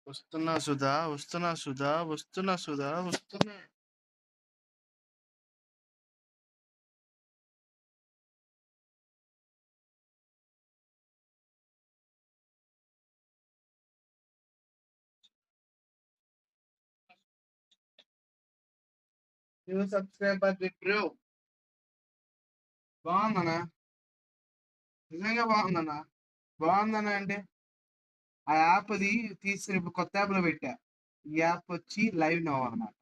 వస్తున్నా సుధా, వస్తున్నా సుధా, వస్తున్నా సుధా, వస్తున్నా. New subscriber bro. బాగుందనా? నిజంగా బాగుందనా? బాగుందనా అంటే ఆ యాప్ అది తీసుకుని ఇప్పుడు కొత్త యాప్ లో పెట్టా. ఈ యాప్ వచ్చి లైవ్ నవ్ అన్నమాట.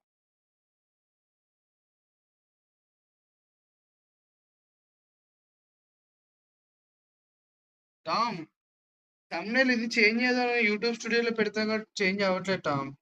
టామ్, thumbnail ఇది చేంజ్ చేద్దాం యూట్యూబ్ స్టూడియోలో పెడతాం కాబట్టి చేంజ్ అవ్వట్లేదు Tom.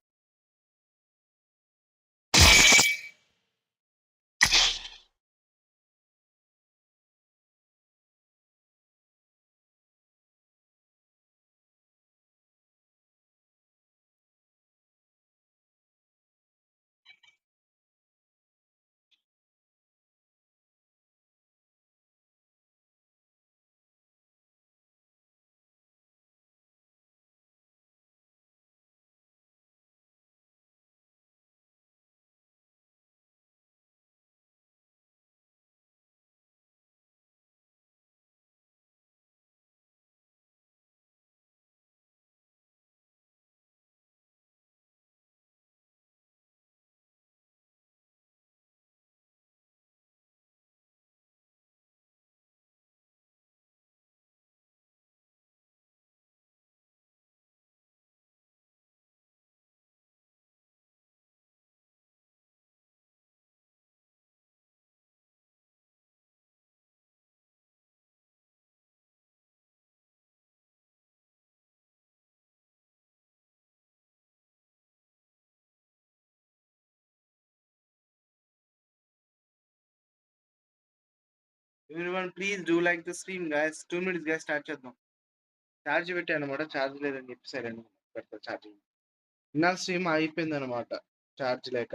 Everyone please do like the stream guys. 2 minutes guys, start చేద్దాం. ఛార్జ్ పెట్టాను అనమాట, ఛార్జ్ లేదని చెప్పేసారు. పెడతా ఛార్జింగ్. నా స్ట్రీమ్ అయిపోయింది అనమాట ఛార్జ్ లేక.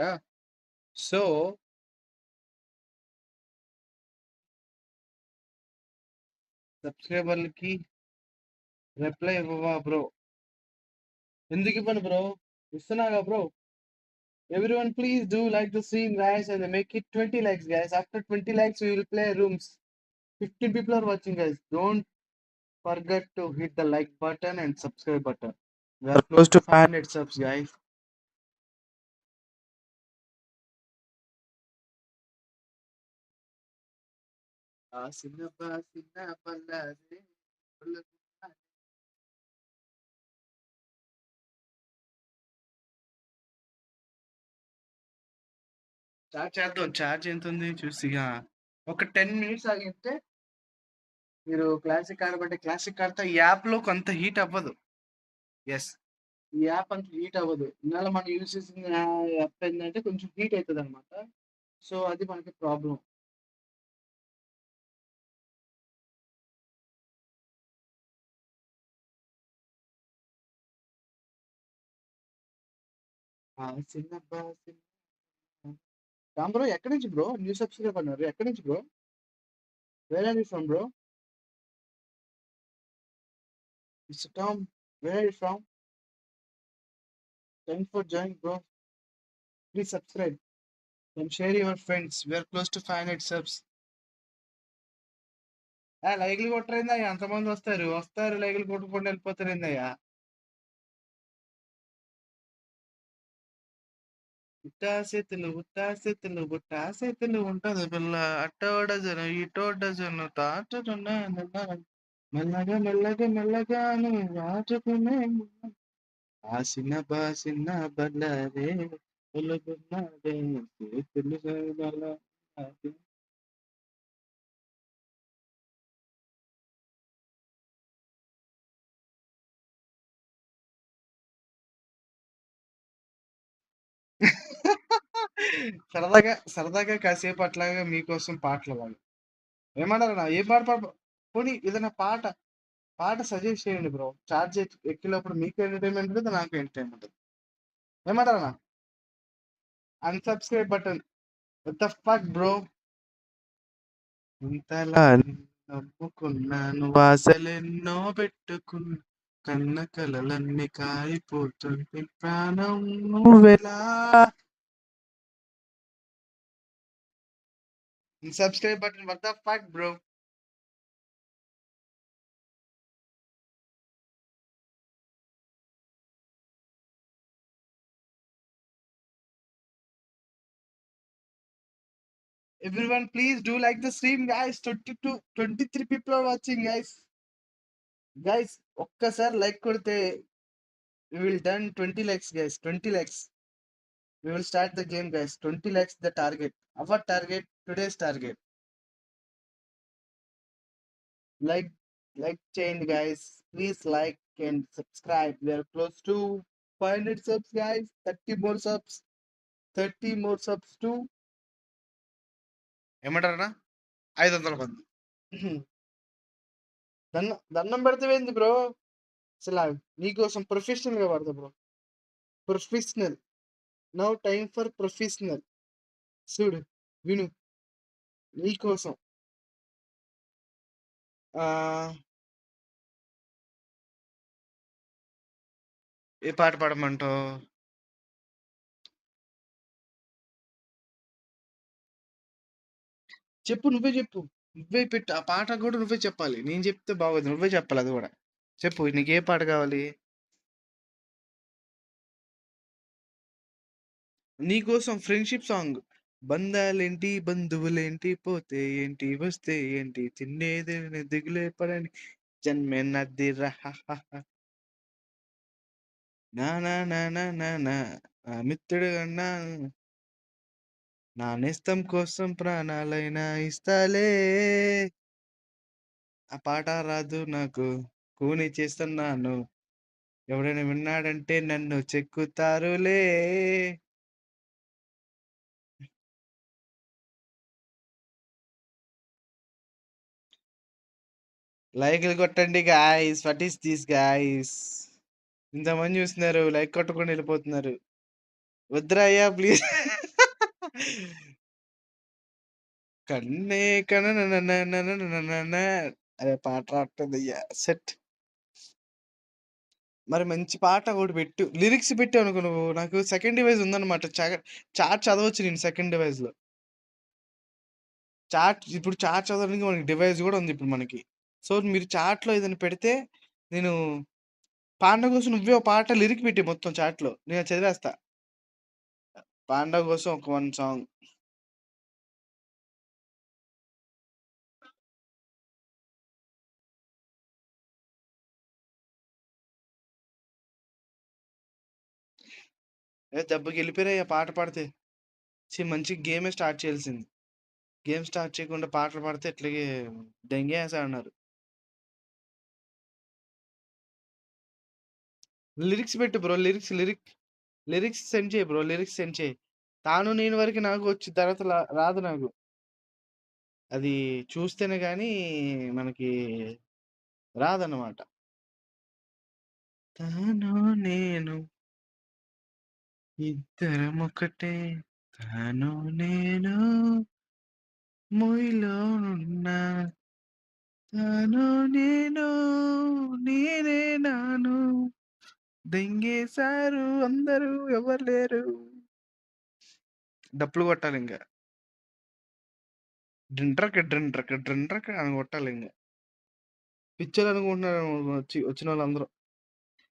సో సబ్స్క్రైబర్లకి రిప్లై ఇవ్వవా బ్రో? ఎందుకు ఇవ్వను బ్రో? ఇస్తున్నాగా bro. Everyone please do like the stream guys and make it 20 likes guys. After 20 likes we will play rooms. 15 people are watching guys. Don't forget to hit the like button and subscribe button. We are close to 500 subs guys. Start చేద్దాం. Charge ఎంత ఉంది చూసి ఒక 10 minutes ఆగితే మీరు classic ఆడబట్టే classic ఆడితే ఈ app లో కొంత హీట్ అవ్వదు. ఎస్, ఈ యాప్ అంత హీట్ అవ్వదు. ఇవాళ మనం యూజ్ చేసిన యాప్ ఏంటంటే కొంచెం హీట్ అవుతుంది అనమాట. సో అది మనకి ప్రాబ్లం. చిన్నబ్బా రామ్ బ్రో, ఎక్కడి నుంచి బ్రో న్యూ సబ్స్క్రైబ్ అన్నారు? ఎక్కడి నుంచి bro? Where are you from bro? Mister Tom, where are you from? Thanks for joining bro. Please subscribe and share your friends. We are close to 500 subs. లైక్లు కొట్టరైందయ్యా, అంతమంది వస్తారు లైక్లు కొట్టుకుంటూ వెళ్ళిపోతారైందయ్యా. ఉట్టాసెతులు ఉంటది పిల్ల, అట్టో డజను ఇటో డజను తాటనున్నా మెల్లగా మెల్లగా మెల్లగాను రాజుకునే ఆ చిన్న బల్లరే ఒలుగున్నదే చేతులు గలది. సరదాగా సరదాగా కాసేపు అట్లాగా మీకోసం పాటలు పాడు. ఏమన్నారన్నా? ఏ పాట పోనీ ఏదైనా పాట పాట సజెస్ట్ చేయండి బ్రో. ఛార్జ్ ఎక్కినప్పుడు మీకు ఎంటర్టైన్మెంట్ ఉంటుంది, నాకు ఎంటర్టైన్మెంట్ ఉంటుంది. ఏమంటారన్నా? Unsubscribe button. What the fuck bro? ఇంతలా నమ్ముకున్నాను, వాసలెన్నో పెట్టుకున్నా. కన్న కలలన్నీ కాలిపోతుంటే ప్రాణం నువ్వెలా. Subscribe button, what the fuck, bro? Everyone, please do like the stream, guys. 22, 23 people are watching, guys. Guys, ఒక్కసారి like కొడితే we will done 20 likes, guys. 20 likes. We will start the game, guys. 20 likes the target. Our target, today's target. Like, like change, guys. Please like and subscribe. We are close to 500 subs, guys. 30 more subs. 30 more subs too. ఏమంటారా 500 మంది. దండం పెడతావేంది bro? అసలు నీకోసం professional గా పడతా bro. Professional. Now time for professional. చూడు, విను, నీకోసం. ఆ ఏ పాట పాడమంటావు? చెప్పు, నువ్వే చెప్పు. నువ్వే పెట్టు ఆ పాట కూడా, నువ్వే చెప్పాలి. నేను చెప్తే బాగోదు, నువ్వే చెప్పాలి అది కూడా. చెప్పు, నీకు ఏ పాట కావాలి? నీకోసం ఫ్రెండ్షిప్ సాంగ్. బంధాలేంటి బంధువులేంటి పోతే ఏంటి వస్తే ఏంటి తిన్నేది దిగులే పడని జన్మే నద్దిరా. నా నా నా నా నా నా నా మిత్రుడు అన్నా నా నేస్తం కోసం ప్రాణాలైనా ఇస్తాలే. ఆ పాట రాదు నాకు, కూని చేస్తున్నాను. ఎవడైనా విన్నాడంటే నన్ను చెక్కుతారులే. లైక్లు కొట్టండి guys. What is this guys? ఇంతమంది చూస్తున్నారు, లైక్ కొట్టకుండా వెళ్ళిపోతున్నారు. వద్దురా అయ్యా, ప్లీజ్. కన్నే అరే పాట రావట్లేదు అయ్యా. సెట్. మరి మంచి పాట ఒకటి పెట్టు. లిరిక్స్ పెట్టావు అనుకో నువ్వు. నాకు సెకండ్ డివైస్ ఉందన్నమాట. చాట్ చదవచ్చు నేను సెకండ్ డివైస్ లో. చాట్ ఇప్పుడు చాట్ చదవడానికి మనకి డివైస్ కూడా ఉంది ఇప్పుడు మనకి. సో మీరు చాట్ లో ఏదైనా పెడితే నేను పాండవ కోసం నువ్వే ఒక పాట లిరిక్ పెట్టి మొత్తం చాట్ లో నేను చదివేస్తా. పాండవ కోసం ఒక 1 సాంగ్. దెబ్బకి వెళ్ళిపోయాయి ఆ పాట పాడితే. మంచి గేమే స్టార్ట్ చేయాల్సింది. గేమ్ స్టార్ట్ చేయకుండా పాటలు పాడితే ఇట్లాగే దెంగేసా అన్నారు. లిరిక్స్ పెట్టు బ్రో. లిరిక్స్ సెండ్ చేయి బ్రో. లిరిక్స్ సెండ్ చేయి. తాను నేను వరకు నాకు వచ్చి తర్వాత రాదు నాకు. అది చూస్తేనే గానీ మనకి రాదన్నమాట. తాను నేను ఇద్దరం ఒకటే, తాను నేను మొయిలోనున్నా, తాను నేను నేనే నాను, దెంగేశారు అందరూ ఎవరు లేరు. డప్పులు కొట్టాలి ఇంకా. డ్రింట్రక్ డ్రింట్రక్ డ్రింట్రక్ అని కొట్టాలి ఇంకా. పిక్చర్ అనుకుంటున్నారు వచ్చిన వాళ్ళందరూ.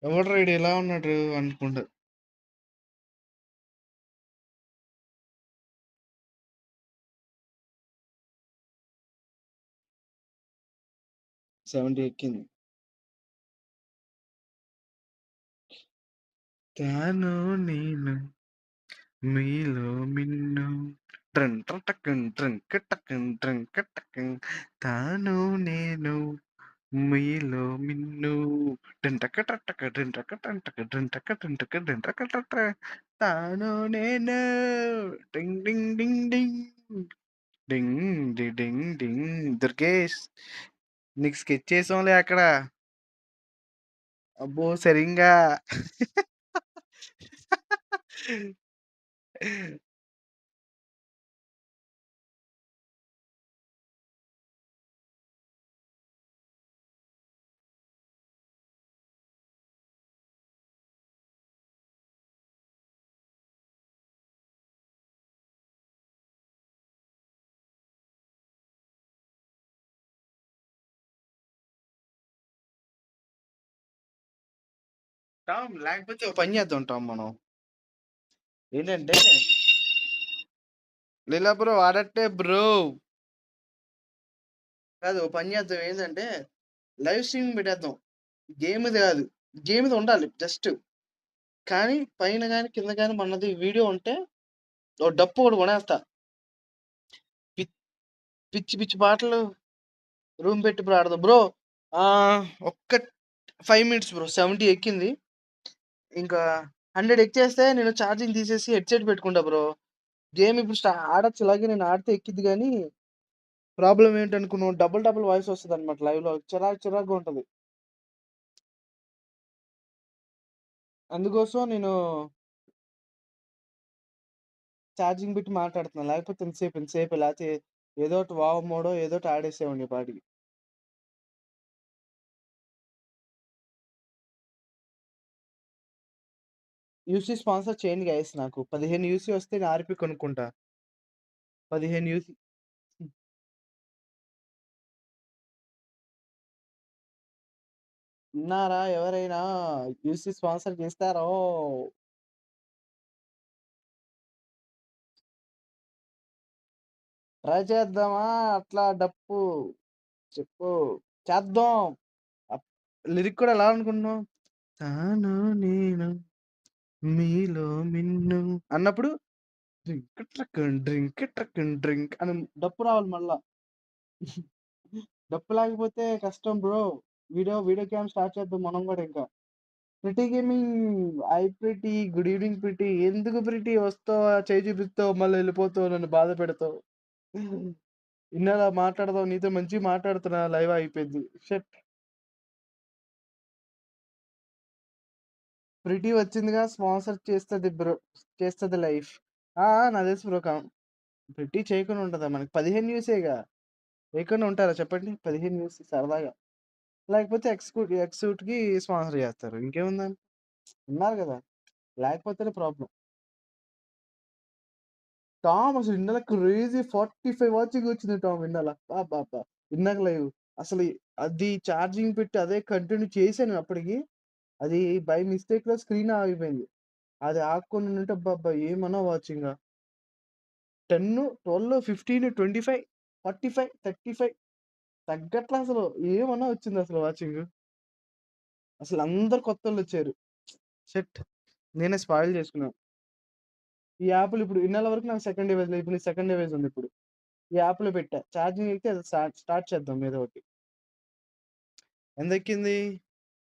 ఎవడు రైడ్ ఎలా ఉన్నాడు అనుకుంటారు. సెవెంటీ ఎక్కింది. తాను నేను మీలో మిన్ను ట్రంటకన్ ట్రంకటకన్ ట్రంకటకన్, తాను నేను మీలో మిన్ను డింటకటక డింటకటంటక డింటక డింటక డింటకటట, తాను నేను డింగ్ డింగ్ డింగ్ డింగ్ డింగ్ డి డింగ్ డింగ్. దుర్గేష్, నీకు స్కెచ్ చేసాంలే అక్కడ. అబ్బో సరింగా. టామ్ లేకపోతే ఒక పని చేద్దాం టామ్ మనం. ఏంటంటే లీలా బ్రో ఆడట్టే బ్రో. కాదు ఒక పని చేద్దాం ఏంటంటే లైవ్ స్ట్రీమింగ్ పెట్టేద్దాం. గేమ్ ఇది కాదు. గేమ్ ఇది ఉండాలి జస్ట్. కానీ పైన కానీ కింద కానీ మనది వీడియో ఉంటే ఓ డప్పు కూడా కొనేస్తా. పిచ్చి పిచ్చి పాటలు రూమ్ పెట్టి బ్రో ఆడదాం బ్రో. ఒక్క 5 minutes బ్రో. 70 ఎక్కింది. ఇంకా 100 ఎక్కేస్తే నేను ఛార్జింగ్ తీసేసి హెడ్సెట్ పెట్టుకుంటా బ్రో. గేమ్ ఇప్పుడు ఆడొచ్చు. ఇలాగే నేను ఆడితే ఎక్కిద్ది కానీ ప్రాబ్లం ఏంటనుకున్నావు, డబుల్ డబుల్ వాయిస్ వస్తుంది అనమాట లైవ్ లో. చిరాకుగా ఉంటది. అందుకోసం నేను ఛార్జింగ్ పెట్టి మాట్లాడుతున్నాను. లేకపోతే ఎంతసేపు లేకపోతే ఏదో ఒకటి వావ్ మోడో ఏదో ఒకటి ఆడేసేవాడిని ఈ పాటికి. యూసీ స్పాన్సర్ చేయండి గైస్. నాకు 15 యూసీ వస్తే నేను ఆర్పి కొనుక్కుంటా. 15 యూసీ. ఉన్నారా ఎవరైనా యూసీ స్పాన్సర్ చేస్తారో? ట్రై చేద్దామా? అట్లా డప్పు చెప్పు. చేద్దాం. లిరిక్ కూడా ఎలా అనుకుంటున్నావు? తాను నేను మీలో మిన్ను అన్నప్పుడు drink truck drink truck drink అని డప్పు రావాలి మళ్ళా. డప్పు లేకపోతే కష్టం బ్రో. వీడియో గేమ్ స్టార్ట్ చేద్దాం మనం కూడా. ఇంకా pretty gaming. I pretty good evening pretty. ఎందుకు ప్రిటీ వస్తావా, చేయి చూపిస్తావు, మళ్ళీ వెళ్ళిపోతావు, నన్ను బాధ పెడతావు. ఇన్నాళ్ళ మాట్లాడదాం నీతో, మంచిగా మాట్లాడుతున్నా, లైవ్ అయిపోయింది. షట్. ప్రిటీ వచ్చిందిగా, స్పాన్సర్ చేస్తుంది బ్రో. చేస్తుంది లైఫ్. నా తెలుసు బ్రో. ప్రిటీ చేయకుండా ఉంటుందా? మనకి 15 న్యూసేగా. చేయకుండా ఉంటారా చెప్పండి? 15 న్యూస్ సరదాగా. లేకపోతే ఎక్సూట్ కి స్పాన్సర్ చేస్తారు. ఇంకేముందని ఉన్నారు కదా. లేకపోతేనే ప్రాబ్లం. టామ్ అసలు ఇందాక క్రేజీ 45 వాచింగ్ వచ్చింది టామ్ ఇందాల. బాబా ఇందాక లైవ్ అసలు అది ఛార్జింగ్ పెట్టి అదే కంటిన్యూ చేశాను. అప్పటికి అది బై మిస్టేక్ లో స్క్రీన్ ఆగిపోయింది. అది ఆకుండా ఉంటే బాబా ఏమన్నా వాచింగ్. 10, 12, 15, 25, 45, 35 తగ్గట్లా అసలు ఏమన్నా వచ్చింది అసలు వాచింగ్. అసలు అందరు కొత్త వాళ్ళు వచ్చారు. షట్. నేనే స్పాయిల్ చేసుకున్నాను. ఈ యాప్లు ఇప్పుడు ఇన్నాళ్ళ వరకు నాకు సెకండ్ డివైస్ లేదు. ఇప్పుడు సెకండ్ డివైస్ ఉంది. ఇప్పుడు ఈ యాప్లో పెట్టా ఛార్జింగ్ అయితే అది స్టార్ట్ చేద్దాం ఏదో ఒకటి. ఎంత ఎక్కింది?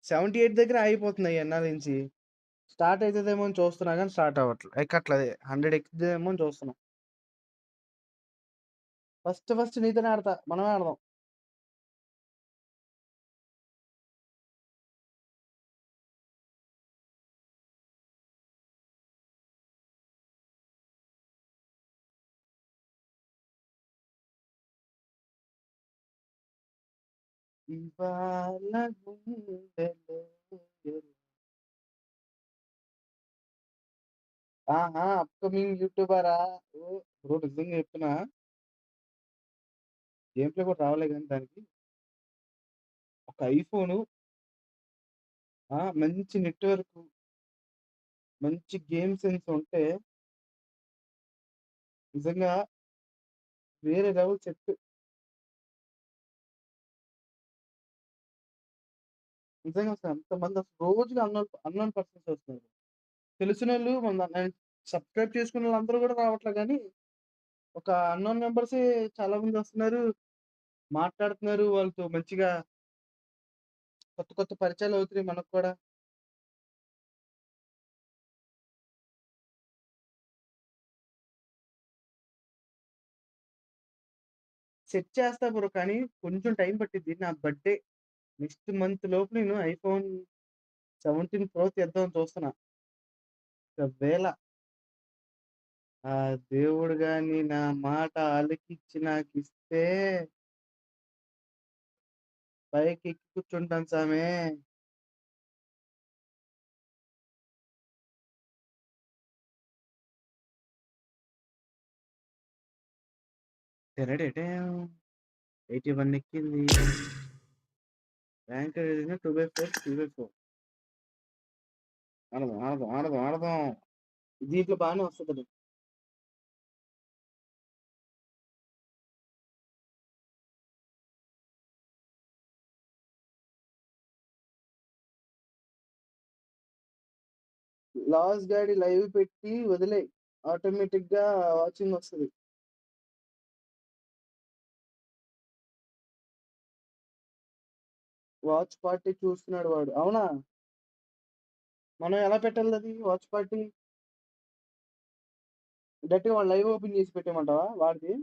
78 దగ్గర అయిపోతున్నాయి ఎన్నాళ్ళ నుంచి. స్టార్ట్ అవుతుందేమో అని చూస్తున్నా కానీ స్టార్ట్ అవ్వట్లేదు. ఎక్కట్లేదు. 100 ఎక్కుదేమో అని చూస్తున్నాం. ఫస్ట్ నీతోనే ఆడతా. మనమే ఆడదాం. ఇవాళ గుండెలో అప్కమింగ్ యూట్యూబరా? ఓ బ్రో నిజంగా చెప్తున్నా. గేమ్ ప్లే కూడా రావలే కానీ దానికి ఒక ఐఫోను, మంచి నెట్వర్క్, మంచి గేమ్ సెన్స్ ఉంటే నిజంగా వేరే లెవెల్ సెట్. నిజంగా అసలు అంతమంది అసలు రోజుకి అన్నోన్ పర్సన్స్ వస్తున్నారు. తెలిసిన వాళ్ళు మన సబ్స్క్రైబ్ చేసుకున్న వాళ్ళందరూ కూడా రావట్లే కానీ ఒక అన్నోన్ మెంబర్సే చాలా మంది వస్తున్నారు. మాట్లాడుతున్నారు. వాళ్ళతో మంచిగా కొత్త పరిచయాలు అవుతున్నాయి మనకు కూడా. సెట్ చేస్తా బ్రో. కానీ కొంచెం టైం పట్టిద్ది. నా బర్త్‌డే నెక్స్ట్ మంత్ లోపు నేను ఐఫోన్ 17 ప్రో తెద్దామని చూస్తున్నా. ఒకవేళ ఆ దేవుడు గాని నా మాట ఆలకించి నాకిస్తే పైకెక్కి కూర్చుంటాను సామి. టెరడెటేం 81 ఎక్కింది. ర్యాంక్ 2/4 3/4. ఆడదాం ఆడదాం ఆడదాం ఆడదాం. దీంట్లో బాగానే వస్తుంది. లాస్ట్ గాడి లైవ్ పెట్టి వదిలే, ఆటోమేటిక్ గా వాచింగ్ వస్తుంది. వాచ్ పార్టీ చూస్తున్నాడు వాడు. అవునా, మనం ఎలా పెట్టాలి అది వాచ్ పార్టీ? డైరెక్ట్గా వాడు లైవ్ ఓపెన్ చేసి పెట్టేయమంటావా వాడిది?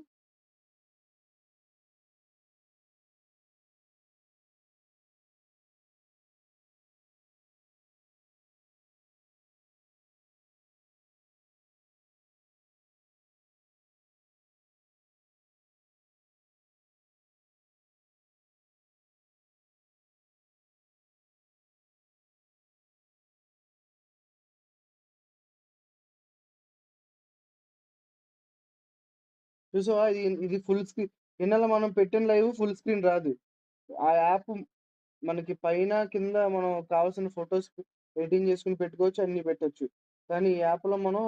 చూసావా, ఇది ఇది ఫుల్ స్క్రీన్. నిన్న మనం పెట్టిన లైవ్ ఫుల్ స్క్రీన్ రాదు. ఆ యాప్ మనకి పైన కింద మనం కావాల్సిన ఫొటోస్ ఎడిటింగ్ చేసుకుని పెట్టుకోవచ్చు, అన్ని పెట్టొచ్చు. కానీ ఈ యాప్ లో మనం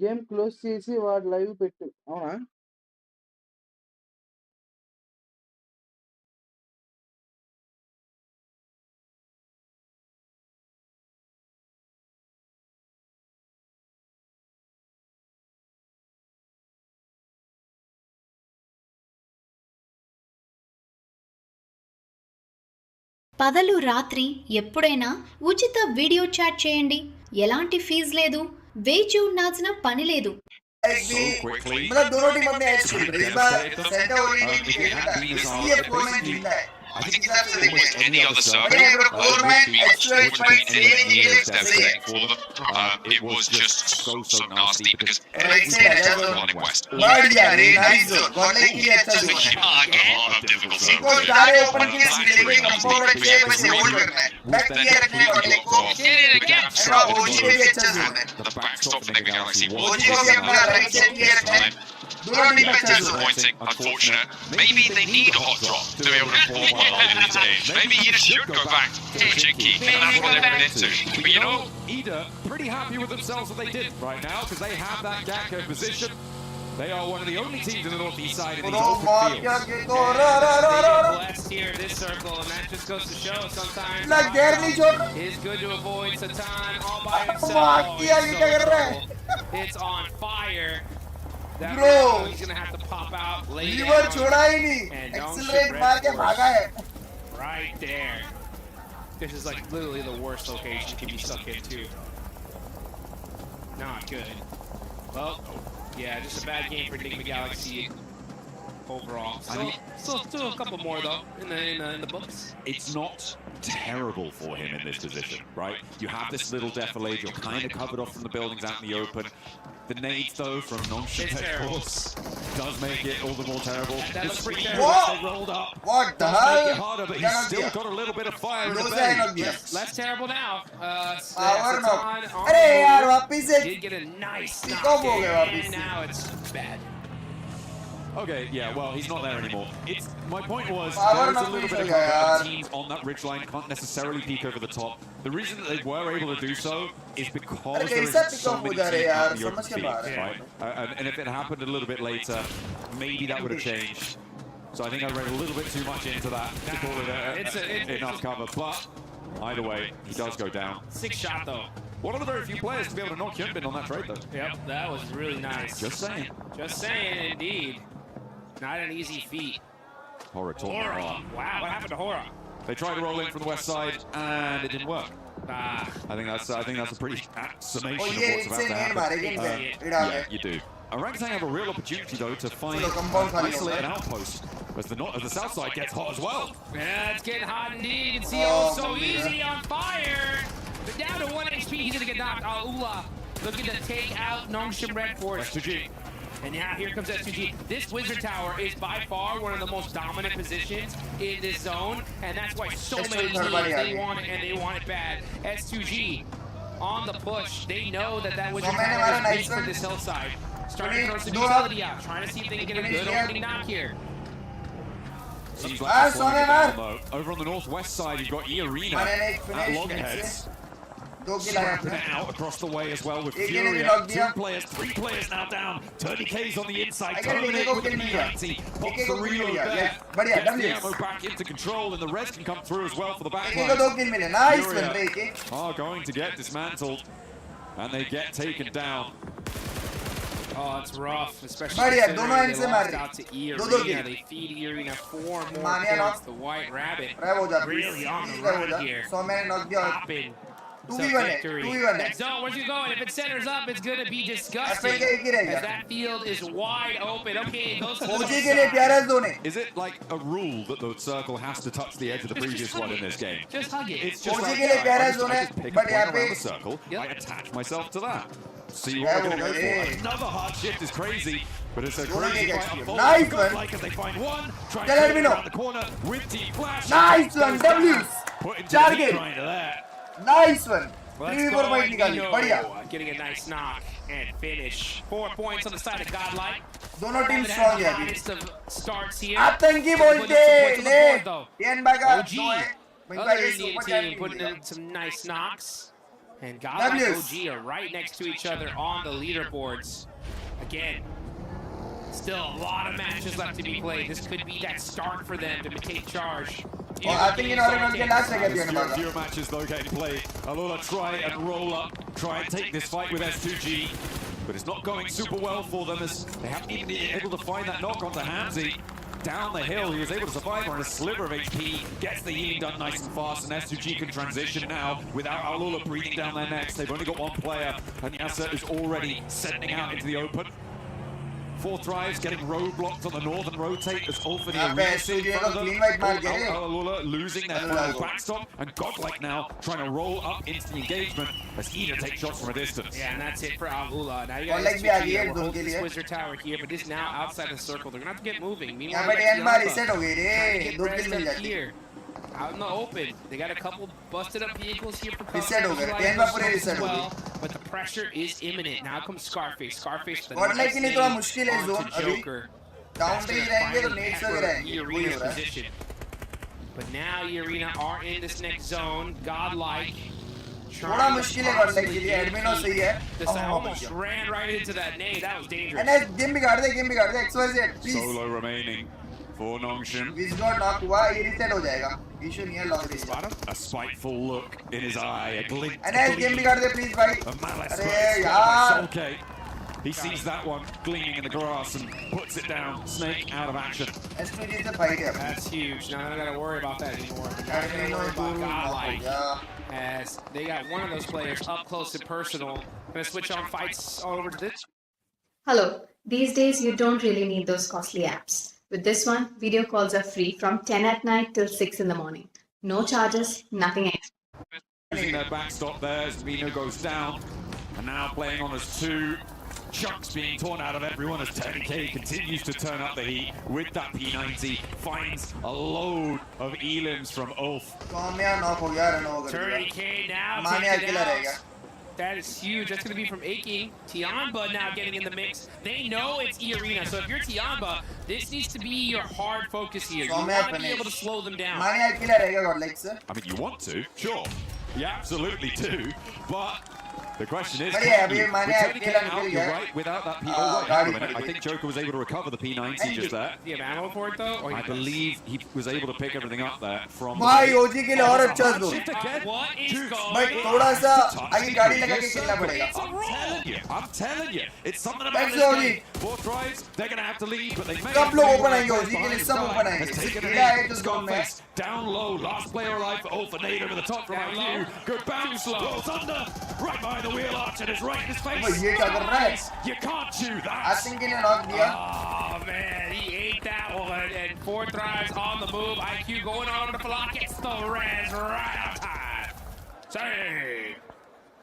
గేమ్ క్లోజ్ చేసి వాడు లైవ్ పెట్టు. అవునా, పగలు రాత్రి ఎప్పుడైనా ఉచిత వీడియో చాట్ చేయండి. ఎలాంటి ఫీజు లేదు, వేచి ఉండాల్సిన పని లేదు. So quickly, मतलब दोनों टीम अपने एज खेल रही है। इस बार सेंटर ओरिएंटेड खेल रहा है, इसलिए फोर में जीता है। I think if it was any other server, would be anything near as devastating for them. It was just so nasty because everything was running west. बढ़िया रे, नाइस जोन, गॉडलाइक के लिए अच्छा जोन है। A difficult server. को सारे open के मिलेंगे, कंपाउंड अच्छे से होल्ड करना है। बैक क्लियर रखना है गॉडलाइक को। अच्छा, ओजी के लिए अच्छा जोन है। The backstop for Nigma Galaxy was ओजी को भी अपना राइट साइड क्लियर रखना है। दोनों टीम अच्छा जोन है। disappointing, unfortunate. Maybe they need a hot drop to be able to perform well on these days. Maybe you should go back to Jinky, and that's what they've been into. But you know, Ida pretty happy with themselves what they did right now because they have that Gakko position. They are one of the only teams in the northeast side in these open fields. Blessed here this circle, and that just goes to show sometimes like there नहीं छोड़। it's good to avoid Satan all by himself. वाह, किया ये क्या कर रहा है? It's on fire. That Bro, round, he's gonna have to pop out, lay lever down, छोड़ा ही नहीं, and don't एक्सीलरेट shoot मार के red भागा है। right there. This is like literally the worst location you can be stuck into. Not good. Well, yeah, just a bad game for Nigma Galaxy overall. Still a couple more though in the books. It's not terrible for him in this position, right? You have this little defilade, you're kind of covered off from the buildings out in the open. The nades, though, from non-ship It's terrible. course does make it all the more terrible. That The looks pretty screen terrible. they rolled up What the does make it hell? harder, but क्या he's नाम still दिया? got a little bit of fire in the रोज़ आएगा belly. दिया। Less terrible now. Power knock। Satan on अरे the यार move. वापिस से Did get a nice Pick knock up हो गया in, वापिस and से। now it's bad. Okay, yeah, well, he's not there anymore. It's my point was Power there is a knock little भी bit of चल गया cover, यार। but the teams on that ridgeline can't necessarily peek over the top. The reason that they were able to do so is because अरे there कैसा is pick so up हो many जा रहे teams यार, out in the open समझ के field, बाहर है। right? And if it happened a little bit later, maybe that would have changed. So I think I read a little bit too much into that to call it It's enough cover. But either way, he does go down. 6 shot though. One of the very few players to be able to knock Hyunbin on that trade, though. Yep, that was really nice. Just saying. Just saying, indeed. Not an easy feat. Horror torn. Hora. Wow, what happened to Hora? They tried to roll in from the west side, and it didn't work. Ah, I think that's a pretty apt summation और of ये what's about इनसे to नहीं happen. मारेंगे इनसे इड़ा Yeah, है। you do. Orangutan have a real opportunity though to find चलो, compound खाली an isolated होगा। outpost as the south side gets hot as well. yeah, it's getting hot indeed. You can see Oh, so yeah. easy on fire. They're down to 1 HP. He's gonna get knocked. Ula looking to take out Nongshim Red Force. S2G. And now here comes S2G. This Wizard Tower is by far one of the most dominant positions in this zone, and that's why so many teams they want it and they want it bad. S2G on the push. They know that Wizard Tower is big for this hillside. Starting to throw some utility out, trying to see if they can get a good opening knock here. seems like they're slowing it down though. Over on the northwest side, you've got E-Arena at loggerheads. Scrapping it out across the way as well with Furia. 2 players, 3 players now down. Turny K's on the inside, terminate with the P90. Pops the reload there. Gets the ammo back into control, and the res can come through as well for the backline. Furia are going to get dismantled, and they get taken down. Oh, it's rough, especially considering they lost out to E-Arena. They feed E-Arena 4 more points. The White Rabbit really on the road here. Hopping. 2v1 That zone, where's you going? If it centers up, it's gonna be disgusting. As that field is wide open. Okay, goes to the Is it like a rule that the circle has to touch the edge of the previous one in this game? Just hug it. It's just like, I just pick a point around the circle, I attach myself to that. See what we're gonna go for. Another hard shift is crazy, but it's a crazy fight. Nice one. Like as they find one, try to turn around the corner with the flash. Nice one, W's. Put into Target. the trying to there. Nice one. Let's go, Agino. Getting a nice knock and finish. 4 points on the side of Godlike. दोनों team strong है अभी. Starts here. आतंकी बोलते ले. 10 बागा. Other Indian team putting in some nice knocks. And Godlike and OG are right next to each other on the leaderboards. Again, still a lot of matches left to be played. This could be that start for them to take charge. I think in order to get last Few matches though getting played. Alola try and roll up, try and take this fight with S2G, but it's not going super well for them as they haven't even been able to find that knock onto Hamzy. Down the hill, he was able to survive on a sliver of HP, gets the healing done nice and fast, and S2G can transition now without Alola breathing down their necks. They've only got 1 player, and Yasa is already sending out into the open. 4 Thrives getting roadblocked on the northern rotate as Ulf and Alola losing their final backstop, and Godlike now trying to roll up into the engagement as Ida takes shots from a distance. Yeah, and that's it for Alola. Now you guys we're holding this Wizard Tower here, but it's now outside the circle. They're gonna have to get moving. Meanwhile, here. Out in the open, they got a couple busted up vehicles here for well, but the pressure is imminent. Now comes Scarface. Scarface the Joker. E-Arena's position. But now E-Arena are in this next zone. Godlike. Almost ran right into that nade. That was dangerous. Solo remaining for Nongshin. A spiteful look in his eye, a glint. A malice. Okay. He sees that one gleaming in the grass and puts it down. Snake out of action. That's huge. Now I don't gotta worry about that anymore. I gotta worry about Godlike. As they got one of those players up close and personal. Gonna switch on fights all over to this. Hello. These days, you don't really need those costly apps. With this one, video calls are free from 10 at night till 6 in the morning. No charges, nothing extra. Using their backstop there as Vino goes down. And now playing on as 2. Chunks being torn out of everyone as Turny K continues to turn up the heat with that P90. Finds a load of elims from Ulf. Turny K now taken out. That is huge. That's going to be from Aching. Tianba now getting in the mix. They know it's E-Arena, so if you're Tianba, this needs to be your hard focus here. You want to be able to slow them down. I mean, you want to, sure. You absolutely do, but the question is, can you? With Turny K out, you're right, without that P... Oh, right, I think Joker was able to recover the P90 just there. Do you have ammo for it, though? Or I believe he was able to pick everything up there from... भाई ओजी के लिए और अच्छा दो What is going भाई थोड़ा सा आगे गाड़ी लगा के खेलना पड़ेगा I'm telling you, it's something about this game. 4 Thrives, they're going to have to leave, but they may... सब लोग ओपन आएंगे ओजी के लिए सब ओपन आएंगे सीधा है तो जोन में down low, last player alive for Ulfanade over the top from IQ. Good bounce, rolls under, right by the wheel arch and it's right in his face. ये क्या कर रहा है You can't chew that. Asim के लिए knock दिया Oh man, he ate that one, and 4 Thrives on the move. IQ going on to the block, gets the res right on time. Save.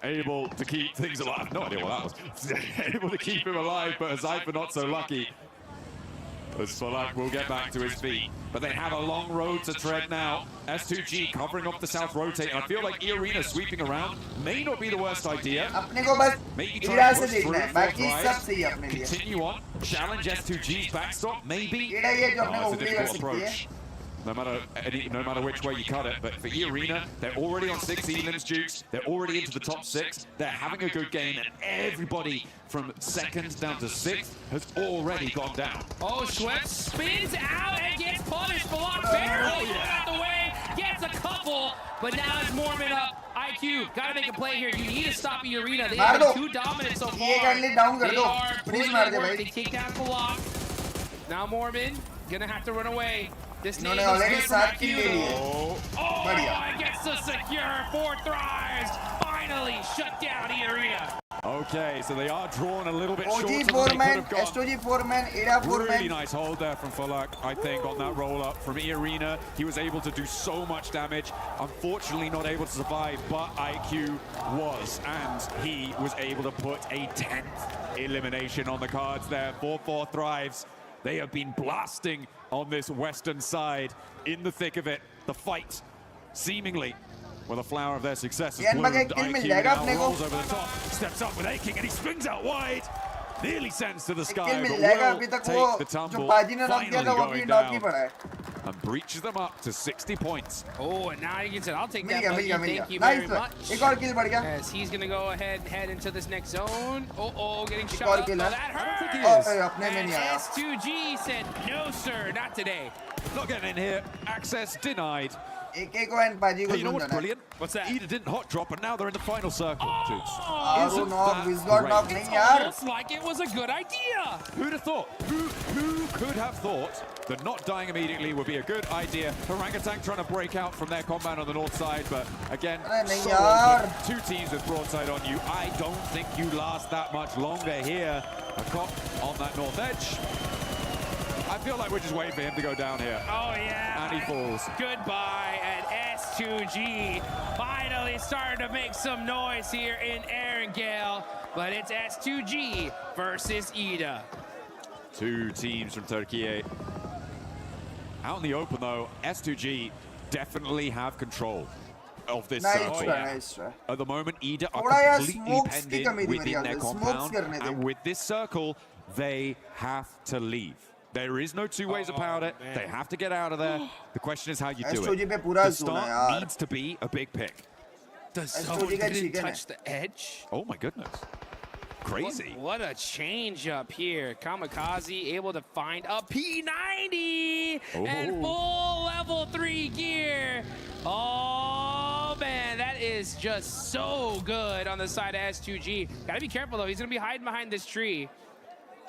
Able to keep things alive. No idea what that was. Able to keep him alive, but Zypher not so lucky. As Solak will get back to his feet. But they have a long road to tread now. S2G covering off the south rotate. And I feel like E-Arena sweeping around may not be the worst idea. अपने को बस इड़ा से देखना है बाकी सब सही है अपने लिए Continue on. Challenge S2G's backstop, maybe. इड़ा ये जो अपने को It's a उंगली कर difficult सकती है approach. no matter which way you cut it. But for E-Arena, they're already on 6 elims, Dukes. They're already into the top 6. They're having a good game, and everybody from 2nd down to 6th has already gone down. Oh, Schweppes spins out and gets punished. Block barely out the way, gets a couple, but now it's Mormon up. IQ, gotta make a play here. You need to stop E-Arena. They have been too dominant so far. They are putting in work. They take down Block. Now Mormon gonna have to run away. This name is good for IQ. Oh, it gets to secure 4 thrives. Finally shut down E-Arena. Okay, so they are drawn a little bit shorter than OG they 4-man, could have S2G 4-man, ADA 4-man. Really nice hold there from Fulak, I think, on that roll-up from E-Arena. He was able to do so much damage. Unfortunately, not able to survive, but IQ was. And he was able to put a 10th elimination on the cards there. 4-4 thrives. They have been blasting on this western side in the thick of it. The fight, seemingly, well, the flower of their success is bloomed. IQ now rolls over the top, steps up with Aking, and he spins out wide. Nearly sends to the sky, but will take the tumble, finally going down, and breaches them up to 60 points. Oh, and now he said, I'll take that, thank you very much. As he's going to go ahead and head into this next zone. Oh, getting shot up. Oh, that hurt. And S2G said, no, sir, not today. Not getting in here. Access denied. Hey, you know what's brilliant? What's that? Ida didn't hot drop, and now they're in the final circle. Oh, Isn't that great? it's almost like it was a good idea. Who'd have thought? Who could have thought that not dying immediately would be a good idea? Orangutan trying to break out from their compound on the north side, but again, so open. 2 teams with broadside on you. I don't think you last that much longer here. A cop on that north edge. I feel like we're just waiting for him to go down here. Oh, yeah. And he falls. Goodbye, and S2G finally starting to make some noise here in Erangel, but it's S2G versus Ida. 2 teams from Turkey. Out in the open, though, S2G definitely have control of this circle. Nice try. At the moment, Ida are completely penned in within their compound, and with this circle, they have to leave. There is no 2 ways about it. They have to get out of there. The question is how you do it. The start needs to be a big pick. Does someone didn't touch the edge? Oh my goodness. Crazy. What a change up here. Kamikaze able to find a P90 and full level 3 gear. Oh man, that is just so good on the side of S2G. Gotta be careful though. He's gonna be hiding behind this tree.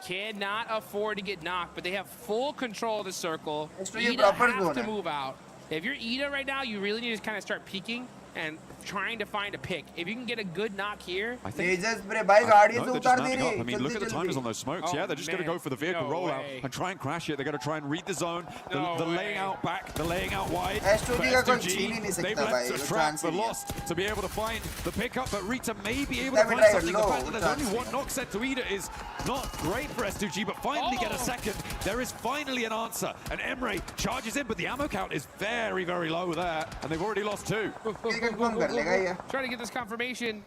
Cannot afford to get knocked, but they have full control of the circle. Ida has to move out. If you're Ida right now, you really need to kind of start peeking and trying to find a pick. If you can get a good knock here. I think they're just mounting up. I mean, look at the timers on those smokes. Yeah, they're just going to go for the vehicle rollout and try and crash it. They're going to try and read the zone. The laying out back, the laying out wide. S2G, they've left the trap, the lost to be able to find the pickup, but Rita may be able to find something. The fact that there's only 1 knock set to Ida is not great for S2G, but finally get a second. There is finally an answer, and Emre charges in, but the ammo count is very, very low there, and they've already lost 2. Trying to get this confirmation.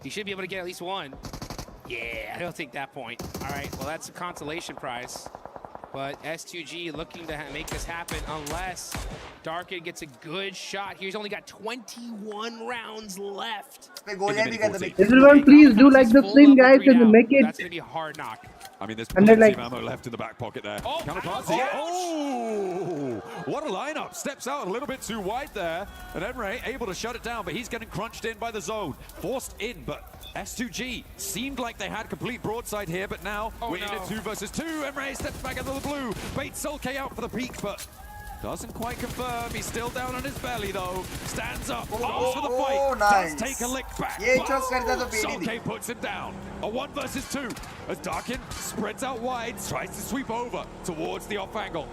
He should be able to get at least 1. Yeah, he'll take that point. All right, well, that's a consolation prize. But S2G looking to make this happen unless Darkin gets a good shot here. He's only got 21 rounds left. Everyone, please do like the stream, guys, and make it. That's going to be a hard knock. I mean, there's plenty of ammo left in the back pocket there. Kamikaze. Oh, what a lineup. Steps out a little bit too wide there. And Emre able to shut it down, but he's getting crunched in by the zone. Forced in, but S2G seemed like they had complete broadside here, but now we're in a 2 versus 2. Emre steps back into the blue. Baits Sulke out for the peak, but doesn't quite confirm. He's still down on his belly, though. Stands up, opts for the fight. Does take a lick back. Sulke puts him down. A 1 versus 2 as Darkin spreads out wide, tries to sweep over towards the off angle.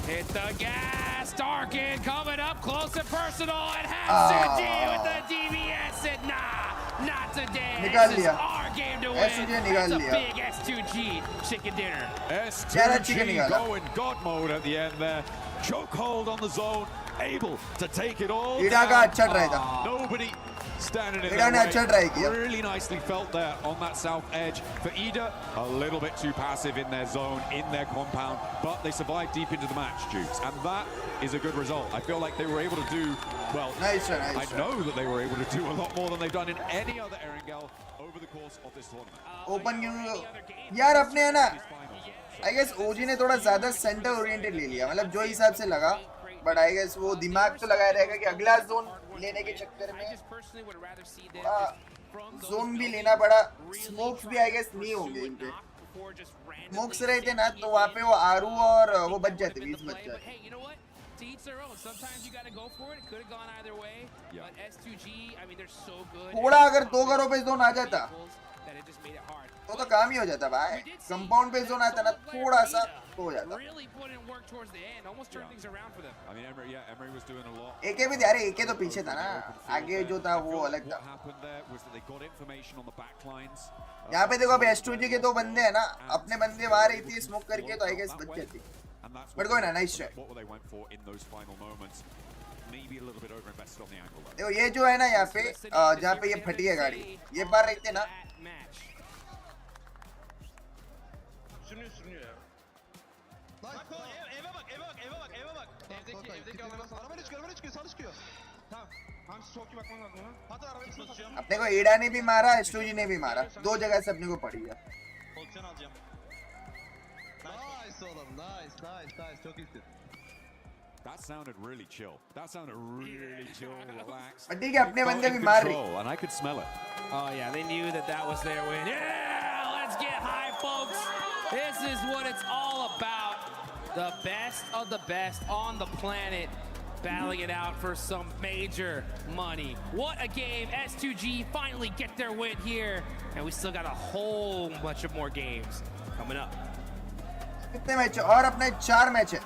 Hit the gas. Darkin coming up close and personal. And has G with the DBS. And nah, not today. This is our game to win. That's a big S2G chicken dinner. S2G going God mode at the end there. Chokehold on the zone, able to take it all down. Nobody standing in ईडा ने अच्छा their try way. किया. Really nicely felt there on that south edge. For Ida, a little bit too passive in their zone, in their compound, but they survived deep into the match, Dukes, and that is a good result. I feel like they were able to do, well, Nice shot, nice I shot. know that they were able to do a lot more than they've done in any other Erangel over the course of this tournament. Open क्यों यार अपने है ना I guess ओजी ने थोड़ा ज्यादा centre oriented ले लिया मतलब जो हिसाब से लगा बट आई गेस वो दिमाग तो लगाया रहेगा कि अगला जोन लेने के चक्कर में जोन भी लेना पड़ा स्मोक्स भी आई गेस नहीं होंगे इनके स्मोक्स रहते ना तो वहाँ पे वो आरू और वो बच जाते 20 बच जाते To each their own. Sometimes you got to go for it. It could have gone either way. Yeah. But S2G, I mean, they're so good. थोड़ा अगर 2 घरों पे जोन आ जाता that it just made it hard. तो काम ही हो जाता भाई कंपाउंड पे जोन आता ना थोड़ा सा तो हो जाता Really put in work towards the end. Almost turned things around for them. I mean, Emery was doing a lot. एके भी यार एके तो पीछे था ना आगे जो था वो अलग था What happened there was that they got information on the back lines. यहाँ पे देखो अब S2G के 2 बंदे हैं ना अपने बंदे वहाँ रही थी स्मोक करके तो आई गेस बच जाती बट कोई ना nice shot What they went for in those final moments. Maybe a little bit overinvested on the angle though. देखो ये जो है ना यहाँ पे जहाँ पे ये फटी है गाड़ी ये बार रहते ना Match. Sürünüyor ya. Bak eve bak eve bak eve bak eve bak. Evdeki alana sal. Arabayla çıkıyor sağ çıkıyor. Tamam. Hamsi çok iyi bakman lazım ona. Hadi arabayı tutacağım. अपने को ईडा ने भी मारा S2G ने भी मारा 2 जगह से अपने को पड़ी है Pozisyon alacağım. Nice oğlum nice çok iyisin. That sounded really chill. That sounded really chill, relaxed. But ठीक है अपने Felt बंदे in भी मार रही control, and I could smell it. Oh yeah, they knew that that was their win. Yeah, let's get high, folks. This is what it's all about. The best of the best on the planet, battling it out for some major money. What a game! S2G finally get their win here, and we still got a whole bunch of more games coming up. कितने match और अपने 4 match है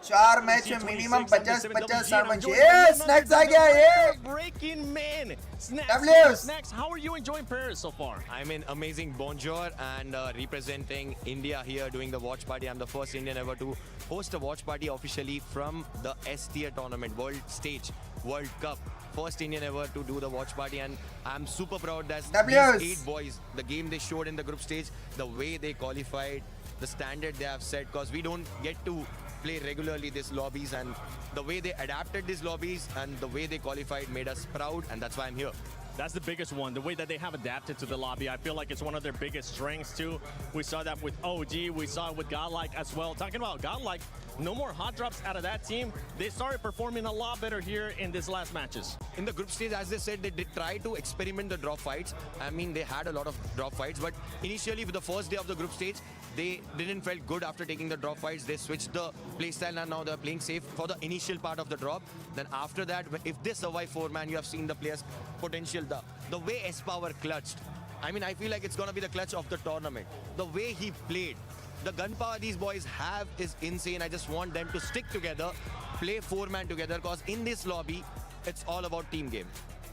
4 match में minimum 50-50 match ये snacks आ गया ये Breaking man. W's. Snacks, how are you enjoying Paris so far? I'm in amazing. Bonjour and representing India here doing the watch party. I'm the first Indian ever to host a watch party officially from the S tier tournament, World Stage, World Cup. First Indian ever to do the watch party, and I'm super proud that W's. these 8 boys, the game they showed in the group stage, the way they qualified, the standard they have set, because we don't get to play regularly these lobbies, and the way they adapted these lobbies and the way they qualified made us proud, and that's why I'm here. That's the biggest one. The way that they have adapted to the lobby, I feel like it's one of their biggest strengths too. We saw that with OG, we saw it with Godlike as well. Talking about Godlike, no more hot drops out of that team. They started performing a lot better here in these last matches. In the group stage, as they said, they did try to experiment the drop fights. I mean, they had a lot of drop fights, but initially with the first day of the group stage, they didn't felt good after taking the drop fights. They switched the playstyle and now they're playing safe for the initial part of the drop. Then after that, if they survive 4-man, you have seen the players' potential. The way S-Power clutched. I mean, I feel like it's going to be the clutch of the tournament. The way he played. The gunpower these boys have is insane. I just want them to stick together, play 4-man together, because in this lobby, it's all about team game.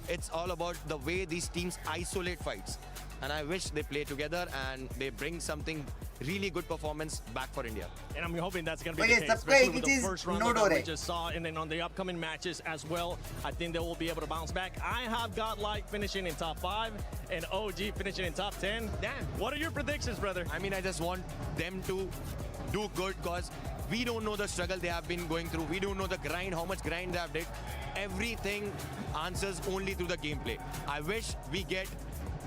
It's all about the way these teams isolate fights. And I wish they play together and they bring something really good performance back for India. And I'm hoping that's going to be Okay, the case, सबका especially एक ही with the चीज first round note हो that we रहा है। just saw, and then on the upcoming matches as well. I think they will be able to bounce back. I have Godlike finishing in top 5 and OG finishing in top 10. Damn. What are your predictions, brother? I mean, I just want them to do good, because we don't know the struggle they have been going through. We don't know the grind, how much grind they have did. Everything answers only through the gameplay. I wish we get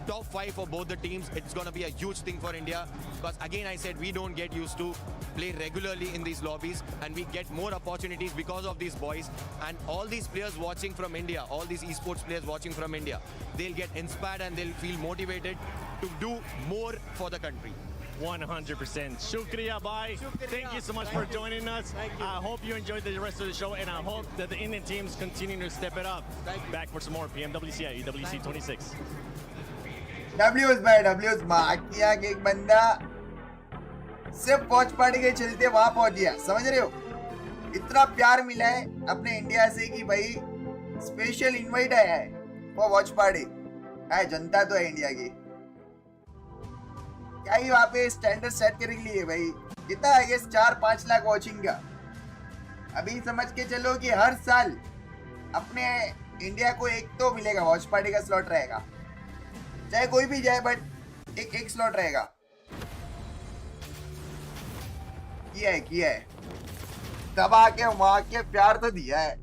top 5 for both the teams. It's going to be a huge thing for India, because again I said we don't get used to play regularly in these lobbies, and we get more opportunities because of these boys. And all these players watching from India, all these esports players watching from India, they'll get inspired and they'll feel motivated to do more for the country. 100%. Shukriya, bye. Thank you so much for joining us. I hope you enjoyed the rest of the show, and I hope that the Indian teams continue to step it up. Back for some more PMWC EWC 26. W's by W's माकिया के एक बंदा सिर्फ watch party के चलते वहां पहुंच गया समझ रहे हो इतना प्यार मिला है अपने इंडिया से कि भाई स्पेशल इनवाइट आया है वो वॉच पार्टी है जनता तो है इंडिया की क्या ही वहां पे स्टैंडर्ड सेट करने के लिए भाई कितना है 4-5 लाख वॉचिंग का अभी समझ के चलो कि हर साल अपने इंडिया को एक तो मिलेगा, वॉच पार्टी का स्लॉट रहेगा, चाहे कोई भी जाए बट एक स्लॉट रहेगा। किया है दबा के वहां के प्यार तो दिया है।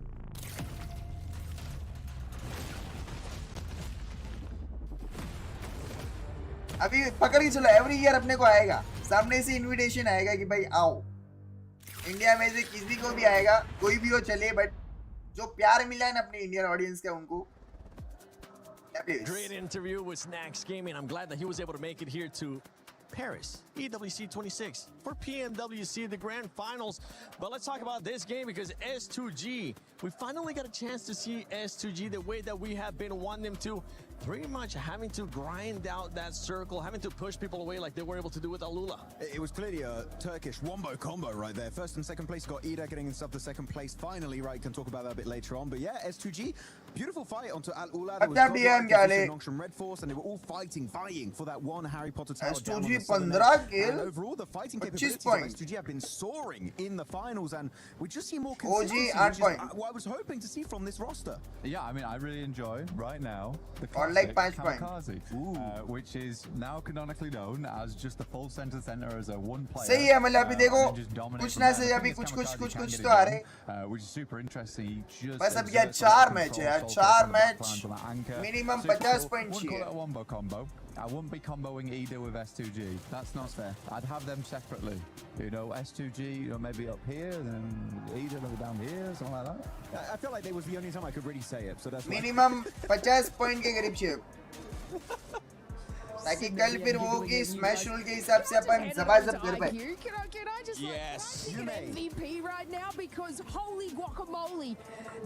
अभी पकड़ के चलो, एवरी ईयर अपने को आएगा, सामने से इनविटेशन आएगा कि भाई आओ। इंडिया में से किसी को भी आएगा, कोई भी हो चले, बट जो प्यार मिला है ना अपने इंडियन ऑडियंस का उनको। Great interview with Snacks Gaming. I'm glad that he was able to make it here to Paris, EWC 26 for PMWC, the grand finals. But let's talk about this game because S2G, we finally got a chance to see S2G the way that we have been wanting them to. Pretty much having to grind out that circle, having to push people away like they were able to do with Alula. It was clearly a Turkish wombo combo right there. First and second place got Ida getting himself the second place finally, right? Can talk about that a bit later on. But yeah, S2G, beautiful fight onto Al-Ula. There was Red Force and they were all vying for that one Harry Potter tower. S2G 15 kill. And overall, the fighting capabilities of S2G have been soaring in the finals, and we just see more consistency, which is what I was hoping to see from this roster. Yeah, I mean, I really enjoy right now the like classic 5 Kamikaze, which is now canonically known as just a full center as a one player. सही है, मतलब अभी देखो कुछ ना सही, अभी कुछ तो आ रहे, which is super interesting. बस अब ये 4 मैच है यार, 4 मैच मिनिमम 50 पॉइंट चाहिए। Wombo combo. I wouldn't be comboing Ida with S2G. That's not fair. I'd have them separately. You know, S2G, you know, maybe up here, and then Ida maybe down here, something like that. I felt like that was the only time I could really say it, so that's minimum 50 point के करीब चाहिए, ताकि कल फिर वो कि smash rule के हिसाब से अपन जबरदस्त कर पाए। Can I just MVP right now, because holy guacamole,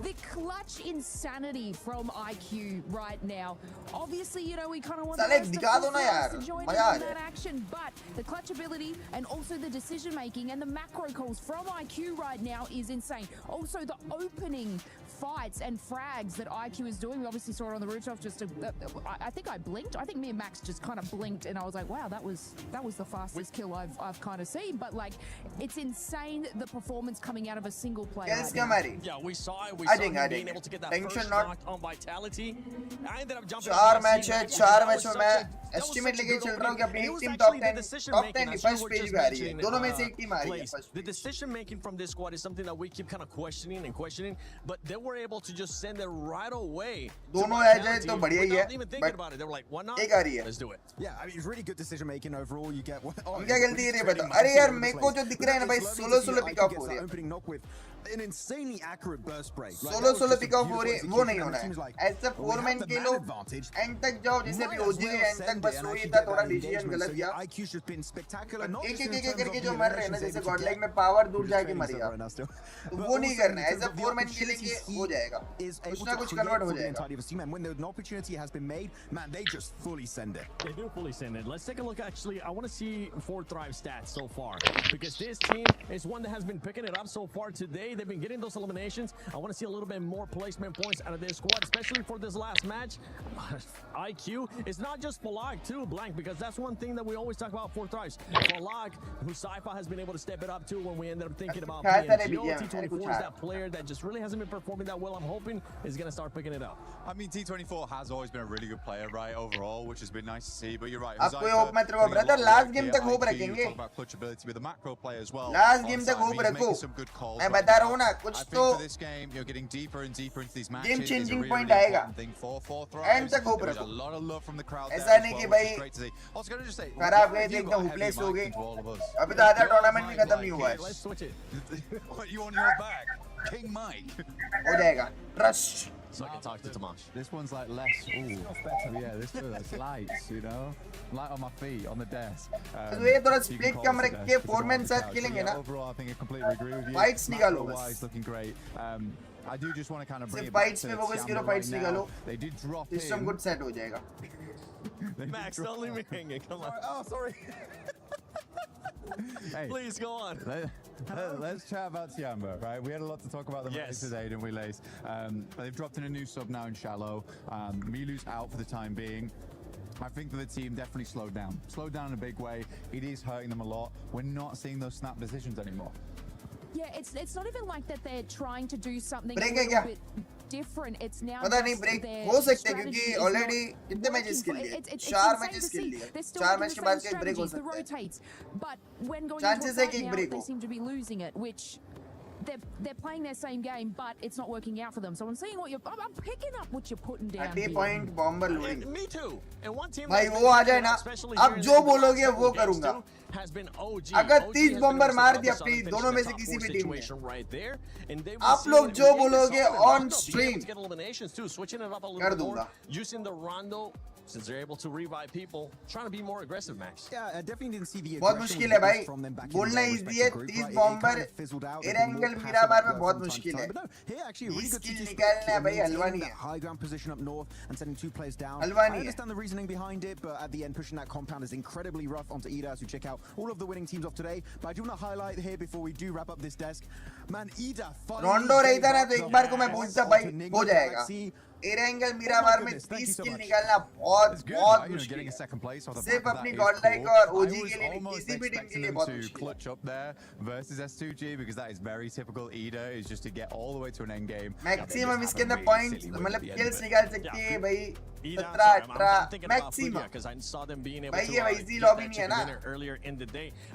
the clutch insanity from IQ right now. Obviously, you know, we kind of want to join in on that action, but the clutch ability and also the decision making and the macro calls from IQ right now is insane. Also, the opening fights and frags that IQ is doing. We obviously saw it on the rooftop. I think I blinked. I think me and Max just kind of blinked, and I was like, wow, that was the fastest kill I've kind of seen. But like, it's insane the performance coming out of a single player. Yeah, we saw it. We saw him being able to get that first knock on Vitality. I ended up jumping. 4 match में मैं estimate लेके चल रहा हूँ कि अपनी एक team top 10 first page पे आ रही है, दोनों में से एक टीम आ रही है। The decision making from this squad is something that we keep kind of questioning, but they were able to just send it right away. दोनों आ जाए तो बढ़िया ही है, even thinking about it, they were like, why not? एक आ रही है। Let's do it. Yeah, I mean, it's really good decision making overall. You get क्या गलती है ये बताओ? अरे यार मेरे को जो दिख रहा है ना भाई, सोलो पिक ऑफ हो रही है। An insanely accurate burst break. Solo pick off हो रही है, वो नहीं होना है। ऐसे 4 मैन के लो एंड तक जाओ, जैसे भी ओजी के एंड तक बस वही था, थोड़ा डिसीजन गलत किया। एक करके जो मर रहे हैं ना, जैसे गॉडलाइक में पावर दूर जाके मर गया, तो वो नहीं करना है। ऐसे 4 मैन खेलेंगे हो जाएगा, कुछ ना कुछ कन्वर्ट हो जाएगा। When an opportunity has been made, man, they just fully send it. They do fully send it. Let's take a look. Actually, I want to see 4Thrive stats so far, because this team is one that has been picking it up so far today. They've been getting those eliminations. I want to see a little bit more placement points out of this squad, especially for this last match. IQ is not just Falag too, Blank, because that's one thing that we always talk about 4Thrives. Falag, who Saifa has been able to step it up to when we ended up thinking about T24 is that player that just really hasn't been performing that well. I'm hoping is going to start picking it up. I mean, T24 has always been a really good player, right, overall, which has been nice to see, but you're right. आपको hope मत रखो brother, last game तक hope रखेंगे। Last game तक hope रखो, मैं बता रहा हूँ ना, कुछ तो गेम चेंजिंग पॉइंट आएगा, एंड तक होप रखो। ऐसा नहीं कि भाई खराब गए थे एकदम होपलेस हो गए, अभी तो आधा टूर्नामेंट भी खत्म नहीं हुआ है। हो जाएगा, trust. So I can talk to Tomash. This one's like less. Ooh, yeah, this feels lights, you know, light on my feet, on the desk. तो ये थोड़ा split कम रख के 4 मैन साथ खेलेंगे ना। Overall, I think I completely agree with you. Fights निकालो बस। Looking great. I do just want to kind of bring it back to focus करो, fights निकालो। They did drop in. System good set हो जाएगा। Max, don't leave me hanging. Come on. Oh, sorry. Hey, please go on. Let's chat about Tiamba, right? We had a lot to talk about them today, didn't we, Lace? They've dropped in a new sub now in Shallow. Milu's out for the time being. I think that the team definitely slowed down. Slowed down in a big way. It is hurting them a lot. We're not seeing those snap decisions anymore. Yeah, it's not even like that they're trying to do something a little bit different. It's now पता नहीं break हो सकते हैं क्योंकि already कितने matches खेल लिए 4 matches खेल लिए 4 मैच के बाद का एक ब्रेक हो सकता है चांसेस है कि एक ब्रेक हो they're playing their same game, but it's not working out for them. So I'm seeing what I'm picking up what you're putting down. 30 point bomber loading. Me too. And one team भाई वो आ जाए ना, अब जो बोलोगे वो करूंगा. अगर 30 बॉम्बर मार दिया अपनी दोनों में से किसी भी टीम ने, आप लोग जो बोलोगे ऑन स्ट्रीम कर दूंगा. Since they're able to revive people, trying to be more aggressive, Max. Yeah, I definitely didn't see the बहुत मुश्किल है भाई, बोलना इजी है. 30 बॉम्बर एरेंगल मीराबार में बहुत मुश्किल है. 20 किल निकालना है भाई, हलवा नहीं है. High ground position up north and sending 2 players down. Halwa I नहीं है. understand the reasoning behind it, but at the end pushing that compound is incredibly rough onto Ida as we check out all of the winning teams of today. But I do want to highlight here before we do wrap up this desk, man, Ida रोंडो रहता ना तो एक बार को मैं बोलता भाई हो जाएगा. एरेंगल मीराबार में 30 किल निकालना बहुत मुश्किल है. सिर्फ अपनी गॉडलाइक और ओजी के लिए नहीं, किसी भी टीम के लिए बहुत मुश्किल है. Clutch up there versus S2G because that is very typical. Ida is just to get all the way to an end game. Maximum इसके अंदर पॉइंट्स मतलब किल्स निकाल सकती है भाई 17-18 मैक्सिमम. भाई ये इजी लॉबी नहीं है ना,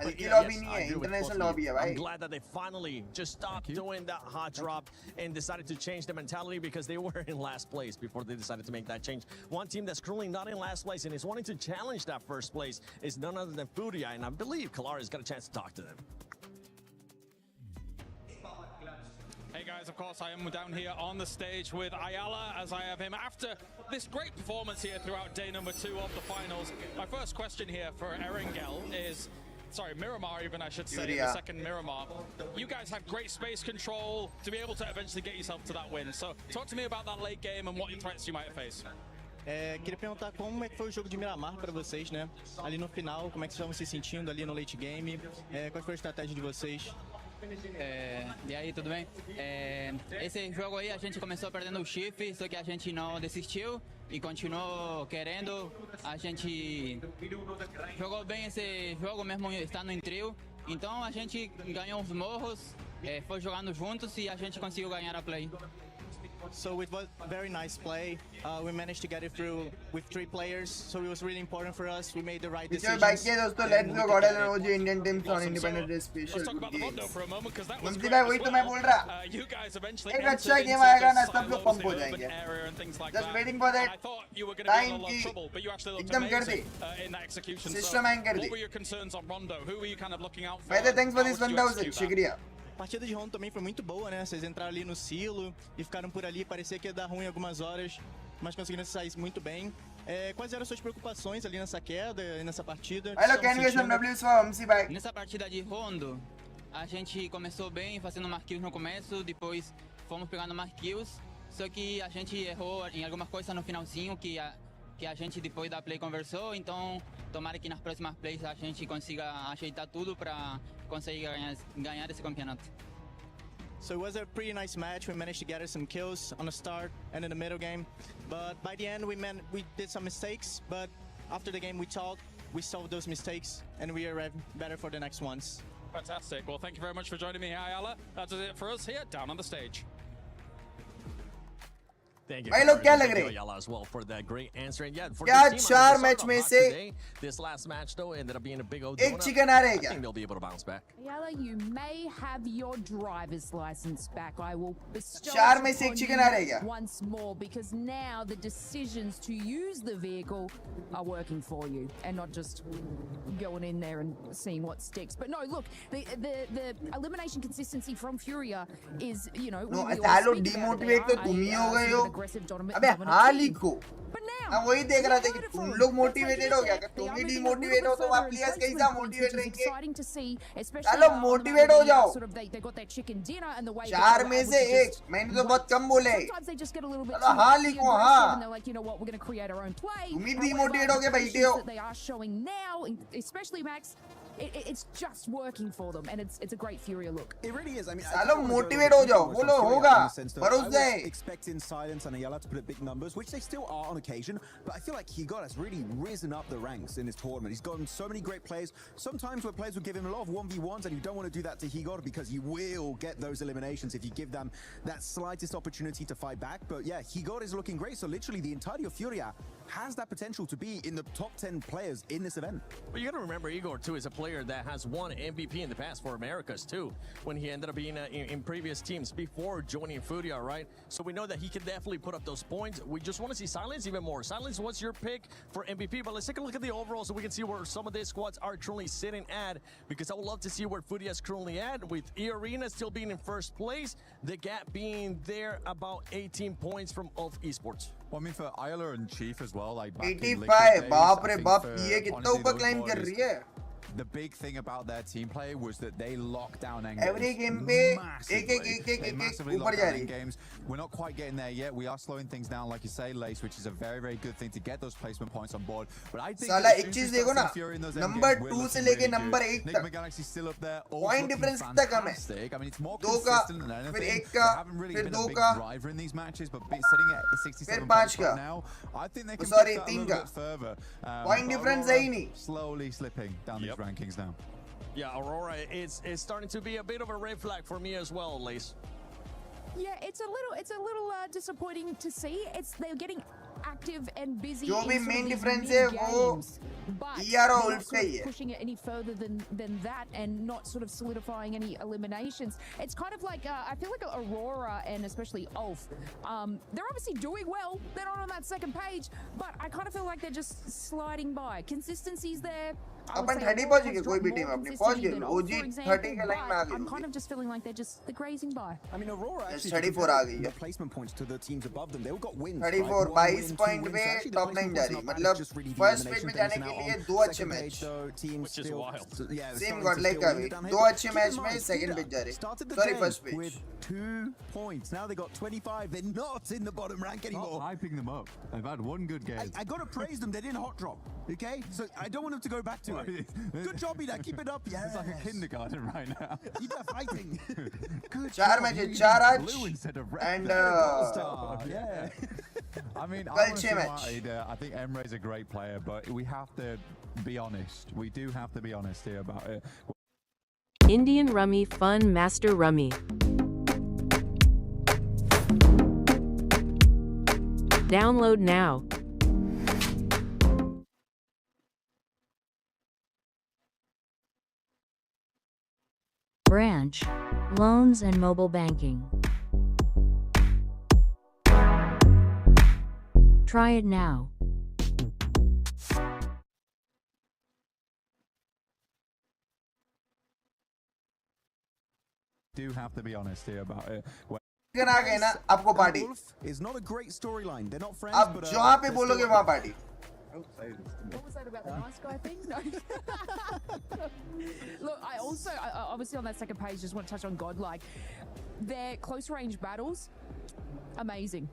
हल्की लॉबी नहीं है, इंटरनेशनल लॉबी है भाई. I'm glad that they finally just stopped doing that hot drop and decided to change the mentality because they were in last place before they decided to make that change. One team that's currently not in last place and is wanting to challenge that first place is none other than Furia, and I believe Kalari's got a chance to talk to them. Hey guys, of course I am down here on the stage with Ayala as I have him after this great performance here throughout day number 2 of the finals. My first question here for Erengel is, sorry, Miramar even I should say, the second Miramar. You guys had great space control to be able to eventually get yourself to that win. So talk to me about that late game and what threats you might face. Queria perguntar como é que foi o jogo de Miramar para vocês, né? Ali no final, como é que vocês estavam se sentindo ali no late game? Qual foi a estratégia de vocês? E aí, tudo bem? Esse jogo aí a gente começou perdendo o chifre, só que a gente não desistiu e continuou querendo. A gente jogou bem esse jogo mesmo estando em trio. Então a gente ganhou os morros, foi jogando juntos e a gente conseguiu ganhar a play. So it was very nice play. We managed to get it through with 3 players, so it was really important for us. We made the right decisions. दोस्तों, let's go Godel and OG Indian teams on independent day special games. मंत्री भाई वही तो मैं बोल रहा. एक अच्छा गेम आएगा ना, सब लोग पंप हो जाएंगे. Just waiting for that time की एकदम कर दे. System hang कर दे. By thanks for this 1000. शुक्रिया. A partida de Rondo também foi muito boa, né? Vocês entraram ali no silo e ficaram por ali, parecia que ia dar ruim algumas horas, mas conseguiram sair muito bem. Quais eram as suas preocupações ali nessa queda e nessa partida? Nessa partida de Rondo, a gente começou bem, fazendo mais kills no começo, depois fomos pegando mais kills, só que a gente errou em algumas coisas no finalzinho que a gente depois da play conversou, então tomara que nas próximas plays a gente consiga ajeitar tudo para conseguir ganhar esse campeonato. So it was a pretty nice match. We managed to gather some kills on the start and in the middle game, but by the end we did some mistakes, but after the game we talked, we solved those mistakes and we are better for the next ones. Fantastic. Well, thank you very much for joining me, Ayala. That does it for us here down on the stage. Thank you. भाई लोग क्या लग रहे हैं? As well for that great answer, and yeah, for क्या this team, 4 match में से this last match though ended up being a big old एक चिकन आ रहे I क्या? think they'll be able to bounce back. Ayala, you may have your driver's license back. I will bestow 4 में से एक upon chicken आ रहे you क्या? once more because now the decisions to use the vehicle are working for you and not just going in there and seeing what sticks. But no, look, the elimination consistency from Furia is, you know, No, Talo demotivate तो तुम ही हो गए हो. अबे हाल ही को. मैं वही देख रहा था कि तुम लोग मोटिवेटेड हो गया. अगर तुम ही डिमोटिवेट हो तो आप प्लेयर्स कैसा मोटिवेट रहेंगे? चलो मोटिवेट हो जाओ. 4 में से 1. मैंने तो बहुत कम बोले. चलो हाल ही को हाँ. तुम ही डिमोटिवेट हो के बैठे हो. it's just working for them, and it's a great Furia look. It really is. I mean, सालों motivate हो जाओ, बोलो होगा, भरोसा है. Expecting Silence and Ayala to put up big numbers, which they still are on occasion, but I feel like Higot has really risen up the ranks in this tournament. He's gotten so many great players. Sometimes where players will give him a lot of 1v1s, and you don't want to do that to Higot because you will get those eliminations if you give them that slightest opportunity to fight back. But yeah, Higot is looking great. So literally the entirety of Furia has that potential to be in the top 10 players in this event. But you got to remember, Igor too is a player that has won MVP in the past for Americas too, when he ended up being in previous teams before joining Furia, right? So we know that he can definitely put up those points. We just want to see Silence even more. Silence, what's your pick for MVP? But let's take a look at the overall so we can see where some of these squads are currently sitting at, because I would love to see where Furia is currently at, with E-Arena still being in first place, the gap being there about 18 points from Ulf Esports. Well, I mean, for Ayala and Chief as well, like 85, बाप रे बाप, ये कितना ऊपर climb कर रही है. The big thing about their team play was that they locked down end Every game पे एक ऊपर जा रही games. We're not quite getting there yet. We are slowing things down, like you say, Lace, which is a very, very good thing to get those placement points on board. But I think साला एक चीज देखो ना, number 2 से लेके number 8 तक Galaxy still up there. Point difference कितना कम है. I mean, it's more 2 का, consistent than anything. फिर 1 का, haven't really फिर been 2 a big का, driver in these matches, but sitting at 67 फिर 5 points का. right now, I think they can Sorry, push that a 3 little का. bit further. Point difference है ही नहीं. Slowly slipping down these rankings now. Yeah, Aurora is starting to be a bit of a red flag for me as well, Lace. Yeah, it's a little disappointing to see. They're getting active and busy. जो भी in sort of main these difference big है वो games, but ER और they're not Ulf sort का of ही है. pushing it any further than that, and not sort of solidifying any eliminations. It's kind of like I feel like Aurora and especially Ulf, they're obviously doing well. They're not on that second page, but I kind of feel like they're just sliding by. Consistency's there. अपन 30 पहुंच गए, कोई भी team अपनी पहुंच गई. OG 30 के line में आ गई. I'm kind of just feeling like they're grazing by. I mean, Aurora actually 34 आ गई है. the placement points to the teams above them. They all got wins. 34 22 point पे टॉप 9 जा रही है. मतलब फर्स्ट पेज में जाने के लिए 2 अच्छे match. Which is wild. Same God like का भी 2 अच्छे मैच में सेकंड पेज जा रही है. Sorry, first page. With 2 points. Now they got 25. They're not in the bottom rank anymore. Stop hyping them up. They've had one good game. I got to praise them. They didn't hot drop. Okay? So I don't want them to go back to it. Good job, Ida. Keep it up. Yeah. It's like a kindergarten right now. Ida fighting. Good 4 match 4 आज Blue instead of red. and Yeah. I mean, I कल want to 6 see match. Ida. I think Emre's a great player, but we have to be honest. We do have to be honest here about it. Indian Rummy Fun Master Rummy. Download now. Branch, loans and mobile banking. Try it now. Do have to be honest here about it. आ गए ना आपको party. Is not a great storyline. They're not friends, आप but जहाँ पे बोलोगे वहाँ party. What was that about the nice guy thing? No. Look, I obviously on that second page just want to touch on Godlike. Their close range battles, amazing.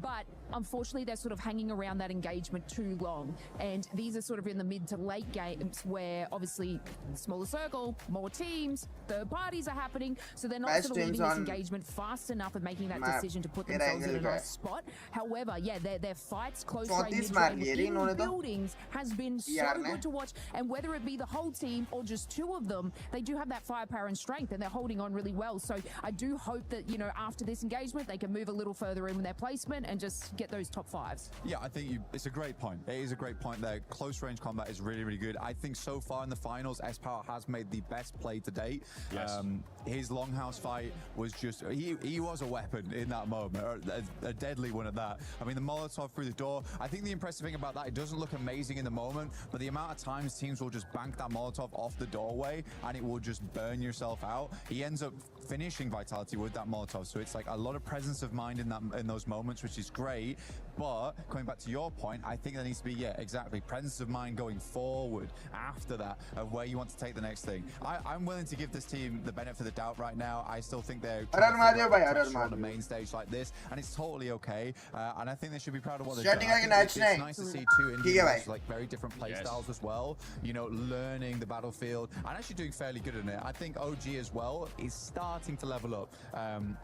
But unfortunately, they're sort of hanging around that engagement too long. And these are sort of in the mid to late games where obviously smaller circle, more teams, third parties are happening. So they're not Best sort of leaving teams this on engagement fast enough and making that map. decision to put Mid themselves in a angle nice spot. However, yeah, their fights close 34 range मार mid-range लिए रे इन्होंने in तो. buildings has been so यार ने. good to watch. And whether it be the whole team or just 2 of them, they do have that firepower and strength, and they're holding on really well. So I do hope that, you know, after this engagement, they can move a little further in with their placement and just get those top 5s. Yeah, I think it's a great point. It is a great point there. Close range combat is really, really good. I think so far in the finals, S-Power has made the best play to date. Yes. His Longhouse fight was just, he was a weapon in that moment, or a deadly one at that. I mean, the Molotov through the door, I think the impressive thing about that, it doesn't look amazing in the moment, but the amount of times teams will just bank that Molotov off the doorway and it will just burn yourself out. He ends up finishing Vitality with that Molotov, so it's like a lot of presence of mind in those moments, which is great. But coming back to your point, I think there needs to be, yeah, exactly, presence of mind going forward after that of where you want to take the next thing. I'm willing to give this team the benefit of the doubt right now. I still think they're on a main stage like this, and it's totally okay. And I think they should be proud of what they've done. It's nice to see two Indians like very different play styles as well. You know, learning the battlefield and actually doing fairly good in it. I think OG as well is starting to level up.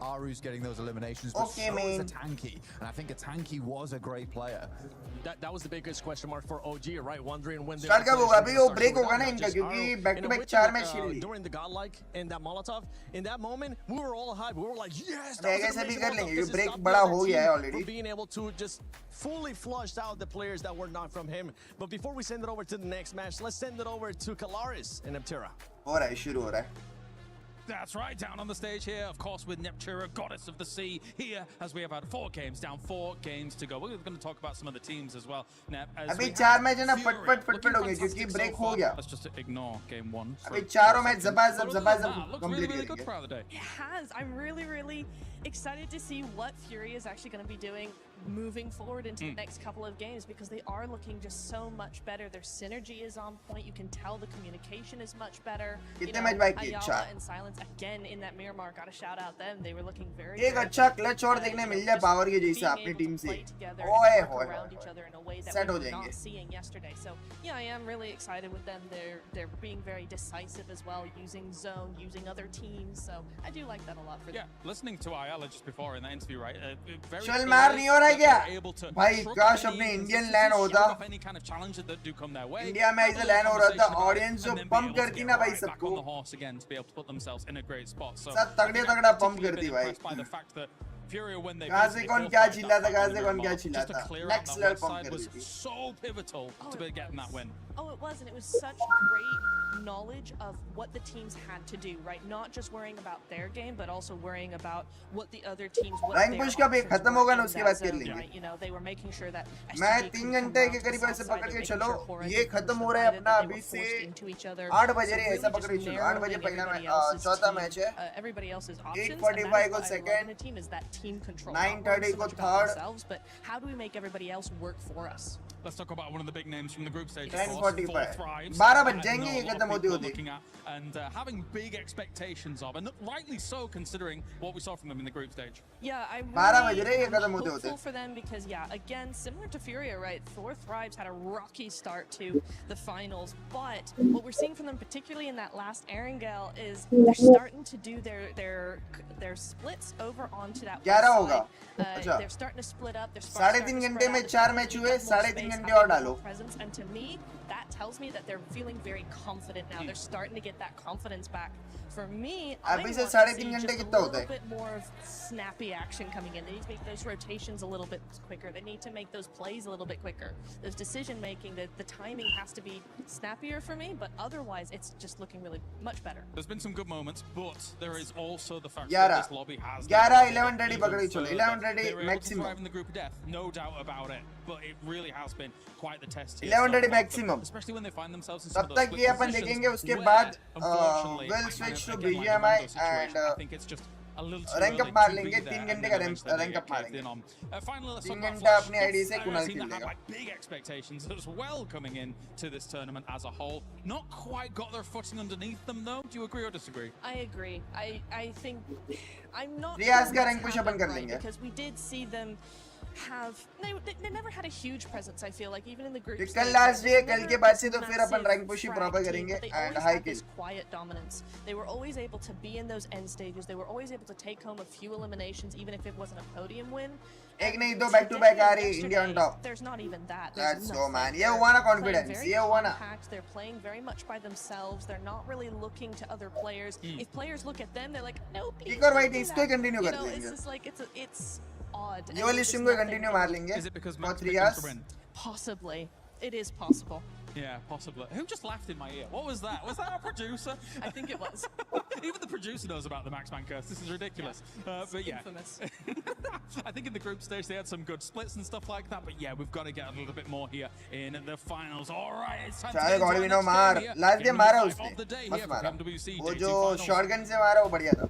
Aru's getting those eliminations, but so is Atanki, and I think Atanki was a great player. That was the biggest question mark for OG, right? Wondering when start कब होगा अभी वो break होगा ना इनका क्योंकि back to back 4 match खेल लिए. During the godlike in that Molotov, in that moment, we were all hyped. We were like, yes, ऐसे भी कर लेंगे. Break बड़ा हो गया है already. For being able to just fully flush out the players that were not from him. But before we send it over to the next match, let's send it over to Kalaris in Neptira. हो रहा है शुरू हो रहा है. That's right, down on the stage here, of course, with Neptira, goddess of the sea, here as we have had 4 games down, 4 games to go. We're going to talk about some of the teams as well. Nep, अभी 4 match है ना फट हो गए क्योंकि break हो गया. Let's just ignore game 1. अभी चारों मैच जबरदस्त कंप्लीट करेंगे. It has. I'm really excited to see what Fury is actually going to be doing moving forward into the next couple of games, because they are looking just so much better. Their synergy is on point. You can tell the communication is much better. You know, Ayala and Silence again in that Miramar, got to shout out them. They were looking very एक अच्छा clutch और देखने मिल जाए power के जैसा अपनी team से. ओए होए सेट हो जाएंगे. Seeing yesterday. So yeah, I am really excited with them. They're being very decisive as well, using zone, using other teams. So I do like that a lot for them. Yeah, listening to Ayala just before in the interview, right? Very चल मार नहीं हो रहा है क्या? भाई काश अपने इंडियन लैंड होता. इंडिया में ऐसा लैंड हो रहा था, ऑडियंस जो पंप करती ना भाई सबको. सब तगड़ा पंप करती भाई. कहाँ से कौन क्या चिल्ला था, कहाँ से कौन क्या चिल्ला था. नेक्स्ट लेवल पंप कर दी. So pivotal to be getting that win. Oh, it was, and it was such great knowledge of what the teams had to do, right? Not just worrying about their game, but also worrying about what the other teams. Rank push का भी खत्म होगा ना उसके बाद कर लेंगे. You know, they were making sure that. मैं 3 घंटे के करीब ऐसे पकड़ के चलो. ये खत्म हो रहा है अपना अभी से 8 बजे रहे ऐसा पकड़ के चलो. 8 बजे पहला मैच, चौथा मैच है. 8:45 को second. Team is that team control. 9:30 को third. But how do we make everybody else work for us? Let's talk about one of the big names from the group stage. 10:45. 12 बज जाएंगे ये खत्म होते होते. And having big expectations of, and rightly so considering what we saw from them in the group stage. Yeah, I'm hopeful for them because, yeah, again, similar to Furia, right? Thor Thrives had a rocky start to the finals, but what we're seeing from them, particularly in that last Erangel, is they're starting to do their splits over onto that west side. They're starting to split up. They're 3.5 घंटे में 4 match हुए. 3.5 घंटे और डालो. And to me, that tells me that they're feeling very confident now. They're starting to get that confidence back. For me, I want to see just a little bit more of snappy action coming in. They need to make those rotations a little bit quicker. They need to make those plays a little bit quicker. Those decision making, the timing has to be snappier for me, but otherwise it's just looking really much better. There's been some good moments, but there is also the fact 11, that this lobby has 11 ready पकड़ी चलो. 11 ready maximum. In the group of death, no doubt about it. But it really has been quite the test here. 11 ready maximum. Especially when they find themselves in some of those split positions. तब तक ये अपन देखेंगे उसके बाद we'll switch to BGMI and I think it's just a little too rank up मार लेंगे. 3 घंटे का rank up मारेंगे. 3 घंटा अपनी आईडी से कुणाल खेल लेगा. Big expectations as well coming in to this tournament as a whole. Not quite got their footing underneath them though. Do you agree or disagree? I agree. I think I'm not. रियाज का rank push अपन कर लेंगे. Because we did see them have they never had a huge presence. I feel like even in the group. कल last day कल के बाद से तो फिर अपन rank push ही proper करेंगे and high kill. Quiet dominance. They were always able to be in those end stages. They were always able to take home a few eliminations, even if it wasn't a podium win. एक नहीं दो back to back आ रही India on top. There's not even that. That's so man. ये हुआ ना confidence. ये हुआ ना. They're playing very much by themselves. They're not really looking to other players. If players look at them, they're like, nope. एक और भाई इसको continue कर लेंगे. It's just like it's odd. ये वाली stream को continue मार लेंगे. Is it because Max to win? Possibly. It is possible. Yeah, possibly. Who just laughed in my ear? What was that? Was that our producer? I think it was. Even the producer knows about the Maxman curse. This is ridiculous. Yeah. But yeah. Infamous. I think in the group stage they had some good splits and stuff like that. But yeah, we've got to get a little bit more here in the finals. All right, it's time to get into the next game here. Last game मारा उसने. मस्त मारा. वो जो shotgun से मारा वो बढ़िया था.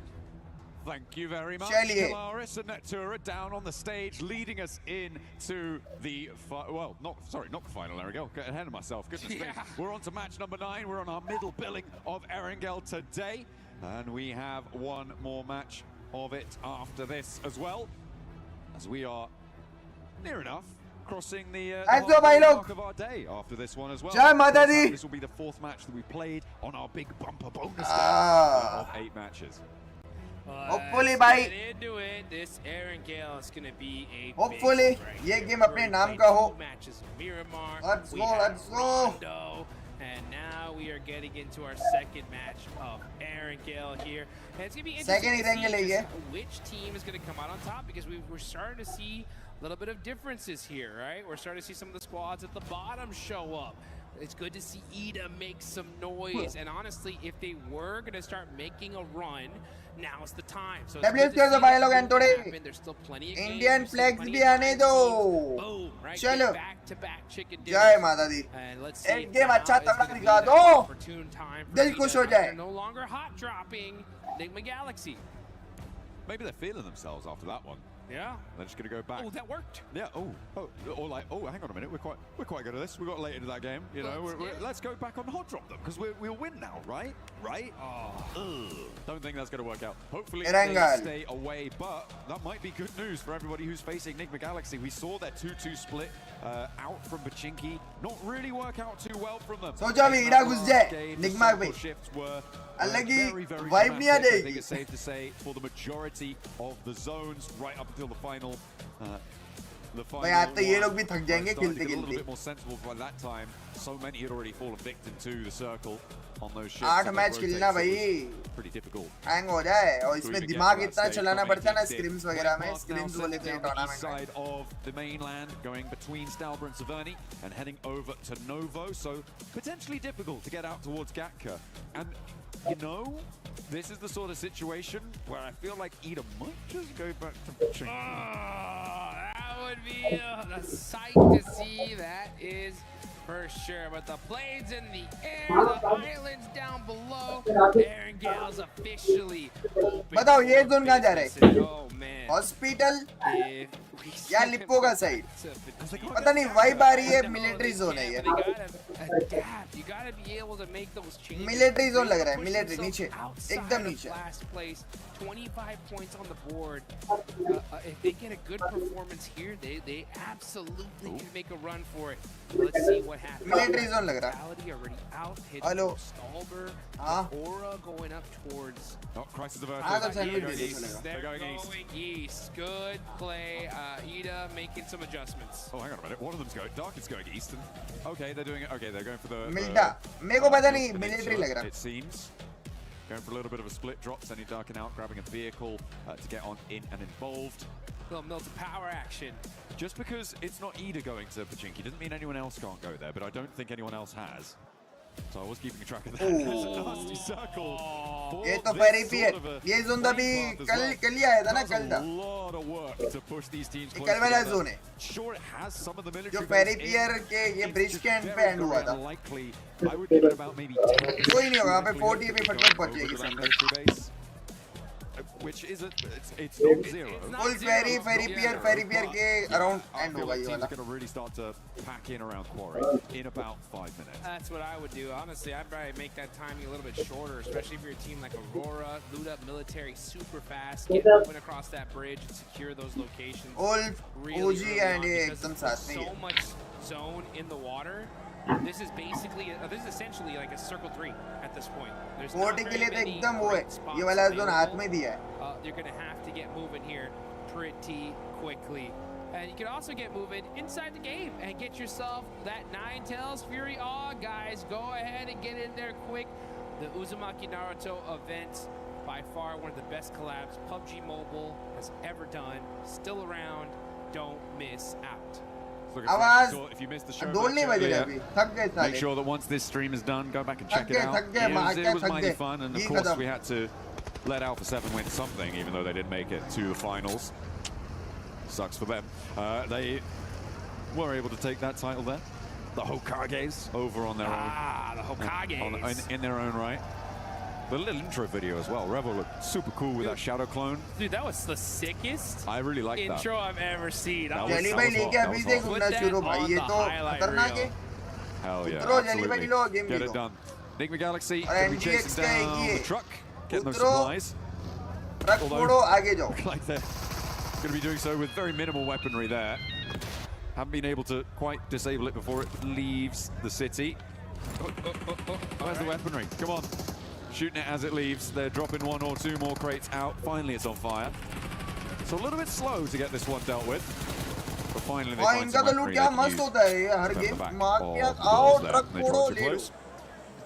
Thank you very much, Kalaris and Neptura down on the stage, leading us into the not the final, Erangel. Get ahead of myself. Goodness me. We're on to match number 9. We're on our middle billing of Erangel today. And we have one more match of it after this as well, as we are near enough crossing the mark of our day after this one as well. This will be the 4th match that we played on our big bumper bonus of 8 matches. Hopefully, bhai. Get into it. This Aaron Gale is going to be a Hopefully, ये game अपने नाम का हो. Matches of Miramar. Let's go. And now we are getting into our 2nd match of Aaron Gale here. And it's going to be interesting to see which team is going to come out on top, because we're starting to see a little bit of differences here, right? We're starting to see some of the squads at the bottom show up. It's good to see Ida make some noise. And honestly, if they were going to start making a run, now's the time. So there's still plenty of Indian flags भी आने दो. चलो. जय माता दी. एक game अच्छा तगड़ा दिखा दो. दिल खुश हो जाए. No longer hot dropping Enigma Galaxy. Maybe they're feeling themselves after that one. Yeah. They're just going to go back. Oh, that worked. Yeah. Or like, hang on a minute. We're quite good at this. We got late into that game. You know, let's go back on hot drop them, because we'll win now, right? Right? Don't think that's going to work out. Hopefully they stay away, but that might be good news for everybody who's facing Enigma Galaxy. We saw their 2-2 split out from Pachinki. Not really work out too well from them. So jab Ida घुस जाए Enigma पे. अलग ही vibe नहीं आ जाएगी. I think it's safe to say for the majority of the zones right up until the final. भाई आज तो ये लोग भी थक जाएंगे खेलते खेलते. A little bit more sensible by that time. So many had already fallen victim to the circle on those ships. 8 match खेलना भाई. Pretty difficult. हैंग हो जाए और इसमें दिमाग इतना चलाना पड़ता है ना स्क्रिम्स वगैरह में. स्क्रिम्स बोले थे tournament side of the mainland, going between Stalber and Saverni and heading over to Novo. So potentially difficult to get out towards Gatka. And you know, this is the sort of situation where I feel like Ida might just go back to Pachinki. That would be a sight to see. That is for sure. But the planes in the air, the islands down below. Aaron Gale's officially open. बताओ ये zone कहाँ जा रहे हैं? Oh man. Hospital या लिप्पो का side? पता नहीं वाइब आ रही है. मिलिट्री जोन है ये. Adapt. You gotta be able to make those changes. Military zone लग रहा है. मिलिट्री नीचे. एकदम नीचे. Last place, 25 points on the board. If they get a good performance here, they absolutely can make a run for it. Let's see what happens. Military zone लग रहा है. Already out. Hello. Stalber. Aura going up towards. Oh, crisis averted. They're going east. Good play. Ida making some adjustments. Oh, hang on a minute. One of them's going. Dark is going east. And okay, they're doing it. Okay, they're going for the. मिलता. मेरे को पता नहीं military लग रहा. It seems. Going for a little bit of a split drop, sending Darken out, grabbing a vehicle to get on in and involved. Little Milton power action. Just because it's not Ida going to Pachinki doesn't mean anyone else can't go there, but I don't think anyone else has. So I was keeping track of that. There's a nasty circle. ये तो फेरी पियर. ये zone तभी कल ही आया था ना कल था. A lot of work to push these teams close कल वाला जोन है. Sure, it has some of the military. जो फेरी पियर के ये ब्रिज के एंड पे एंड हुआ था. Likely, I would give it about maybe 10. कोई नहीं होगा. यहाँ पे 40 पे फटफट पहुंच जाएगी centre. Which is it's not zero. Full ferry pier के around end होगा ये वाला. Going to really start to pack in around Quarry in about 5 minutes. That's what I would do. Honestly, I'd probably make that timing a little bit shorter, especially if you're a team like Aurora, loot up military super fast, get moving across that bridge and secure those locations. Wolf, really OG and एकदम साथ में. So much zone in the water. This is basically, this is essentially like a circle 3 at this point. There's not के लिए तो very एकदम वो है. spots ये वाला जोन available. हाथ में दिया है. You're going to have to get moving here pretty quickly. And you can also get moving inside the game and get yourself that Ninetales Fury Awe, guys. Go ahead and get in there quick. The Uzumaki Naruto event, by far one of the best collabs PUBG Mobile has ever done. Still around. Don't miss out. If you missed the show, make sure that once this stream is done, go back and check it out. It was mighty fun, and of course we had to let Alpha 7 win something, even though they did make it to the finals. Sucks for them. They were able to take that title there. The Hokages over on their own. The Hokages. In their own right. The little intro video as well. Revel looked super cool with that shadow clone. Dude, that was the sickest I really like that intro I've ever seen. Jelly भाई लेके अभी से घूमना शुरू भाई ये तो खतरनाक है. Hell yeah, Jelly भाई लो get it done. Enigma Galaxy, can we chase down the truck? getting those supplies. Truck फोड़ो, आगे जाओ. Like they're going to be doing so with very minimal weaponry there. Haven't been able to quite disable it before it leaves the city. Where's the weaponry? Come on. Shooting it as it leaves. They're dropping one or two more crates out. Finally, it's on fire. So a little bit slow to get this one dealt with. But finally, they find some weaponry they can use to the back of the doors there. They draw too close.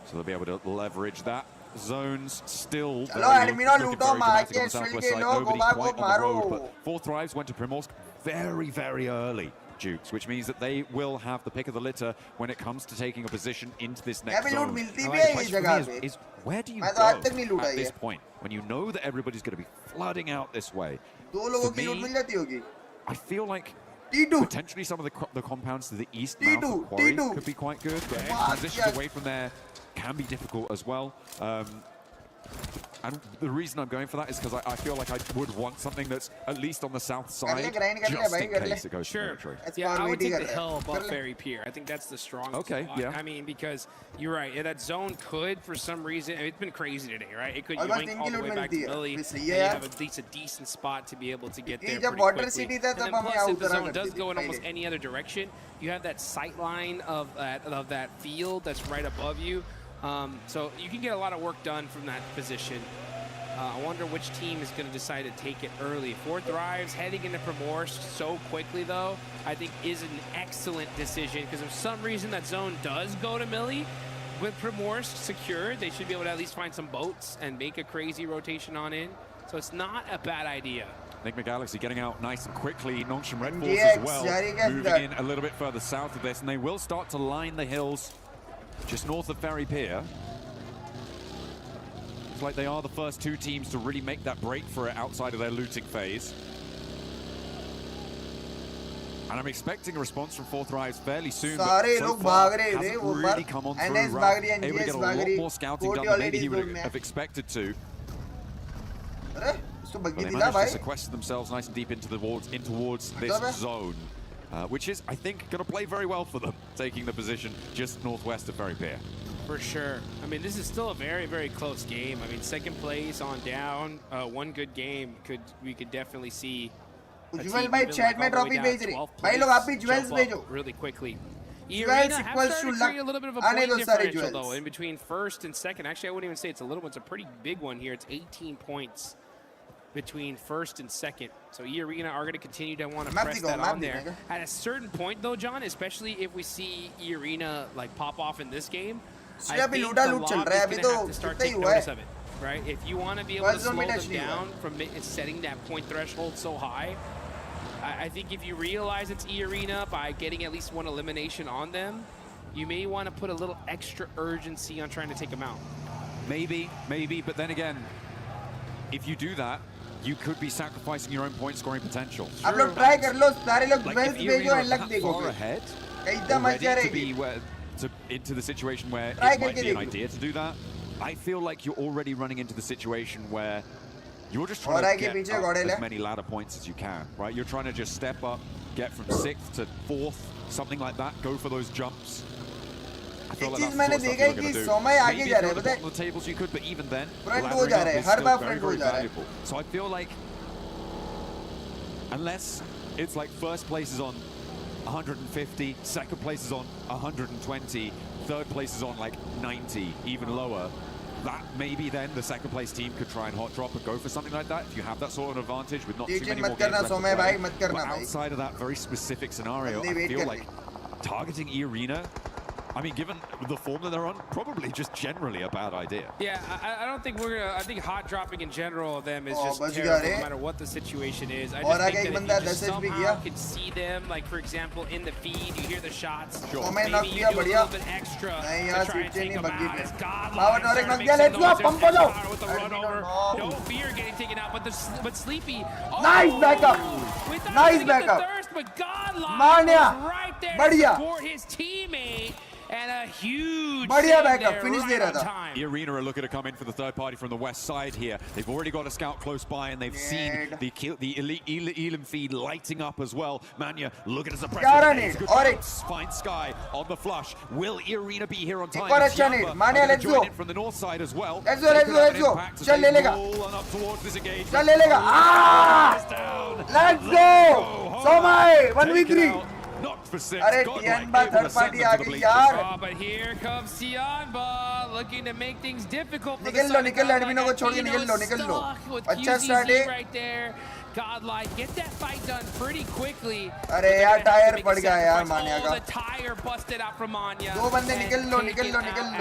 So they'll be able to leverage that. Zones still looking very dramatic on the southwest side. Nobody quite on the road, but 4 Thrives went to Primorsk very, very early, Dukes, which means that they will have the pick of the litter when it comes to taking a position into this next zone. The question for me is where do you go at this point when you know that everybody's going to be flooding out this way? For me, I feel like potentially some of the compounds to the east mouth of Quarry could be quite good, but transitions away from there can be difficult as well. And the reason I'm going for that is because I feel like I would want something that's at least on the south side, just in case it goes to military. Yeah, I would take the hill above Ferry Pier. I think that's the strongest spot. Yeah. I mean, because you're right, that zone could, for some reason, it's been crazy today, right? It could yoink all the way back to Millie, and you have at least a decent spot to be able to get there pretty quickly. And then plus, if the zone does go in almost any other direction, you have that sight line of that field that's right above you. So you can get a lot of work done from that position. I wonder which team is going to decide to take it early. 4 Thrives heading into Primorsk so quickly, though, I think is an excellent decision, because if some reason that zone does go to Millie, with Primorsk secured, they should be able to at least find some boats and make a crazy rotation on in. So it's not a bad idea. Enigma Galaxy getting out nice and quickly. Nongshan Red Force as well, moving in a little bit further south of this, and they will start to line the hills just north of Ferry Pier. It's like they are the first 2 teams to really make that break for it outside of their looting phase. And I'm expecting a response from 4 Thrives fairly soon, but so far hasn't really come on through. Ralph able to get a lot more scouting done than maybe he would have expected to. But they managed to sequester themselves nice and deep into towards this zone. Which is, I think, going to play very well for them, taking the position just northwest of Ferry Pier. For sure. I mean, this is still a very, very close game. I mean, second place on down, one good game, we could definitely see Jewel by chat में trophy भेज रहे भाई लोग आप भी jewels भेजो really quickly. Jewels equals to luck. A little bit of a point differential though in between first and second. Actually, I wouldn't even say it's a little one. It's a pretty big one here. It's 18 points between first and second. So E-Arena are going to continue to want to press that on there. At a certain point though, John, especially if we see E-Arena like pop off in this game, I think the lobby is going to have to start taking notice of it, right? If you want to be able to slow them down from setting that point threshold so high, I think if you realize it's E-Arena by getting at least one elimination on them, you may want to put a little extra urgency on trying to take them out. Maybe, but then again, if you do that, you could be sacrificing your own point scoring potential. आप लोग try कर लो, सारे लोग like jewels भेजो and luck far ahead, to be into the situation where it might be an idea to do that. I feel like you're already running into the situation where you're just trying to get up as many ladder points as you can, right? You're trying to just step up, get from 6th to 4th, something like that, go for those jumps. I feel like that's the sort of stuff you're going to do. Maybe if you're at the bottom of the tables you could, but even then, laddering up is still very, very valuable. So I feel like, unless it's like first place is on 150, second place is on 120, third place is on like 90, even lower, that maybe then the second place team could try and hot drop and go for something like that if you have that sort of advantage with not too many more games left to play. But outside of that very specific scenario, I feel like targeting E-Arena, I mean, given the form that they're on, probably just generally a bad idea. Yeah, I don't think we're gonna. I think hot dropping in general of them is just terrible, no matter what the situation is. I just think that if you just somehow can see them, like for example, in the feed, you hear the shots. Sure. Maybe you do a little bit extra to try and take them out. It's godlike. With the run over. No fear getting taken out, but Sleepy. Nice backup. Nice backup. But godlike was right there to support his teammate. And a huge बढ़िया save backup there, finish they right रहा on था time. Arena are looking to come in for the third party from the west side here. They've already got a scout close by, and they've seen the elite Elam feed lighting up as well. Manya looking to suppress it. Good bounce. Fine Sky on the flush. Will Arena be here on time? Manya, let's go. From the north side as well. Let's go, let's go, let's go. चल ले लेगा. चल ले लेगा. Let's go. Somai 1v3. Knocked for 6. अरे Tianba third party आ गई यार. Oh, but here comes Tianba looking to make things difficult for निकल लो निकल लो एडमिनो को छोड़ के निकल लो. अच्छा स्टार्ट है. right there. Godlike, get that fight done pretty quickly. अरे यार टायर पड़ गया यार मान्या का. The tire busted out from Manya. दो बंदे निकल लो.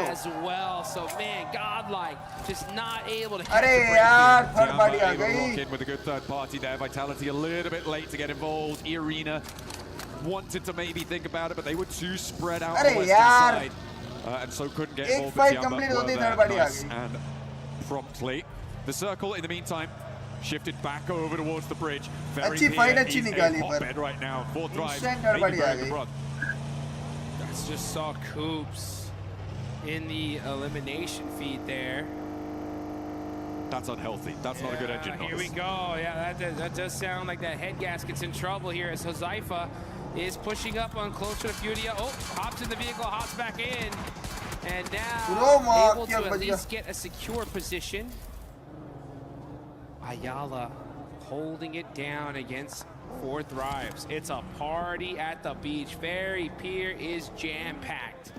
As well, so man, Godlike just not able to. अरे यार third party आ गई. With a good third party there. Vitality a little bit late to get involved. Arena wanted to maybe think about it, but they were too spread out on the western side, and so couldn't get involved. Fight complete होती third party आ गई. And promptly, the circle in the meantime shifted back over towards the bridge. अच्छी fight अच्छी निकाली पर. Right now, fourth drive. Third party आ गई. That's just saw Coops in the elimination feed there. That's unhealthy. That's not a good engine. Here we go. Yeah, that does sound like that head gasket's in trouble here as Huzaifa is pushing up on closer to Furia. Oh, hops in the vehicle, hops back in. And now able to at least get a secure position. Ayala holding it down against Fourth Thrives. It's a party at the beach. Ferry Pier is jam-packed.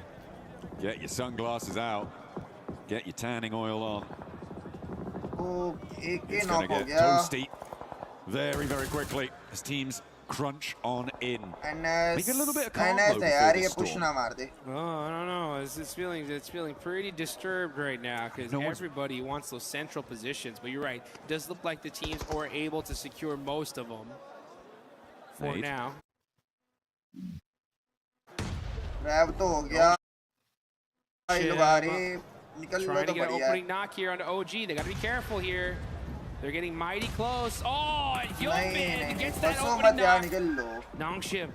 Get your sunglasses out. Get your tanning oil on. It's going to get toasty very, very quickly as teams crunch on in. Maybe a little bit of calm though before this storm. Oh, I don't know. It's feeling pretty disturbed right now because everybody wants those central positions. But you're right. It does look like the teams are able to secure most of them for now. Trying to get an opening knock here on OG. They got to be careful here. They're getting mighty close. Oh, and Hyunbin gets that opening knock. Nongshim,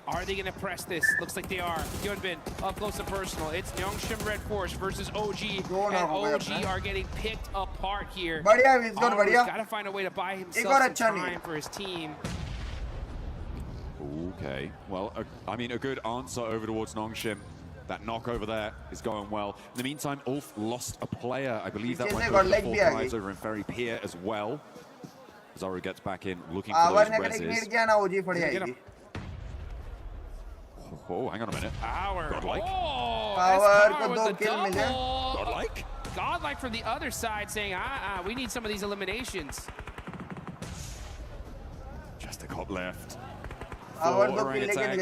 are they going to press this? Looks like they are. Hyunbin, up close and personal. It's Nongshim Red Force versus OG. And OG are getting picked apart here. He's got to find a way to buy himself some time for his team. Okay, well, I mean, a good answer over towards Nongshim. That knock over there is going well. In the meantime, Ulf lost a player. I believe that went over the Fourth Thrives over in Ferry Pier as well. Zaru gets back in, looking for those reses. Oh, hang on a minute. Power. Godlike. Oh, Power with the double. Godlike? Godlike from the other side saying, we need some of these eliminations. Just a cop left. Orangutan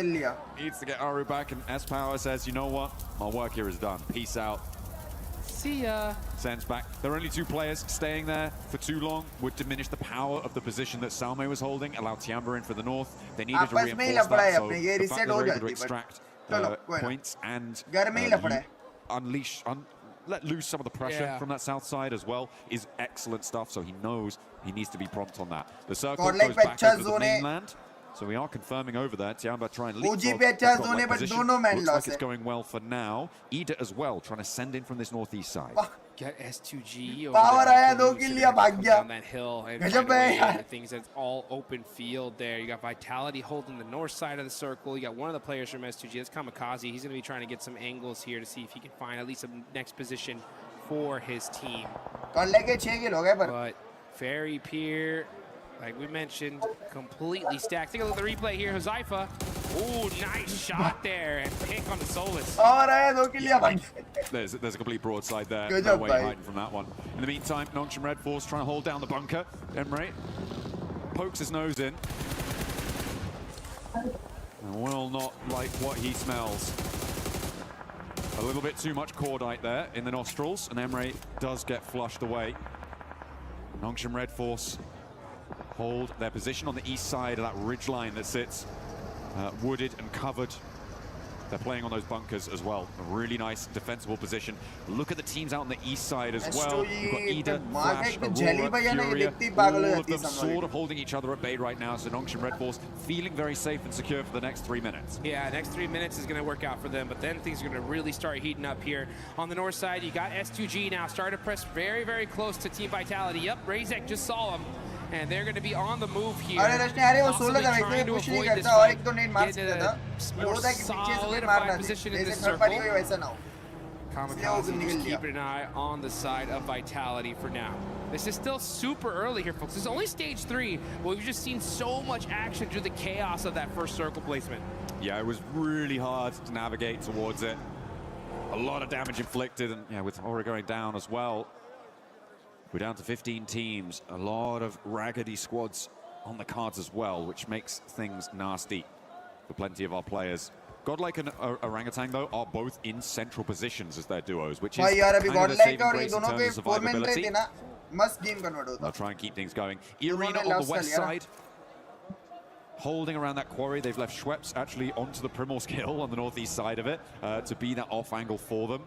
needs to get Aru back, and S-Power says, you know what? My work here is done. Peace out. See ya. Sends back. There are only two players. Staying there for too long would diminish the power of the position that Salme was holding, allow Tiamba in for the north. They needed to reinforce that, so the fact that they're able to extract points and unleash, let loose some of the pressure from that south side as well is excellent stuff, so he knows he needs to be prompt on that. The circle goes back over to the mainland. So we are confirming over there. Tiamba trying to leapfrog. Looks like it's going well for now. Ida as well, trying to send in from this northeast side. Get S2G over Power there. Down that hill and find a way things that's all open field there. You got Vitality holding the north side of the circle. You got one of the players from S2G. That's Kamikaze. He's going to be trying to get some angles here to see if he can find at least a next position for his team. But Ferry Pier, like we mentioned, completely stacked. Take a look at the replay here. Huzaifa. Ooh, nice shot there. And pick on the Solus. There's a complete broadside there. No way hiding from that one. In the meantime, Nongshim Red Force trying to hold down the bunker. Emre pokes his nose in. And will not like what he smells. A little bit too much cordite there in the nostrils, and Emre does get flushed away. Nongshim Red Force hold their position on the east side of that ridge line that sits wooded and covered They're playing on those bunkers as well. A really nice defensible position. Look at the teams out on the east side as well. You've got Ida, Flash, Aurora, Furia, all of them sort of holding each other at bay right now. So Nongshim Red Force feeling very safe and secure for the next 3 minutes. Yeah, next 3 minutes is going to work out for them, but then things are going to really start heating up here. On the north side, you got S2G now starting to press very, very close to Team Vitality. Yep, Razek just saw him. And they're going to be on the move here. Possibly trying to avoid this fight. Get in a more solidified position in this circle. Kamikaze just keeping an eye on the side of Vitality for now. This is still super early here, folks. This is only stage 3, but we've just seen so much action through the chaos of that first circle placement. Yeah, it was really hard to navigate towards it. A lot of damage inflicted, and yeah, with Aura going down as well. We're down to 15 teams, a lot of raggedy squads on the cards as well, which makes things nasty for plenty of our players. Godlike and Orangutan, though, are both in central positions as their duos, which is kind of a saving grace in terms of survivability. They'll try and keep things going. Irina on the west side, holding around that quarry. They've left Schweppes actually onto the Primorsk Hill on the northeast side of it to be that off angle for them.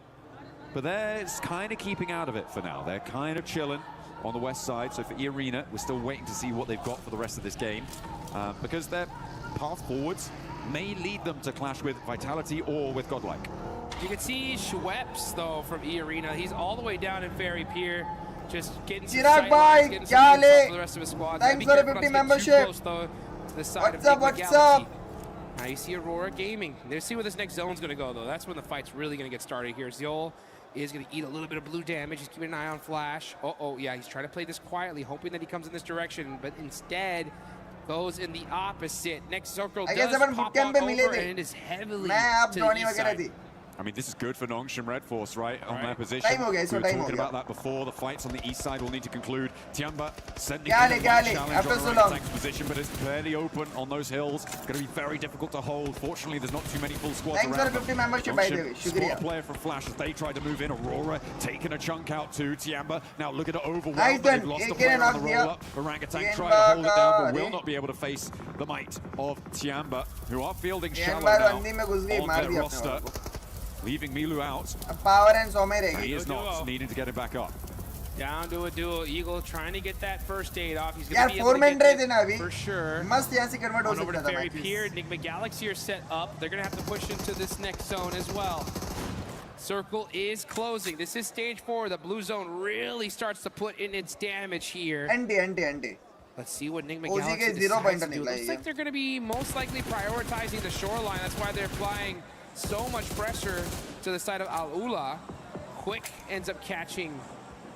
But they're kind of keeping out of it for now. They're kind of chilling on the west side. So for Irina, we're still waiting to see what they've got for the rest of this game. Because their path forwards may lead them to clash with Vitality or with Godlike. You can see Schweppes, though, from Irina. He's all the way down in Ferry Pier. Just getting some sight lines, getting some intel for the rest of his squad. Thanks for the 50 membership. Close, though, to the side What's of up, what's up? Now you see Aurora Gaming. Let's see where this next zone's going to go, though. That's when the fight's really going to get started here. Ziol is going to eat a little bit of blue damage. He's keeping an eye on Flash. Yeah, he's trying to play this quietly, hoping that he comes in this direction, but instead goes in the opposite. Next circle does pop on over, and it is heavily to the east side. I mean, this is good for Nongshim Red Force, right, on their position. We were talking about that before. The fights on the east side will need to conclude. Tiamba sending in a challenge on Orangutan's position, but it's fairly open on those hills. Going to be very difficult to hold. Fortunately, there's not too many full squads around. Spot player from Flash as they try to move in. Aurora taking a chunk out to Tiamba. Now look at it overwhelmed. They've lost the player on the roll-up. Orangutan trying to hold it down, but will not be able to face the might of Tiamba, who are fielding shallow now on their roster. Leaving Milu out. Power and Somere. He is not needing to get it back up. Down to a duo. Eagle trying to get that first aid off. He's going to be able to get it for sure. On over to Ferry Pier. Enigma Galaxy are set up. They're going to have to push into this next zone as well. Circle is closing. This is stage 4. The blue zone really starts to put in its damage here. Let's see what Enigma Galaxy decides to do. Looks like they're going to be most likely prioritizing the shoreline. That's why they're applying so much pressure to the side of Al-Ula. Quick ends up catching.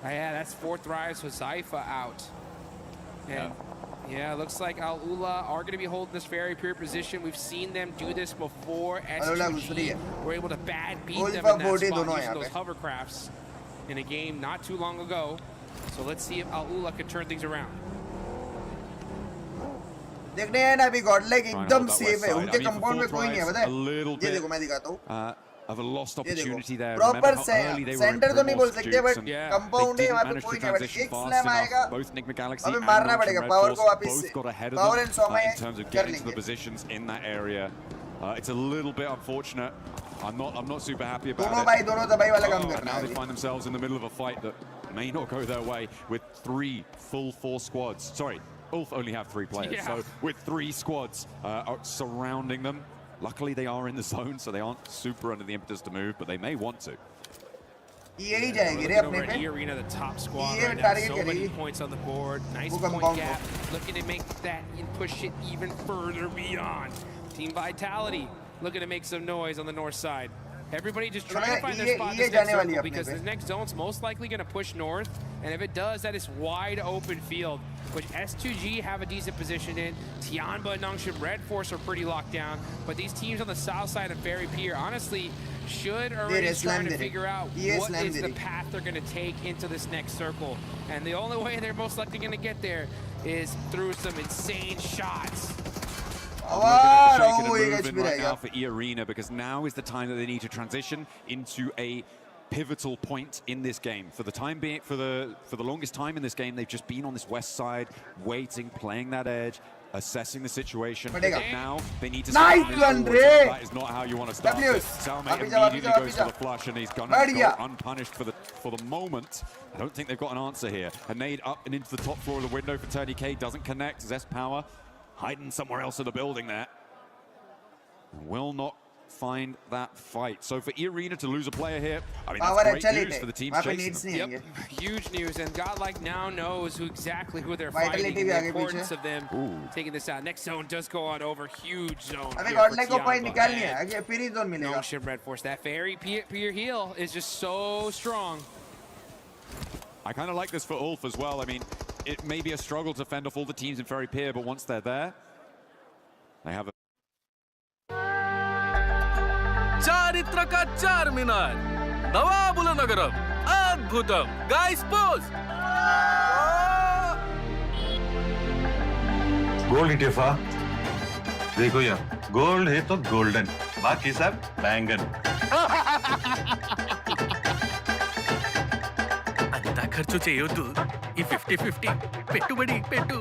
Yeah, that's 4th Rise with Zypha out. And yeah, looks like Al-Ula are going to be holding this Ferry Pier position. We've seen them do this before. S2G were able to beat them in that spot using those hovercrafts in a game not too long ago. So let's see if Al-Ula can turn things around. देखने हैं ना अभी Godlike एकदम safe है उनके compound में कोई नहीं है पता है ये देखो मैं दिखाता हूँ of a lost opportunity there. Proper center तो नहीं बोल सकते but कंपाउंड है वहाँ पे कोई नहीं है एक स्लैम आएगा both Enigma Galaxy अबे मारना पड़ेगा पावर को वापस both got ahead of them in terms of getting to the positions in that area. It's a little bit unfortunate. I'm not super happy about it. दोनों दबाई वाला काम करना now they find themselves in the middle of a fight that may not go their way with 3 full 4 squads. Sorry, Ulf only have 3 players, so with 3 squads surrounding them. Luckily, they are in the zone, so they aren't super under the impetus to move, but they may want to. यही जाएगी रे अपने पे Arena, the top squad right now. So many points on the board. Nice point gap. Looking to make that and push it even further beyond. Team Vitality looking to make some noise on the north side. Everybody just trying to find their spot in this next circle because the next zone's most likely going to push north. And if it does, that is wide open field, which S2G have a decent position in. Tianba and Nongshim Red Force are pretty locked down. But these teams on the south side of Ferry Pier, honestly, should already trying to figure out what is the path they're going to take into this next circle. And the only way they're most likely going to get there is through some insane shots. Right now for E-Arena, because now is the time that they need to transition into a pivotal point in this game. For the time being, for the longest time in this game, they've just been on this west side, waiting, playing that edge, assessing the situation. Padega. Now they need to Nice one, Ray. That is not how you want to start. W's. Salme Wapi immediately ja, wapi goes ja. for the flush, and he's going Bad to go yeah. unpunished for the moment. I don't think they've got an answer here. A nade up and into the top floor of the window for Tony K doesn't connect. Zest Power hiding somewhere else in the building there. Will not find that fight. So for E-Arena to lose a player here, I mean, that's great news for the teams chasing them. Yep, huge news, and Godlike now knows exactly who they're Vitality fighting, the भी आगे importance पीछे. of them taking this out. Next zone does go on over, huge zone. अबे here Godlike for को point Tiamba. निकालनी है, आगे फिर ही zone मिलेगा. Notion Red Force, that fairy peer heal is just so strong. I kind of like this for Ulf as well. I mean, it may be a struggle to fend off all the teams in Ferry Pier, but once they're there, they have a చారిత్రక చార్మినార్ నవాబుల నగరం అద్భుతం guys pose gold इटेफा देखो यार gold है तो golden बाकी सब बैंगन అంతా ఖర్చు చేయొద్దు ఈ 50-50 పెట్టుబడి పెట్టు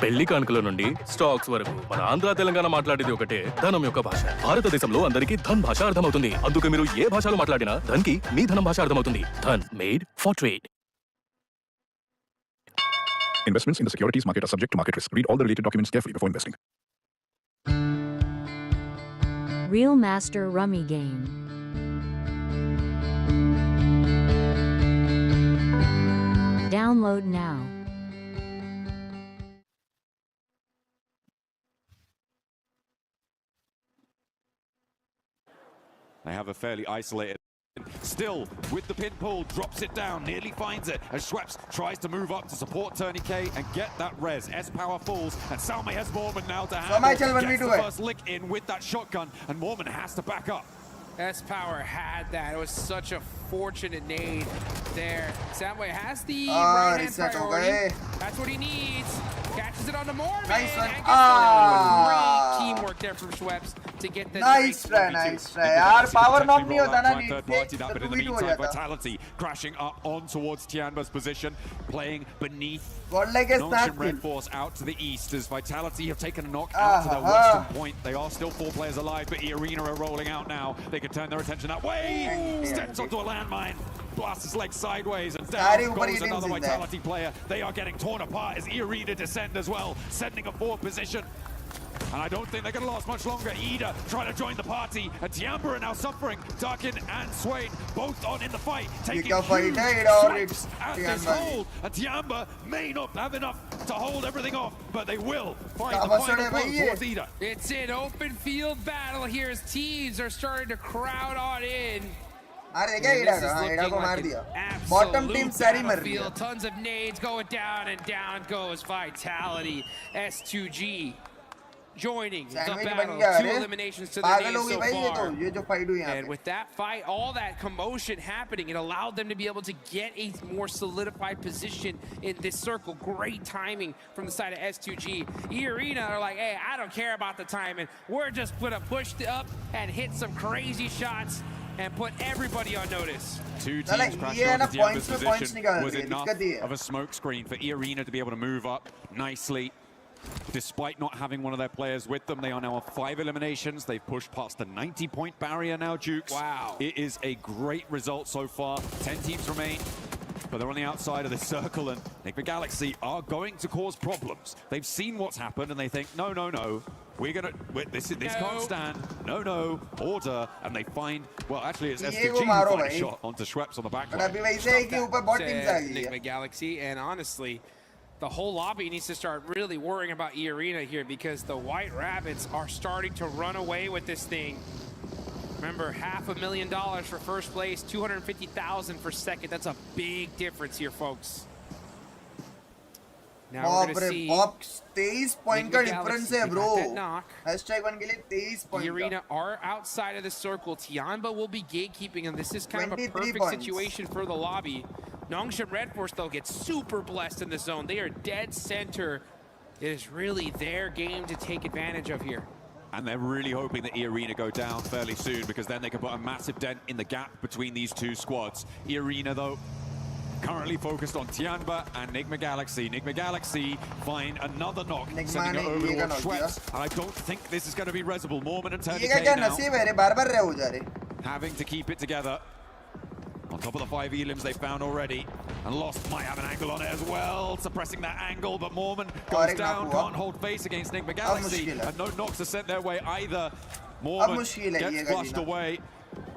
పెళ్లి కానుకల నుండి స్టాక్స్ వరకు మన ఆంధ్ర తెలంగాణ మాట్లాడేది ఒకటే ధనం యొక్క భాష భారతదేశంలో అందరికీ ధన్ భాష అర్థమవుతుంది అందుకే మీరు ఏ భాషలో మాట్లాడినా ధన్ కి మీ ధనం భాష అర్థమవుతుంది Dhan made for trade Investments in the securities market are subject to market risk. Read all the related documents carefully before investing. Real Master Rummy Game. Download now. They have a fairly isolated. Still, with the pin pull, drops it down, nearly finds it, as Schweppes tries to move up to support Turney K and get that res. S-Power falls, and Salme has Mormon now to handle. Gets the first lick in with that shotgun, and Mormon has to back up. S-Power had that. It was such a fortunate nade there. Samway has the right-hand priority. That's what he needs. Catches it on the Mormon. Nice one. And gets great teamwork there from Schweppes to get the nice try. यार power knock नहीं होता ना third party that, but in the meantime, Vitality crashing up on towards Tianba's position, playing beneath. Noxian Red Force out to the east as Vitality have taken a knock out to their western point. They are still 4 players alive, but E-Arena are rolling out now. They can turn their attention that way. Steps onto a landmine. Blasts his leg sideways, and down goes another Vitality player. They are getting torn apart as E-Arena descend as well, sending a 4th position. And I don't think they're going to last much longer. Ida trying to join the party, and Tiamba are now suffering. Darkin and Swain both on in the fight, taking huge swipes at this hold. And Tiamba may not have enough to hold everything off, but they will find the final blow towards Ida. It's an open field battle here as teams are starting to crowd on in. Bottom team सारी मर रही है. Tons of nades going down, and down goes Vitality. S2G joining the battle. 2 eliminations to their name so far. And with that fight, all that commotion happening, it allowed them to be able to get a more solidified position in this circle. Great timing from the side of S2G. E-Arena are like, hey, I don't care about the timing. We're just gonna push up and hit some crazy shots and put everybody on notice. 2 teams crashing onto Tiamba's position was enough of a smoke screen for E-Arena to be able to move up nicely. Despite not having one of their players with them, they are now on 5 eliminations. They've pushed past the 90-point barrier now, Jukes. Wow. It is a great result so far. 10 teams remain, but they're on the outside of the circle, and Enigma Galaxy are going to cause problems. They've seen what's happened, and they think, no, this can't stand. No, order. And they find, well, actually, it's S2G who find a shot onto Schweppes on the back line. Enigma Galaxy, and honestly, the whole lobby needs to start really worrying about E-Arena here, because the White Rabbits are starting to run away with this thing. Remember, $500,000 for first place, $250,000 for second. That's a big difference here, folks. Now we're going to see 23 point का difference है, bro. #1 के लिए 23 point. E-Arena are outside of the circle. Tiamba will be gatekeeping, and this is kind of a perfect situation for the lobby. Nongshan Red Force, though, gets super blessed in the zone. They are dead center. It is really their game to take advantage of here. And they're really hoping that E-Arena go down fairly soon, because then they can put a massive dent in the gap between these 2 squads. E-Arena, though, currently focused on Tianba and Nigma Galaxy. Nigma Galaxy find another knock, sending it over towards Schweppes. And I don't think this is going to be resible. Mormon and Tony K now having to keep it together. On top of the 5 elims they found already. And Lost might have an angle on it as well, suppressing that angle, but Mormon goes down, can't hold face against Nigma Galaxy, and no knocks are sent their way either. Mormon gets flushed away,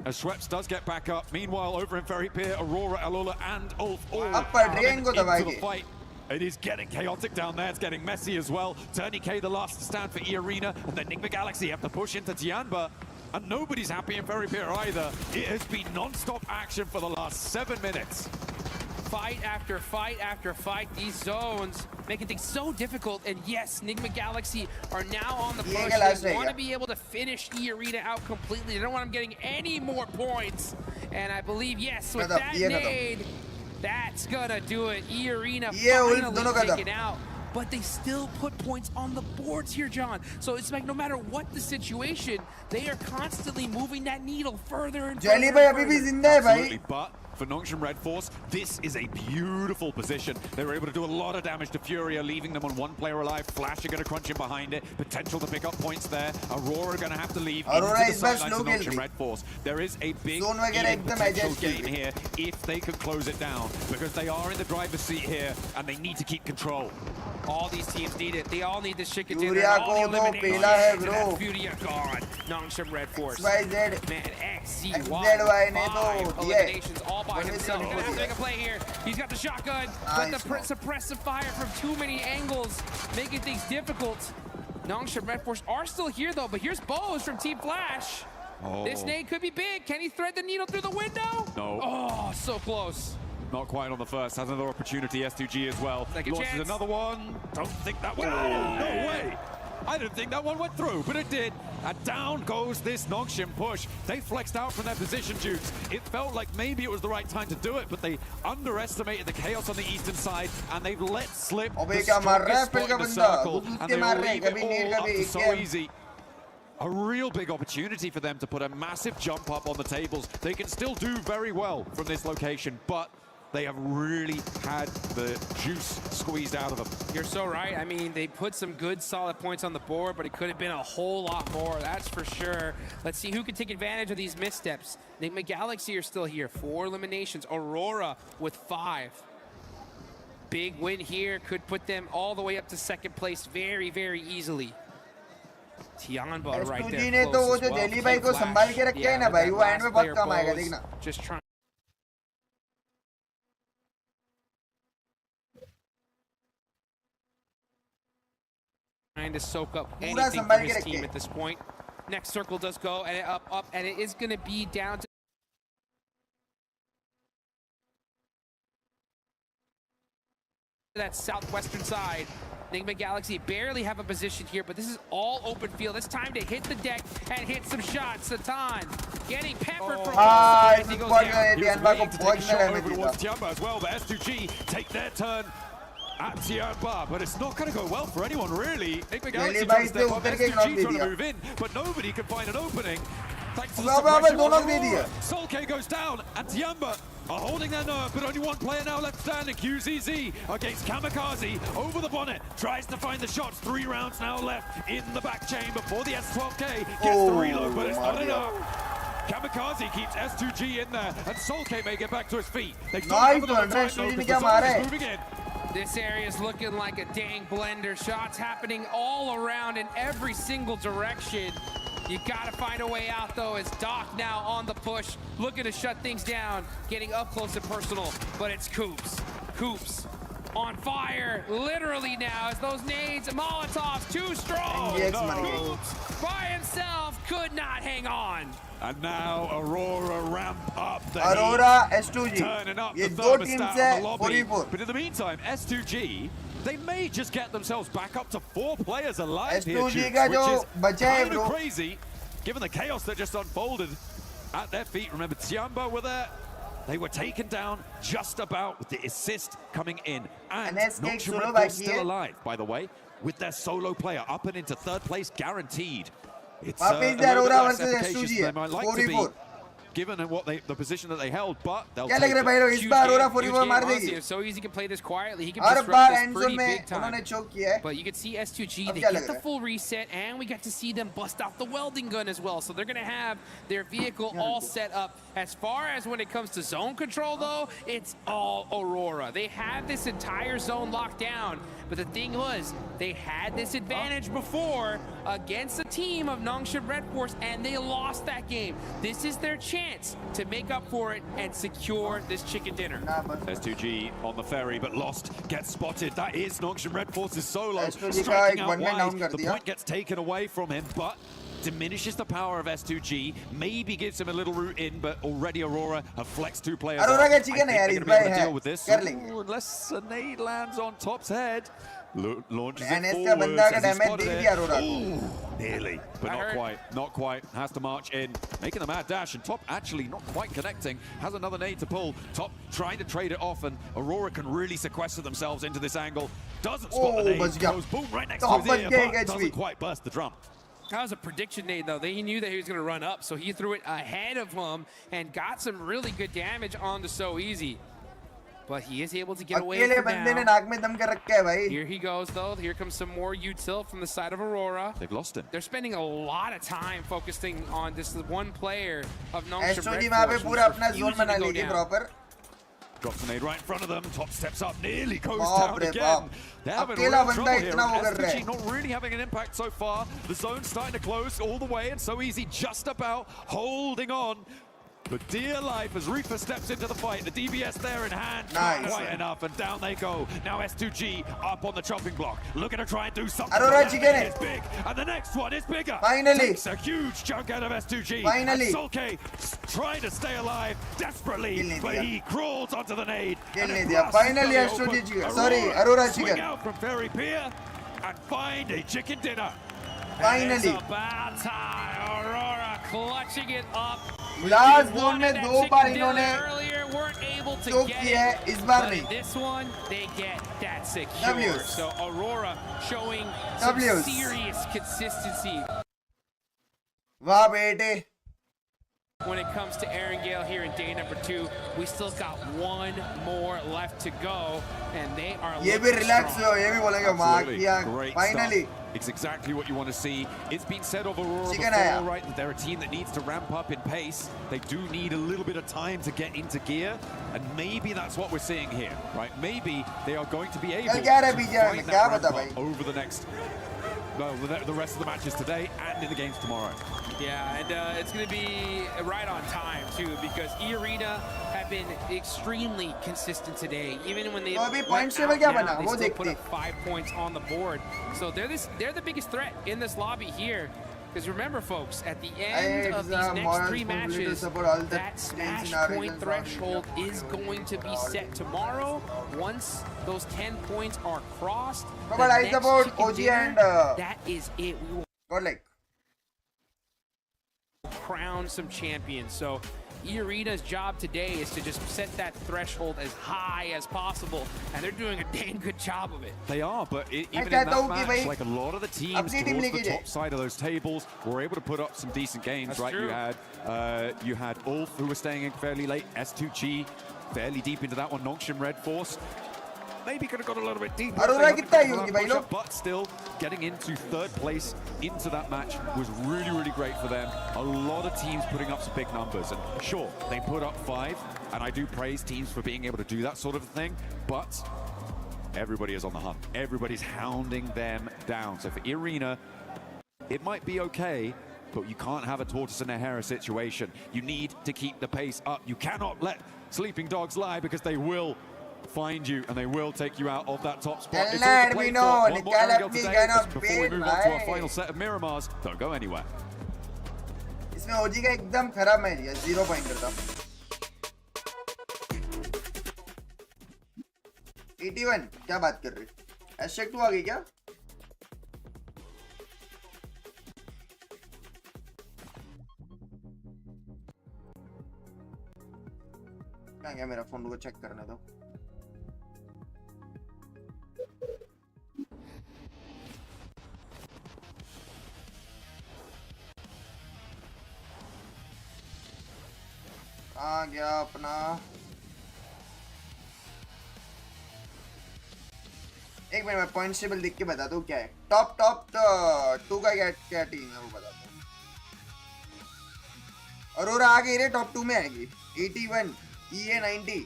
as Schweppes does get back up. Meanwhile, over in Ferry Pier, Aurora, Alula, and Ulf all into the fight. It is getting chaotic down there, it's getting messy as well. Turney K the last to stand for E-Arena, and then Nigma Galaxy have to push into Tianba. And nobody's happy in Ferry Pier either. It has been non-stop action for the last 7 minutes. Fight after fight after fight. These zones making things so difficult. And yes, Nigma Galaxy are now on the push. They want to be able to finish E-Arena out completely. They don't want them getting any more points. And I believe, yes, with that nade, that's gonna do it. E-Arena finally taken out. But they still put points on the boards here, John. So it's like no matter what the situation, they are constantly moving that needle further and further. Absolutely, but for Nongshim Red Force, this is a beautiful position. They were able to do a lot of damage to Furia, leaving them on 1 player alive. Flash are going to crunch in behind it. Potential to pick up points there. Aurora going to have to leave into the sidelines of Nongshim Red Force. There is a big potential game here if they can close it down, because they are in the driver's seat here and they need to keep control. All these teams need it. They all need this shit continued. All the eliminations. Furia gone. Nongshim Red Force. Man, XZY. 5 eliminations all by himself. He's gonna have to make a play here. He's got the shotgun, but the suppressive fire from too many angles, making things difficult. Nongshim Red Force are still here though, but here's Bose from Team Flash. This nade could be big. Can he thread the needle through the window? No. Oh, so close. Not quite on the first. Has another opportunity. S2G as well. Launches another one. Don't think that one. Oh, no way. I didn't think that one went through, but it did. And down goes this Nongshim push. They flexed out from their position, Jukes. It felt like maybe it was the right time to do it, but they underestimated the chaos on the eastern side, and they've let slip the strongest spot in the circle, and they will leave it all up to so easy. A real big opportunity for them to put a massive jump up on the tables. They can still do very well from this location, but they have really had the juice squeezed out of them. You're so right. I mean, they put some good, solid points on the board, but it could have been a whole lot more, that's for sure. Let's see who can take advantage of these missteps. Nigma Galaxy are still here, 4 eliminations. Aurora with 5. Big win here could put them all the way up to 2nd place very, very easily. Tianba right there. ने तो वो जो दिल्ली भाई को संभाल के रखे हैं ना भाई, वो एंड में बहुत कम आएगा, देखना. Just trying. Trying to soak up anything from his team at this point. Next circle does go, and up, and it is going to be down to that southwestern side. Nigma Galaxy barely have a position here, but this is all open field. It's time to hit the deck and hit some shots. Satan getting peppered from all sides. He goes down. He was waiting to take a shot over towards Tianba as well, but S2G take their turn at Tianba, but it's not going to go well for anyone, really. Nigma Galaxy trying to step up, S2G trying to move in, but nobody can find an opening. Thanks to the suppression of Aurora. Soulcade goes down, and Tianba are holding their nerve, but only one player now left standing. QZZ against Kamikaze over the bonnet, tries to find the shots. 3 rounds now left in the back chamber for the S12K. Gets the reload, but it's not enough. Kamikaze keeps S2G in there, and Soulcade may get back to his feet. They don't have enough time though, because the zone is moving in. This area is looking like a dang blender. Shots happening all around in every single direction. You gotta find a way out though, as Doc now on the push, looking to shut things down, getting up close and personal, but it's Coops. Coops on fire, literally now, as those nades, Molotovs, too strong. Coops by himself could not hang on. And now Aurora ramp up the Aurora, heat, S2G. turning up ये the दो thermostat teams on है, the lobby. 44. But in the meantime, S2G, they may just get themselves back up to 4 players alive here, S2G Jukes, का which जो is बचा है, kind of bro. crazy, given the chaos that just unfolded at their feet. Remember, Tianba were there. They were taken down just about with the assist coming in. And Nongshim Red Force still alive, by the way, with their solo player up and into 3rd place guaranteed. It's a little bit less efficacious than they might like to be. given what the position that they held, but they'll क्या take लग रहा है it. भाई लोग इस बार Arora 4v4 मार Honestly, देगी if So Easy can play this quietly, he can her disrupt bar this and zone pretty में big time. उन्होंने choke किया है But you can see S2G, अब they क्या get लग the रहा है full reset, and we get to see them bust out the welding gun as well. So they're going to have their vehicle all set up. As far as when it comes to zone control, though, it's all Aurora. They have this entire zone locked down. But the thing was, they had this advantage before against a team of Nongshim Red Force, and they lost that game. This is their chance to make up for it and secure this chicken dinner. S2G on the ferry, but lost, gets spotted. That is Nongshim Red Force's solo. S2G Striking का out एक one man down wide. कर The दिया. point gets taken away from him, but diminishes the power of S2G. Maybe gives him a little route in, but already Aurora have flexed 2 players. Aurora का out. chicken I है यार, think इस they're bar going to be able to है. deal with this. कर लेंगे. Ooh, unless a nade lands on Top's head. Launches it NS का forwards बंदा का as he damage spotted they it. दिया Aurora को. Ooh, nearly, but not quite. Not quite. Has to march in, making the mad dash, and Top actually not quite connecting. Has another nade to pull. Top trying to trade it off, and Aurora can really sequester themselves into this angle. Doesn't spot the nade. Goes boom right next to his ear, but doesn't quite burst the drum. That was a prediction nade, though. He knew that he was going to run up, so he threw it ahead of him and got some really good damage on the So Easy. But he is able to get away अकेले from बंदे ने now. नाक में दम कर रखा है भाई. Here he goes, though. Here comes some more util from the side of Aurora. They've lost him. They're spending a lot of time focusing on this one player of Nongshim S2G Red वहाँ पे Force, पूरा who's अपना zone refusing बना to go लेगी down. proper. Drops a nade right in front of them. Top steps up, nearly goes बाप down रे again. बाप. They're having अकेला real बंदा trouble here. इतना वो कर रहा है. S2G not really having an impact so far. The zone's starting to close all the way, and So Easy just about holding on. But dear life, as Reaper steps into the fight, the DBS there in hand, not quite enough, and down they go. Now S2G up on the chopping block, looking to try and do something. Aurora chicken is big, and the next one is bigger. Finally. Takes a huge chunk out of S2G. Finally. And Sulke trying to stay alive desperately, but he crawls onto the nade. Kill and नहीं it दिया. blasts Finally the S2G open. chicken. Sorry, Aurora swing chicken. out from Ferry Pier and find a chicken dinner. Finally. It's about time. Aurora clutching it up. Last zone में 2 बार इन्होंने earlier weren't able to choke get किया है, it, इस बार but नहीं. in this one they get that secure. W's. So Aurora showing some W's. serious consistency वाह बेटे. when it comes to Erangel here in day number 2. We still got one more left to go, and they are ये भी looking relax strong. हो, ये भी बोलेंगे मार Absolutely. किया. Great Finally. stuff. It's exactly what you want to see. It's been said of Aurora Chicken before, आया. right, that they're a team that needs to ramp up in pace. They do need a little bit of time to get into gear, and maybe that's what we're seeing here, right? Maybe they are going to be able कल क्या रहा to है BGR में? find क्या that बता ramp भाई? up over the next, well, the rest of the matches today and in the games tomorrow. Yeah, and it's going to be right on time, too, because E-Arena have been extremely consistent today. Even when they तो अभी went point out table क्या down, बना? they वो still put देखते. up 5 points on the board. So they're the biggest threat in this lobby here. Because remember, folks, at the end of these next 3 matches, that smash point threshold is going to be set tomorrow. Once those 10 points are crossed, the But I next support chicken OG dinner, and that is it. We will God like. crown some champions. So E-Arena's job today is to just set that threshold as high as possible, and they're doing a dang good job of it. They are, but even in कहता that हूँ कि match, भाई like a lot of the teams अपनी team towards लेके the जाए. top side of those tables were able to put up some decent games, That's right? true. You had Ulf, who was staying in fairly late, S2G, fairly deep into that one, Nongshim Red Force. Maybe could have got a little bit deeper. Aurora if they hadn't कितना gone he for होगी that भाई लोग? push-up, but still, getting into 3rd place into that match was really, really great for them. A lot of teams putting up some big numbers, and sure, they put up 5, and I do praise teams for being able to do that sort of thing, but everybody is on the hunt. Everybody's hounding them down. So for Arena, it might be okay, but you can't have a tortoise and a hare situation. You need to keep the pace up. You cannot let sleeping dogs lie, because they will find you and they will take you out of that top spot. It's all to play for. One more Erangel today before we move on to our final set of Miramars. Don't go anywhere. इसमें OG का एकदम खराब match है, 0 point करता. 81 क्या बात कर रही? हैशटैग 2 आ गई क्या? क्या गया मेरा फोन को चेक करने दो. आ गया अपना एक मिनट में पॉइंट टेबल देख के बताता हूँ क्या है टॉप 2 का क्या टीम है वो बताता हूँ अरोरा आ गई रे टॉप 2 में आएगी 81 EA 90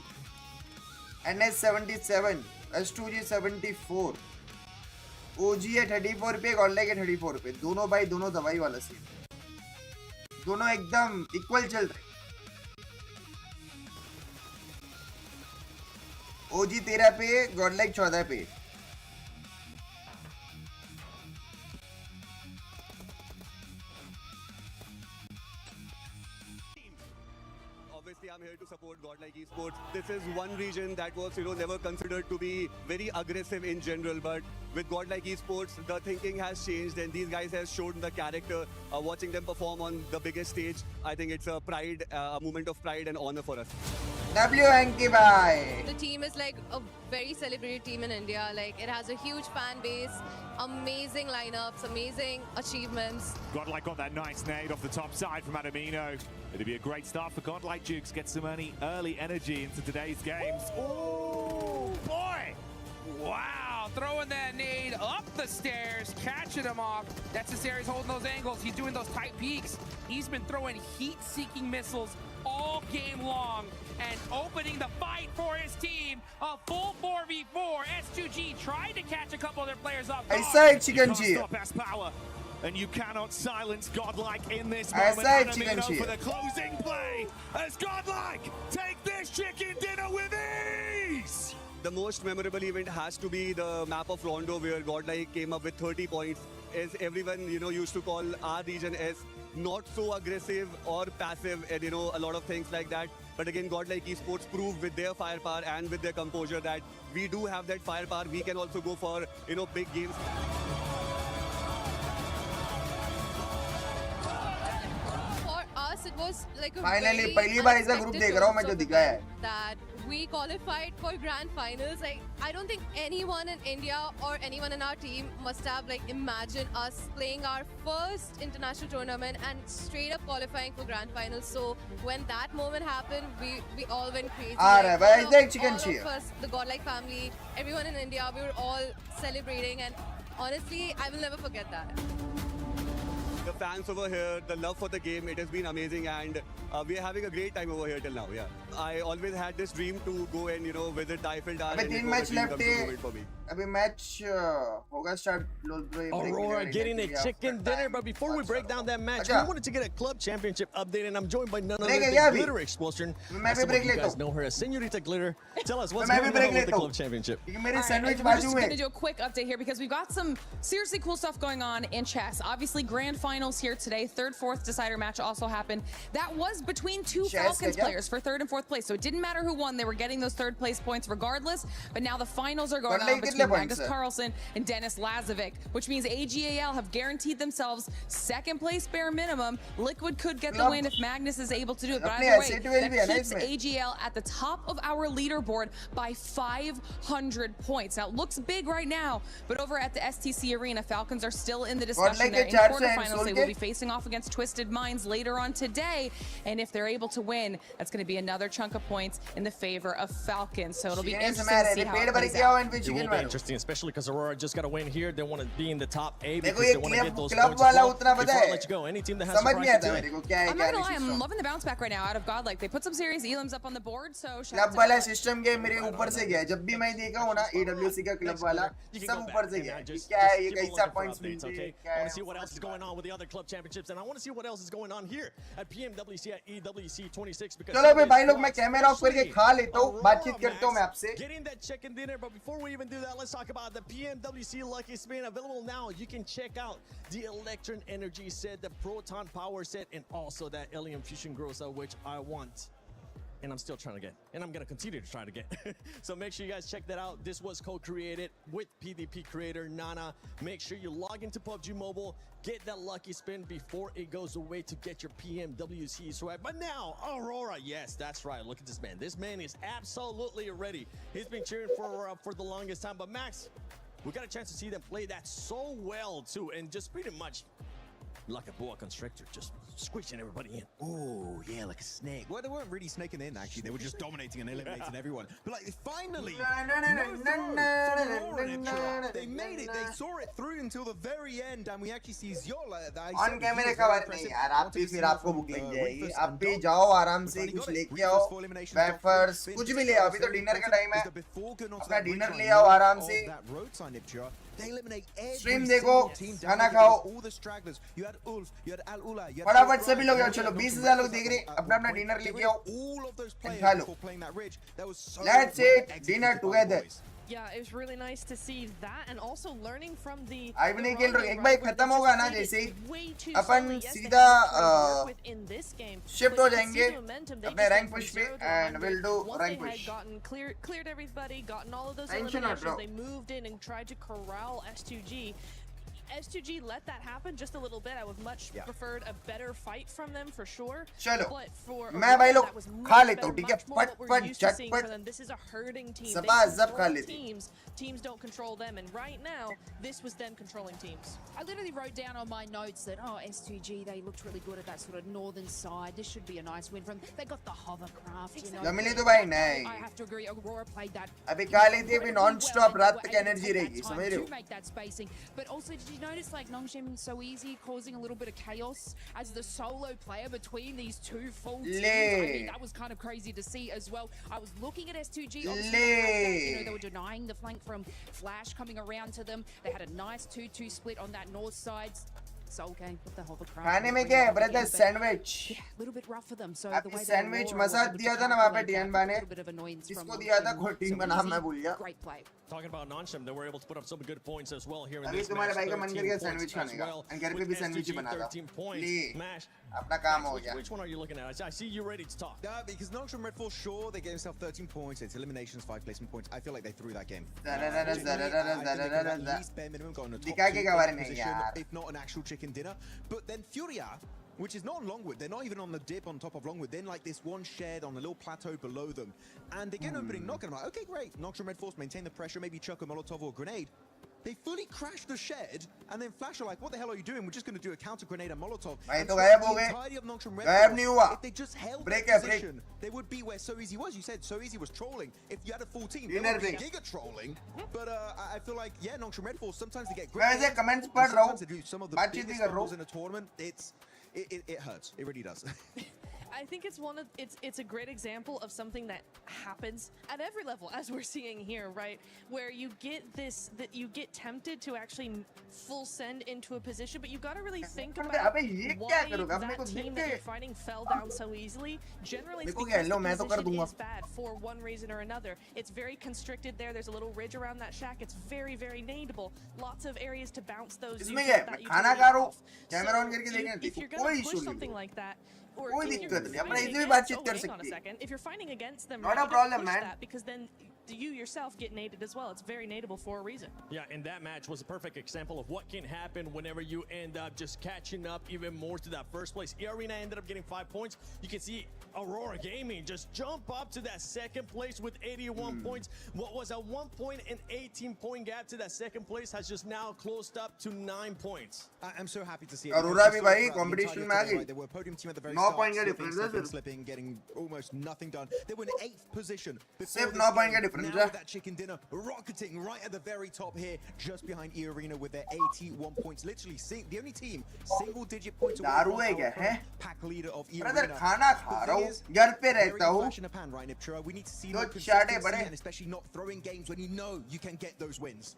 NS 77 S2G 74 OG है 34 पे गॉडलाइक है 34 पे दोनों भाई दोनों दवाई वाला सीन दोनों एकदम इक्वल चल रहे OG 13 पे गॉडलाइक 14 पे Obviously, I'm here to support Godlike Esports. This is one region that was, never considered to be very aggressive in general. But with Godlike Esports, the thinking has changed, and these guys have shown the character. Watching them perform on the biggest stage, I think it's a pride, a moment of pride and honor for us. WNK bye. The team is like a very celebrated team in India. Like it has a huge fan base, amazing lineups, amazing achievements. Godlike got that nice nade off the top side from Adamino. It'll be a great start for Godlike. Dukes get some early energy into today's games. Oh boy! Wow, throwing that nade up the stairs, catching him off. That's the series holding those angles. He's doing those tight peaks. He's been throwing heat-seeking missiles all game long and opening the fight for his team. A full 4v4. S2G tried to catch a couple of their players off guard. I say chicken cheer. And you cannot silence Godlike in this I moment. say Adamino chicken cheer. for the closing play as Godlike take this chicken dinner with ease. The most memorable event has to be the map of Rondo, where Godlike came up with 30 points. As everyone used to call our region as not so aggressive or passive, and a lot of things like that. But again, Godlike Esports proved with their firepower and with their composure that we do have that firepower. We can also go for big games. It was like a Finally, very पहली बार ऐसा group देख रहा हूँ मैं जो दिखाया है. That we qualified for grand finals. Like I don't think anyone in India or anyone in our team must have imagined us playing our first international tournament and straight up qualifying for grand finals. So when that moment happened, we all went crazy. All right, but I think chicken all cheer. of us, the Godlike family, everyone in India, we were all celebrating, and honestly, I will never forget that. The fans over here, the love for the game, it has been amazing, and we are having a great time over here till now. Yeah, I always had this dream to go and visit the Eiffel Tower. अबे 3 match left है. अबे match होगा start. Aurora getting a chicken dinner, but before we break down that match, we wanted to get a club championship update, and I'm joined by none other than Glitter Explosion. You guys know her as Senorita Glitter. Tell us what's going on with the club championship. We're just going to do a quick update here because we've got some seriously cool stuff going on in chess. Obviously, grand finals here today. Third, fourth decider match also happened. That was between two Falcons players for third and fourth place. So it didn't matter who won. They were getting those third place points regardless. But now the finals are going on between Magnus Carlsen and Dennis Lazovic, which means AGAL have guaranteed themselves second place bare minimum. Liquid could get the win if Magnus is able to do it. But either way, that keeps AGL at the top of our leaderboard by 500 points. Now, it looks big right now, but over at the STC Arena, Falcons are still in the discussion there. In quarterfinals, they will be facing off against Twisted Minds later on today. And if they're able to win, that's going to be another chunk of points in the favor of Falcons. So it'll be interesting to see how it plays out. It will be interesting, especially because Aurora just got to win here. They want to be in the top 8 because they want to get those points as well. Before I let you go, any team that has surprises today. I'm not gonna lie, I'm loving the bounce back right now out of Godlike. They put some serious elims up on the board, so shout club out to वाला Godlike. System game मेरे ऊपर से गया है. जब भी मैं देखा हूँ ना AWC का क्लब वाला सब ऊपर से गया है. क्या है ये कैसा पॉइंट्स मिलते हैं? I want to see what else is going on with the other club championships, and I want to see what else is going on here at PMWC at EWC 26. Because चलो भाई लोग मैं camera off करके खा लेता हूँ. बातचीत करता हूँ मैं आपसे. Getting that chicken dinner, but before we even do that, let's talk about the PMWC Lucky Spin available now. You can check out the Electron Energy set, the Proton Power set, and also that Alien Fusion Grossa, which I want. And I'm still trying to get, and I'm gonna continue to try to get. So make sure you guys check that out. This was co-created with PvP creator Nana. Make sure you log into PUBG Mobile, get that lucky spin before it goes away to get your PMWC swag. But now, Aurora, yes, that's right. Look at this man. This man is absolutely ready. He's been cheering for the longest time. But Max, we got a chance to see them play that so well too, and just pretty much like a boa constrictor, just squishing everybody in. Oh, yeah, like a snake. Well, they weren't really snaking in, actually. They were just dominating and eliminating everyone. But, like, finally, they made it. They saw it through until the very end, and we actually see Ziola. On camera cover नहीं यार, आप भी फिर आपको book लग जाएगी. आप भी जाओ आराम से कुछ लेके आओ. Wafers, कुछ भी ले आओ. अभी तो डिनर का टाइम है. अपना डिनर ले आओ आराम से. स्ट्रीम देखो, खाना खाओ. फटाफट सभी लोग आओ. चलो 20,000 लोग देख रहे. अपना डिनर लेके आओ. खा लो. Let's eat dinner together. Yeah, it was really nice to see that and also learning from the आइब नहीं खेल रहे. एक बार खत्म होगा ना जैसे अपन सीधा शिफ्ट हो जाएंगे अपने रैंक पुश पे and we'll do rank push. Cleared everybody, gotten all of those eliminations. They moved in and tried to corral S2G. S2G let that happen just a little bit. I would much preferred a better fight from them for sure. चलो मैं भाई लोग खा लेता हूँ ठीक है पट पट झटपट this is a hurting team. सब खा लेते teams don't control them and right now this was them controlling teams. I literally wrote down on my notes that S2G they looked really good at that sort of northern side. This should be a nice win from. They got the hovercraft, you know. जमीली तो भाई नहीं. I have to agree. Aurora played that. अभी खा लेते हैं, अभी non-stop रात तक energy रहेगी, समझ रहे हो? To make that spacing, but also did you notice like Nongshim so easy causing a little bit of chaos as the solo player between these two full teams? I mean, that was kind of crazy to see as well. I was looking at S2G. Obviously, they were denying the flank from Flash coming around to them. They had a nice 2-2 split on that north side. Soul game with the hovercraft. खाने में क्या है brother? Sandwich. Yeah, a little bit rough for them. So the way sandwich मसाला दिया था ना वहाँ पे DN ने. जिसको दिया था कोई टीम का नाम मैं भूल गया. Great play. Talking about Nonsham, they were able to put up some good points as well here in अभी this तुम्हारे match. भाई का मन कर गया सैंडविच खाने का. और घर पे भी सैंडविच ही बना था. ले अपना काम हो गया. Which one are you looking at? I see you ready to talk. Yeah, because Nongsham Red Force, sure, they gave themselves 13 points. It's eliminations, 5 placement points. I feel like they threw that game. At least bare minimum got on a top 2 position, if not an actual chicken dinner. But then Furia, which is not on Longwood, they're not even on the dip on top of Longwood. Then like this one shed on a little plateau below them. And they get an opening knock and I'm like, okay, great. Nongsham Red Force maintain the pressure, maybe chuck a Molotov or a grenade. They fully crashed the shed, and then Flash are like, what the hell are you doing? We're just going to do a counter grenade and Molotov. And so the entirety of Nongsham Red Force, if they just held their position, they would be where So Easy was. You said So Easy was trolling. If you had a full team, they would be giga trolling. But I feel like, yeah, Nongsham Red Force, sometimes they get great. Sometimes they do some of the biggest roles in a tournament. It hurts. It really does. I think it's a great example of something that happens at every level, as we're seeing here, right? Where you get that you get tempted to actually full send into a position, but you've got to really think about why that team that you're fighting fell down so easily. Generally speaking, the position is bad for one reason or another. It's very constricted there. There's a little ridge around that shack. It's very, very nadeable. Lots of areas to bounce those utility off. So if you're going to push something like that, कोई दिक्कत नहीं अपना इधर भी बातचीत कर सकती है. If you're fighting against them, not a problem, man. Because then you yourself get naded as well. It's very nadeable for a reason. Yeah, and that match was a perfect example of what can happen whenever you end up just catching up even more to that first place. Arena ended up getting 5 points. You can see Aurora Gaming just jump up to that second place with 81 points. What was a 1 point and 18-point gap to that second place has just now closed up to 9 points. I'm so happy to see it. Aurora भी भाई competition में आ गई. They were podium team at the very 9 point का difference. Slipping, getting almost nothing done. They were in 8th position. सिर्फ 9 point का difference. Now that chicken dinner rocketing right at the very top here, just behind E Arena with their 81 points. Literally, the only team single-digit points away from pack leader of E Arena. Brother, खाना खा रहा हूँ, घर पे रहता हूँ. We need to see more consistency and especially not throwing games when you know you can get those wins.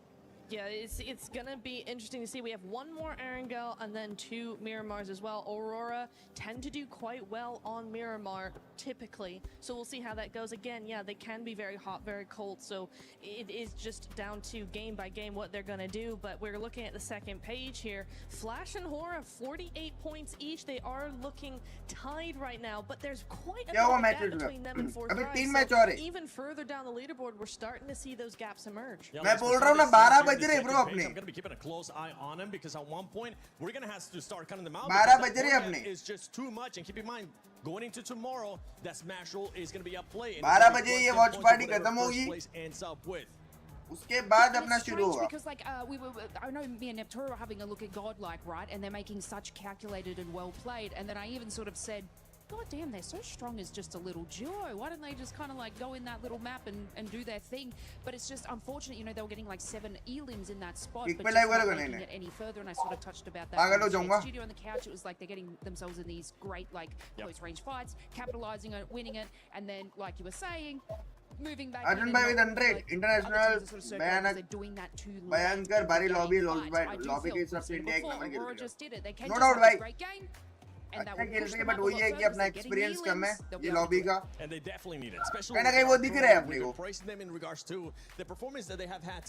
Yeah, it's gonna be interesting to see. We have one more Erangel and then 2 Miramars as well. Aurora tend to do quite well on Miramar typically, so we'll see how that goes. Again, yeah, they can be very hot, very cold, so it is just down to game by game what they're gonna do. But we're looking at the second page here. Flash and Hora 48 points each. They are looking tied right now, but there's quite a gap between them and 4th prize. So even further down the leaderboard, we're starting to see those gaps emerge. मैं बोल रहा हूँ ना 12 बज रहे bro अपने. I'm going to be keeping a close eye on him because at one point we're going to have to start cutting them out. 12 बज रहे अपने. It's just too much, and keep in mind going into tomorrow that Smash Roll is going to be up play. 12 बजे ये watch party खत्म होगी. Ends up with. उसके बाद अपना शुरू होगा. Because like I know me and Nepturo are having a look at Godlike, right? And they're making such calculated and well played. And then I even sort of said, God damn, they're so strong as just a little duo. Why don't they just kind of like go in that little map and do their thing? But it's just unfortunate, you know, they were getting like 7 elims in that spot, but just not making it any further. And I sort of touched about that in the studio on the couch. It was like they're getting themselves in these great like close range fights, capitalizing on it, winning it, and then like you were saying, moving back. Arjun bhai with 100 international भयंकर भारी lobby के हिसाब से India एक number खेल रही है. No doubt भाई. अच्छा खेल रही है, बट वही है कि अपना एक्सपीरियंस कम है ये लॉबी का. कहीं ना कहीं वो दिख रहा है अपने को.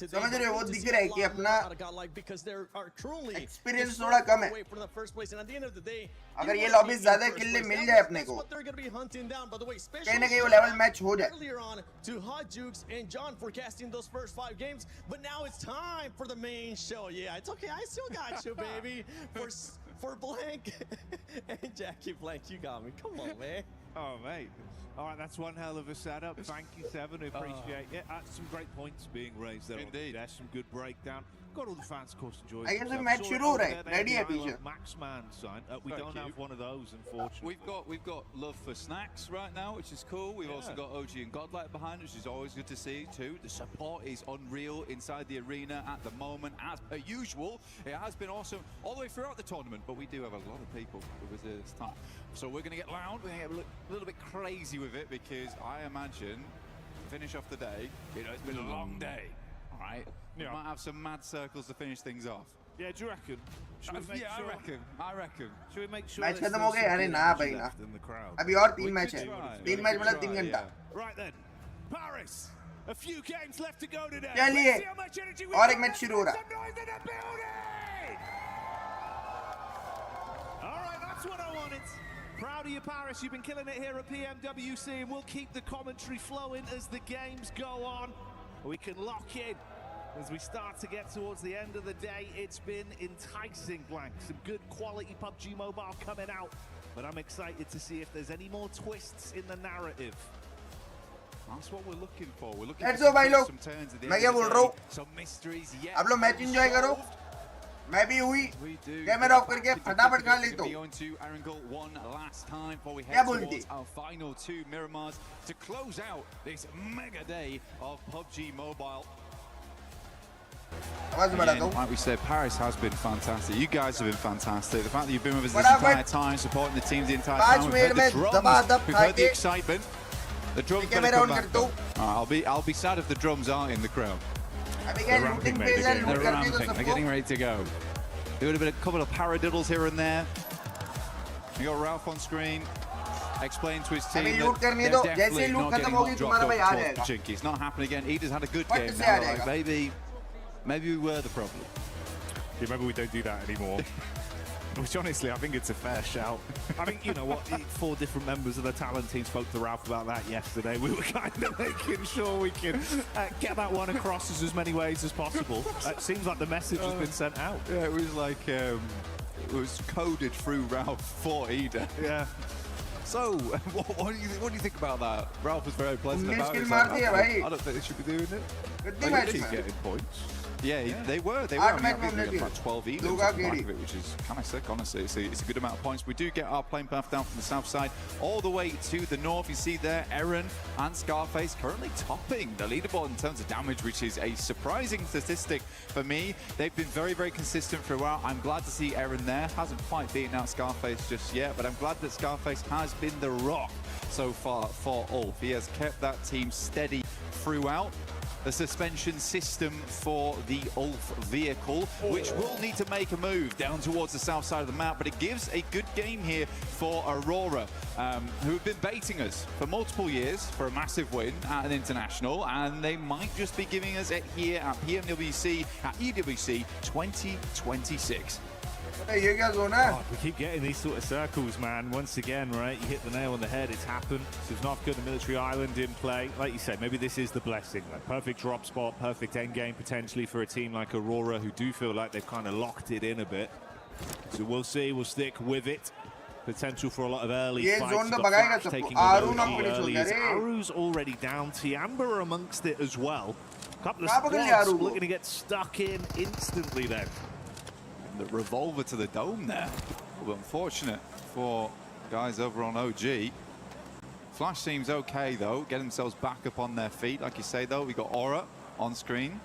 समझ रहे हो, वो दिख रहा है कि अपना एक्सपीरियंस थोड़ा कम है. अगर ये लॉबी ज्यादा किल्ले मिल जाए अपने को, कहीं ना कहीं वो लेवल मैच हो जाए. To Hot Jukes and John forecasting those first 5 games, but now it's time for the main show. Yeah, it's okay. I still got you, baby. For Blank and Jackie Blank, you got me. Come on, man. Oh, mate. All right, that's one hell of a setup. Thank you, Seven. We appreciate it. Some great points being raised there. Indeed. There's some good breakdown. Got all the fans, of course, enjoying it. I guess the match शुरू हो रहा है. Ready है पीछे. Maxman sign. We don't have one of those, unfortunately. We've got love for snacks right now, which is cool. We've also got OG and Godlike behind, which is always good to see too. The support is unreal inside the arena at the moment, as per usual. It has been awesome all the way throughout the tournament, but we do have a lot of people with us this time. So we're going to get loud. We're going to get a little bit crazy with it, because I imagine finish off the day. You know, it's been a long day. All right. We might have some mad circles to finish things off. Yeah, do you reckon? Yeah, I reckon. Should we make sure match खत्म हो गया? अरे ना भाई ना. अभी और 3 match है. 3 मैच मतलब 3 घंटा. Right then, Paris. A few games left to go today. चलिए और एक मैच शुरू हो रहा है. All right, that's what I wanted. Proud of you, Paris. You've been killing it here at PMWC, and we'll keep the commentary flowing as the games go on. We can lock in as we start to get towards the end of the day. It's been enticing, Blank. Some good quality PUBG Mobile coming out, but I'm excited to see if there's any more twists in the narrative. That's what we're looking for. We're looking Let's go भाई लोग. मैं क्या बोल रहा हूँ? Some mysteries yet. आप लोग match enjoy करो. मैं भी हुई कैमरा ऑफ करके फटाफट खा लेता हूँ. क्या बोलती? Our final 2 Miramars to close out this mega day of PUBG Mobile. Again, like we said, Paris has been fantastic. You guys have been fantastic. The fact that you've been with us this entire time, supporting the teams the entire time. We've heard the drums. We've heard the excitement. The drums better come back though. I'll be sad if the drums aren't in the crowd. They're ramping. They're getting ready to go. There would have been a couple of paradiddles here and there. You got Ralph on screen. Explain to his team that they're definitely not getting hot dropped towards Pachinki. It's not happening again. Ida's had a good game now. Like, maybe we were the problem. Yeah, maybe we don't do that anymore. Which honestly, I think it's a fair shout. I think, you know what, 4 different members of the talent team spoke to Ralph about that yesterday. We were kind of making sure we can get that one across as many ways as possible. It seems like the message has been sent out. Yeah, it was like, it was coded through Ralph for Ida. Yeah. So, what do you think about that? Ralph was very pleasant about it. I don't think they should be doing it. They keep getting points. Yeah, they were. I mean, I think they got about 12 even off the back of it, which is kind of sick, honestly. It's a good amount of points. We do get our plane path down from the south side all the way to the north. You see there, Eren and Scarface currently topping the leaderboard in terms of damage, which is a surprising statistic for me. They've been very, very consistent throughout. I'm glad to see Eren there. Hasn't quite beaten out Scarface just yet, but I'm glad that Scarface has been the rock so far for Ulf. He has kept that team steady throughout. The suspension system for the Ulf vehicle, which will need to make a move down towards the south side of the map, but it gives a good game here for Aurora, who have been baiting us for multiple years for a massive win at an international, and they might just be giving us it here at PMWC, at EWC 2026. Oh, we keep getting these sort of circles, man. Once again, right, you hit the nail on the head. It's happened. There's North Korea Military Island in play. Like you said, maybe this is the blessing. Like perfect drop spot, perfect end game potentially for a team like Aurora, who do feel like they've kind of locked it in a bit. So we'll see. We'll stick with it. Potential for a lot of early fights. Taking Aru's already down. Tiamba amongst it as well. Couple of squads looking to get stuck in instantly then. And the revolver to the dome there. Well, unfortunate for guys over on OG. Flash seems okay though, get themselves back up on their feet. Like you say though, we got Aura on screen.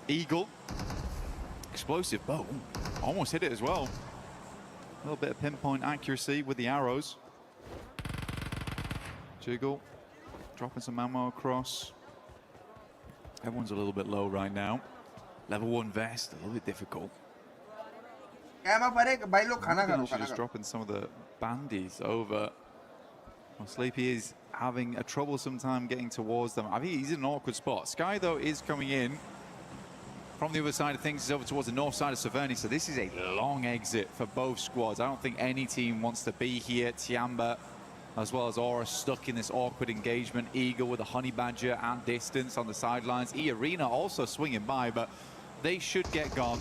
Eagle. Explosive bow. Almost hit it as well. A little bit of pinpoint accuracy with the arrows. Jiggle. Dropping some ammo across. Everyone's a little bit low right now. Level 1 vest, a little bit difficult. Just dropping some of the bandies over. Well, Sleepy is having a troublesome time getting towards them. I think he's in an awkward spot. Sky, though, is coming in from the other side of things. He's over towards the north side of Severny, so this is a long exit for both squads. I don't think any team wants to be here. Tiamba, as well as Aura, stuck in this awkward engagement. Eagle with a Honey Badger at distance on the sidelines. E-Arena also swinging by, but they should get gone.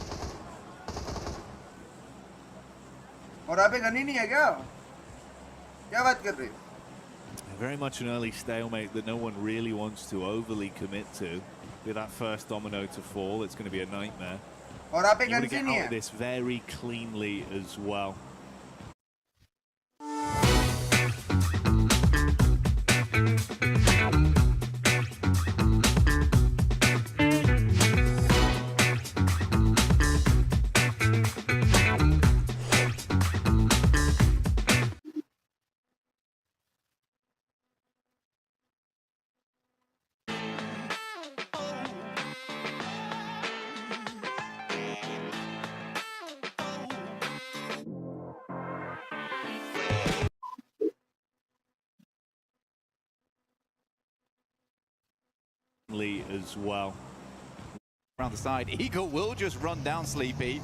Very much an early stalemate that no one really wants to overly commit to. With that first domino to fall, it's going to be a nightmare. You want to get out of this very cleanly as well. As well. Around the side, Eagle will just run down Sleepy.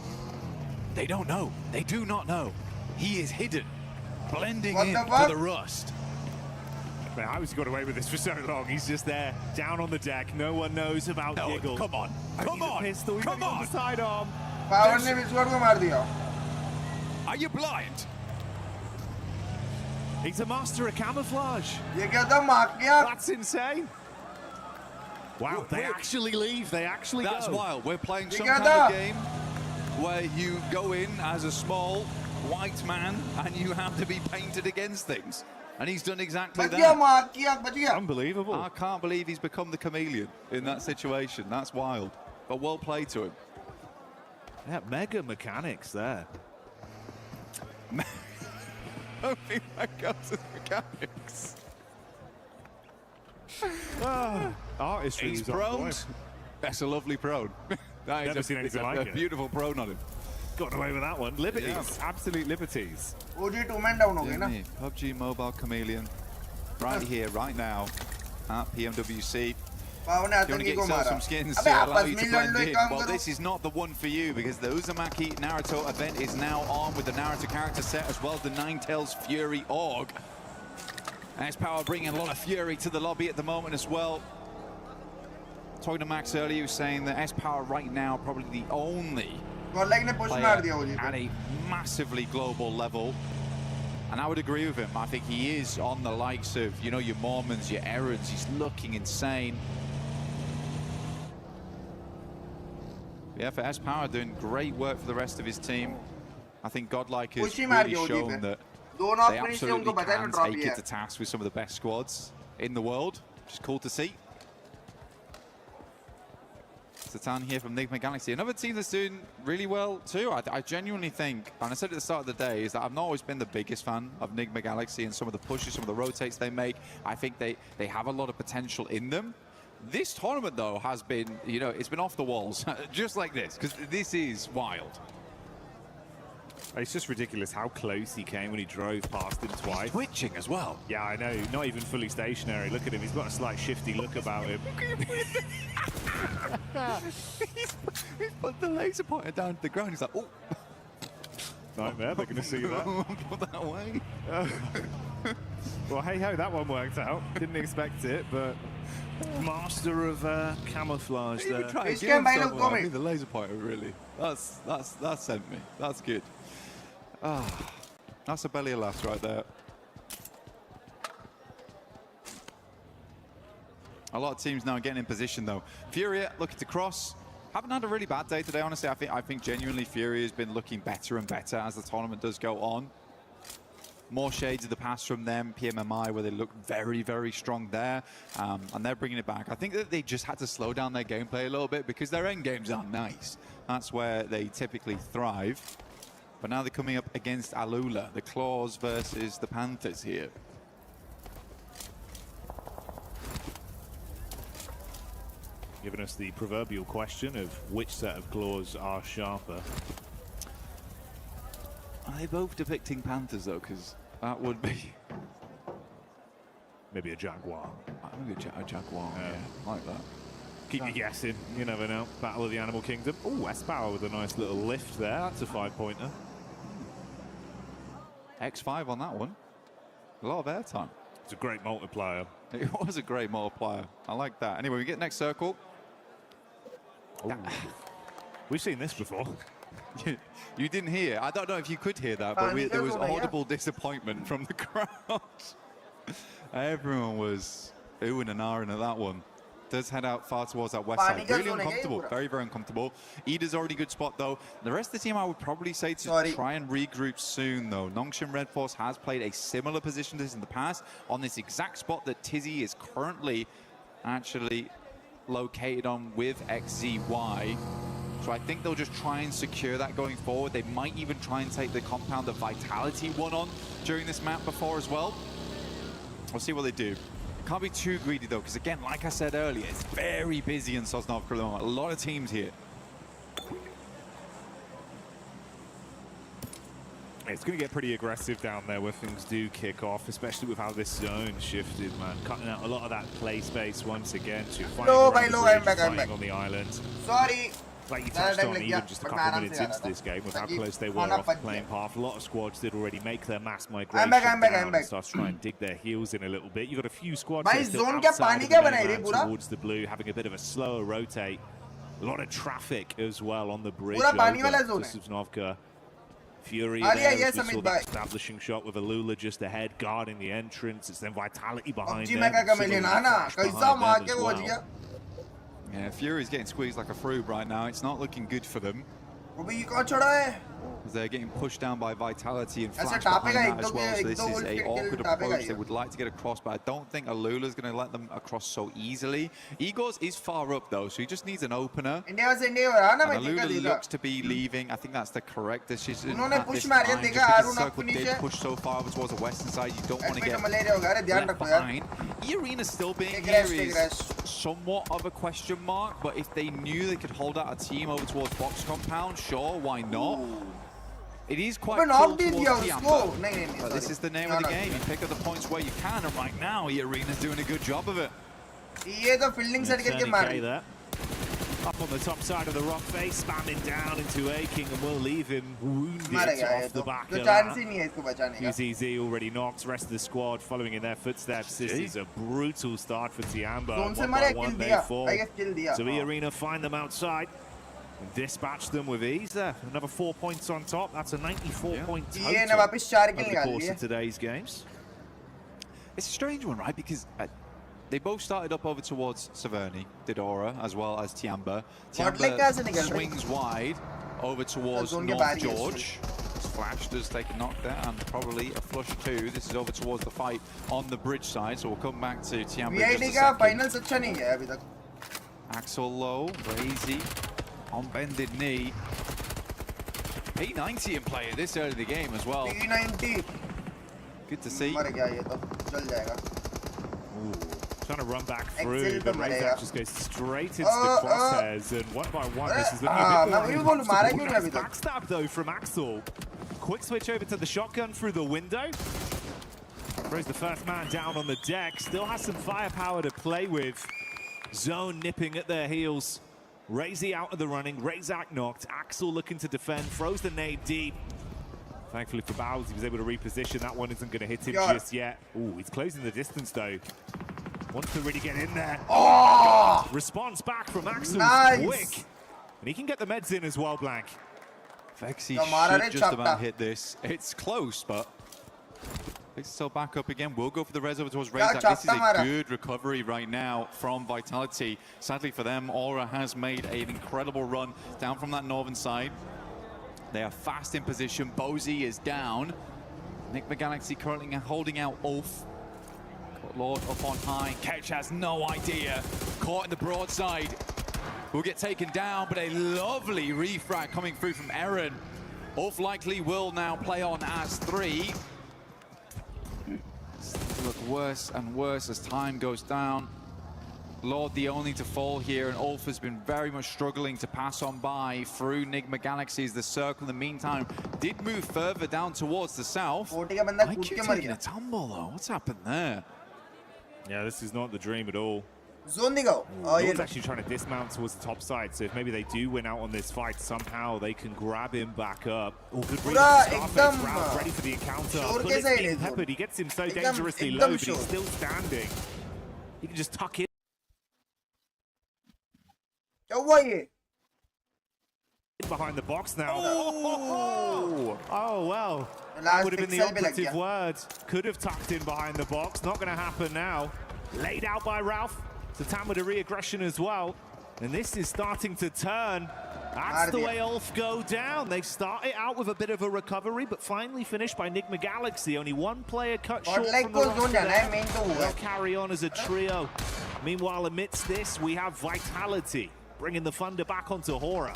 They don't know. They do not know. He is hidden, blending in to the rust. Man, how has he got away with this for so long? He's just there, down on the deck. No one knows about Giggle. Come on, come on, pistol, come on. The sidearm. Are you blind? He's a master of camouflage. That's insane. Wow, they actually leave. They actually go. That's wild. We're playing some kind of game where you go in as a small white man and you have to be painted against things. And he's done exactly that. Unbelievable. I can't believe he's become the chameleon in that situation. That's wild. But well played to him. Yeah, mega mechanics there. I think that goes as mechanics. Artistry. He's proned. That's a lovely prone. That Never seen anything like a it. Beautiful prone on him. Got away with that one. Liberties. Yeah. Absolute liberties. PUBG Mobile Chameleon. Right here, right now, at PMWC. If you want to get yourself some skins to allow you to blend in, well, this is not the one for you because the Uzumaki Naruto event is now on with the Naruto character set as well as the Ninetales Fury Org. S-Power bringing a lot of fury to the lobby at the moment as well. Talking to Max earlier, he was saying that S-Power right now probably the only player at a massively global level. And I would agree with him. I think he is on the likes of, you know, your Mormons, your Errands. He's looking insane. Yeah, for S-Power doing great work for the rest of his team. I think Godlike has really shown that they absolutely can take it to task with some of the best squads in the world, which is cool to see. Satan here from Nigma Galaxy. Another team that's doing really well too. I genuinely think, and I said at the start of the day, is that I've not always been the biggest fan of Nigma Galaxy and some of the pushes, some of the rotates they make. I think they have a lot of potential in them. This tournament though has been, you know, it's been off the walls, just like this, because this is wild. It's just ridiculous how close he came when he drove past him twice. He's twitching as well. Yeah, I know. Not even fully stationary. Look at him. He's got a slight shifty look about him. He's put the laser pointer down to the ground. He's like, oh. Nightmare. They're going to see that. Put that away. Well, hey-ho, that one worked out. Didn't expect it, but master of camouflage there. I mean, the laser pointer, really. That sent me. That's good. Ah, that's a belly of laughs right there. A lot of teams now getting in position though. Furia looking to cross. Haven't had a really bad day today, honestly. I think genuinely Furia has been looking better and better as the tournament does go on. More shades of the past from them, PMMI, where they look very, very strong there, and they're bringing it back. I think that they just had to slow down their gameplay a little bit because their end games aren't nice. That's where they typically thrive. But now they're coming up against Alula, the Claws versus the Panthers here. Giving us the proverbial question of which set of claws are sharper. Are they both depicting Panthers though? Because that would be... Maybe a Jaguar. Maybe a Jaguar, yeah, like that. Keep you guessing, you never know. Battle of the Animal Kingdom. Oh, S-Power with a nice little lift there. That's a 5-pointer. X5 on that one. A lot of airtime. It's a great multiplier. It was a great multiplier. I like that. Anyway, we get next circle. We've seen this before. You didn't hear. I don't know if you could hear that, but there was audible disappointment from the crowd. Everyone was oohing and ahhing at that one. Does head out far towards that west side. Really uncomfortable. Very, very uncomfortable. Ida's already good spot, though. The rest of the team, I would probably say to try and regroup soon, though. Nongshim Red Force has played a similar position to this in the past on this exact spot that Tizzy is currently actually located on with XZY. So I think they'll just try and secure that going forward. They might even try and take the compound that Vitality won on during this map before as well. We'll see what they do. Can't be too greedy though, because again, like I said earlier, it's very busy in Sosnovka. A lot of teams here. It's going to get pretty aggressive down there where things do kick off, especially with how this zone shifted, man. Cutting out a lot of that play space once again. So you're fighting on the island. Sorry. Like you touched on even just a couple minutes into this game with how close they were off the playing path. A lot of squads did already make their mass migration down and start to try and dig their heels in a little bit. You've got a few squads still outside of the mainland towards the blue, having a bit of a slower rotate. A lot of traffic as well on the bridge over to Sosnovka. Fury there, as we saw the establishing shot with Alula just ahead, guarding the entrance. It's then Vitality behind them. Yeah, Fury's getting squeezed like a fruit right now. It's not looking good for them. They're getting pushed down by Vitality and Flash behind that as well. So this is an awkward approach. They would like to get across, but I don't think Alula's going to let them across so easily. Igor's is far up though, so he just needs an opener. And Alula looks to be leaving. I think that's the correct decision at this time. Just because the circle did push so far towards the western side, you don't want to get left behind. E-Arena still being here is somewhat of a question mark, but if they knew they could hold out a team over towards Box Compound, sure, why not? It is quite cool towards Tiamba, but this is the name of the game. You pick up the points where you can, and right now, E-Arena's doing a good job of it. Up on the top side of the rock face, spamming down into Aking, and will leave him wounded off the back of that. UZZ already knocked, rest of the squad following in their footsteps. This is a brutal start for Tiamba. 1 by 1 they fall. So E-Arena find them outside and dispatch them with ease there. Another 4 points on top. That's a 94-point total over the course of today's games. It's a strange one, right? Because they both started up over towards Severny, Didora, as well as Tiamba. Tiamba swings wide over towards North George. Flash does take a knock there, and probably a flush too. This is over towards the fight on the bridge side, so we'll come back to Tiamba in just a second. Axel low, Razy on bended knee. P90 in play this early in the game as well. P90. Good to see. Trying to run back through, but Razak just goes straight into the crosshairs, and 1 by 1, this is looking a bit nice backstab though from Axel. Quick switch over to the shotgun through the window. Throws the first man down on the deck, still has some firepower to play with. Zone nipping at their heels. Razy out of the running, Razak knocked, Axel looking to defend, throws the nade deep. Thankfully for Bowles, he was able to reposition. That one isn't going to hit him just yet. Ooh, he's closing the distance though. Wants to really get in there. Oh! Response back from Axel quick. And he can get the meds in as well, Blank. Vexy should just about hit this. It's close, but Picks itself back up again. We'll go for the res over towards Razak. This is a good recovery right now from Vitality. Sadly for them, Aura has made an incredible run down from that northern side. They are fast in position. Bozy is down. Nigma Galaxy currently holding out Ulf. But Lord up on high. Ketch has no idea. Caught in the broadside. Will get taken down, but a lovely refrag coming through from Eren. Ulf likely will now play on as 3. Look worse and worse as time goes down. Lord the only to fall here, and Ulf has been very much struggling to pass on by through Nigma Galaxies. The circle in the meantime did move further down towards the south. IQ taking a tumble though. What's happened there? Yeah, this is not the dream at all. Zondigo. Lord's actually trying to dismount towards the top side, so if maybe they do win out on this fight, somehow they can grab him back up. Oh, good read. Scarface Ralph ready for the encounter. Bullets being peppered. He gets him so dangerously low, but he's still standing. He can just tuck in. Behind the box now. Oh well. That would have been the operative word. Could have tucked in behind the box. Not going to happen now. Laid out by Ralph. Satan with a re-aggression as well. And this is starting to turn. That's the way Ulf go down. They started out with a bit of a recovery, but finally finished by Nigma Galaxy. Only one player cut short from the roster there. They'll carry on as a trio. Meanwhile, amidst this, we have Vitality bringing the thunder back onto Hora.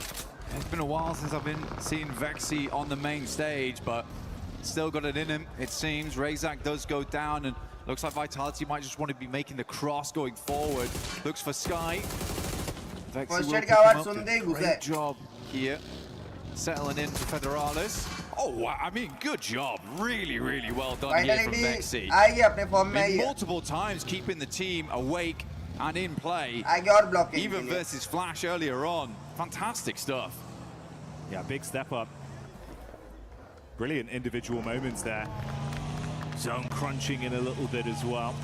It's been a while since I've been seeing Vexy on the main stage, but still got it in him, it seems. Razak does go down, and looks like Vitality might just want to be making the cross going forward. Looks for Sky. Vexy will pick him up. Great job here. Settling in for Federalis. Oh, I mean, good job. Really, really well done here from Vexy. Multiple times keeping the team awake and in play. Even versus Flash earlier on. Fantastic stuff. Yeah, big step up. Brilliant individual moments there. Zone crunching in a little bit as well.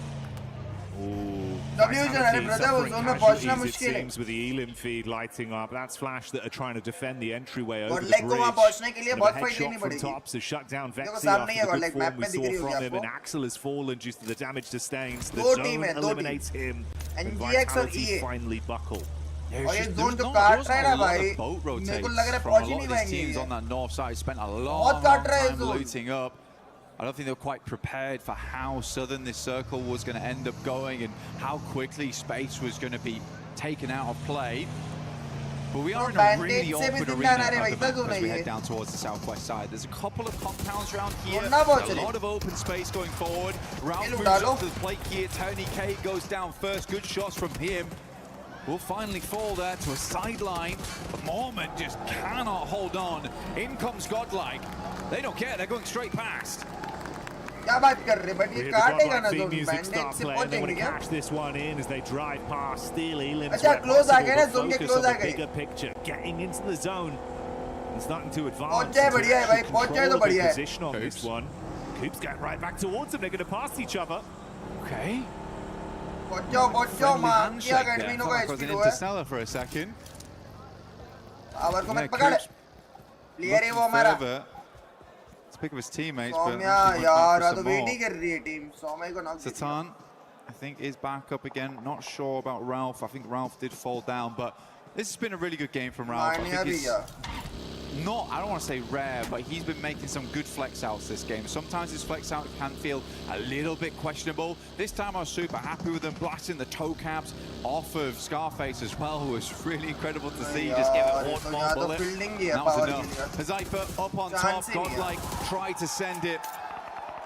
Ooh, it seems with the Elim feed lighting up. That's Flash that are trying to defend the entryway over the bridge. And a headshot from Tops has shut down Vexy after the good form we saw from him, and Axel has fallen due to the damage sustained. The zone eliminates him, and Vitality finally buckle. There's not a lot of boat rotates from a lot of these teams on that north side. Spent a long time looting up. I don't think they were quite prepared for how southern this circle was going to end up going and how quickly space was going to be taken out of play. But we are in a really awkward arena at the map as we head down towards the southwest side. There's a couple of compounds around here, a lot of open space going forward. Ralph moves up to the plate here. Tony K goes down first. Good shots from him. Will finally fall there to a sideline. But Mormon just cannot hold on. In comes Godlike. They don't care, they're going straight past. Music start playing. They want to catch this one in as they drive past. Steal Elim's close focus on the bigger picture, getting into the zone and starting to advance. Control the position on this one. Coop's going right back towards them. They're going to pass each other. Okay. Was an interstellar for a second. Let's pick up his teammates, but Satan, I think, is back up again. Not sure about Ralph. I think Ralph did fall down, but this has been a really good game from Ralph. I think it's not, I don't want to say rare, but he's been making some good flex outs this game. Sometimes his flex out can feel a little bit questionable. This time I was super happy with him, blasting the toe caps off of Scarface as well, who was really incredible to see. Just give it one more bullet. That was enough. Hazaifa up on top, Godlike tried to send it.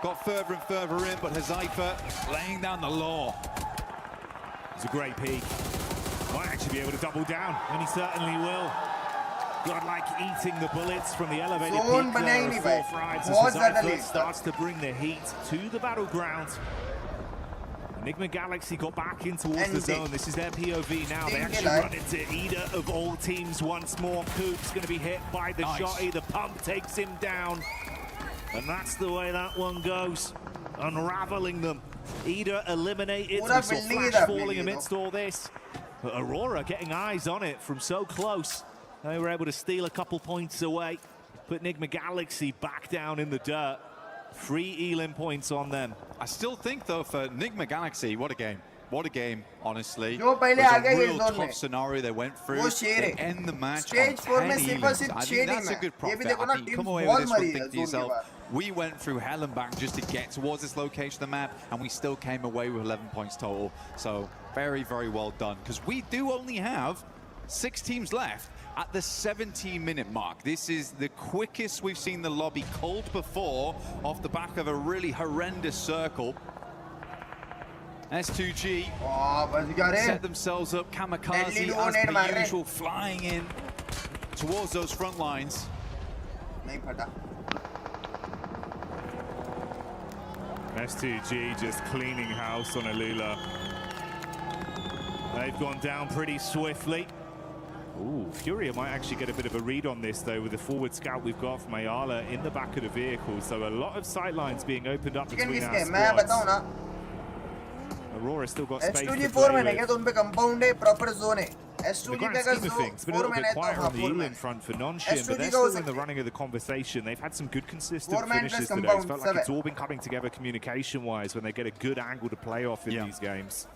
Got further and further in, but Hazaifa laying down the law. It's a great peek. Might actually be able to double down, and he certainly will. Godlike eating the bullets from the elevated peak there of Fourth Rides as Hazaifa starts to bring the heat to the battleground. Enigma Galaxy got back in towards the zone. This is their POV now. They actually run into Ida of all teams once more. Coop's going to be hit by the shotty. The pump takes him down. And that's the way that one goes. Unraveling them. Ida eliminated. We saw Flash falling amidst all this. But Aurora getting eyes on it from so close. They were able to steal a couple points away. Put Enigma Galaxy back down in the dirt. 3 Elim points on them. I still think, though, for Enigma Galaxy, what a game. What a game, honestly. जो पहले It was uh a गया real इस zone tough में, scenario they went through. वो शेर They है. end the match Stage on 4 में 10 सिर्फ elims. सिर्फ I 6 think that's team a good है. ये भी profit. देखो ना, I think teams come away बहुत with this one, मरी है think to जोन के yourself, बाद. we went through hell and back just to get towards this location of the map, and we still came away with 11 points total. So very, very well done. Because we do only have 6 teams left at the 17-minute mark. This is the quickest we've seen the lobby cold before, off the back of a really horrendous circle. S2G set themselves up, kamikaze as per usual, flying in towards those front lines. S2G just cleaning house on Alula. They've gone down pretty swiftly. Ooh, Furia might actually get a bit of a read on this, though, with the forward scout we've got from Ayala in the back of the vehicle. So a lot of sight lines being opened up between our squads. Aurora still got space S2G to 4 play मैंने क्या तो उन पे compound है, proper zone है. S2G grand का scheme of things, it's been a little bit quieter on the Elim front for Nonshin, but they're still in the running of the conversation. They've had some good consistent finishes today. It's felt like it's all been coming together communication-wise when they get a good angle to play off in these games.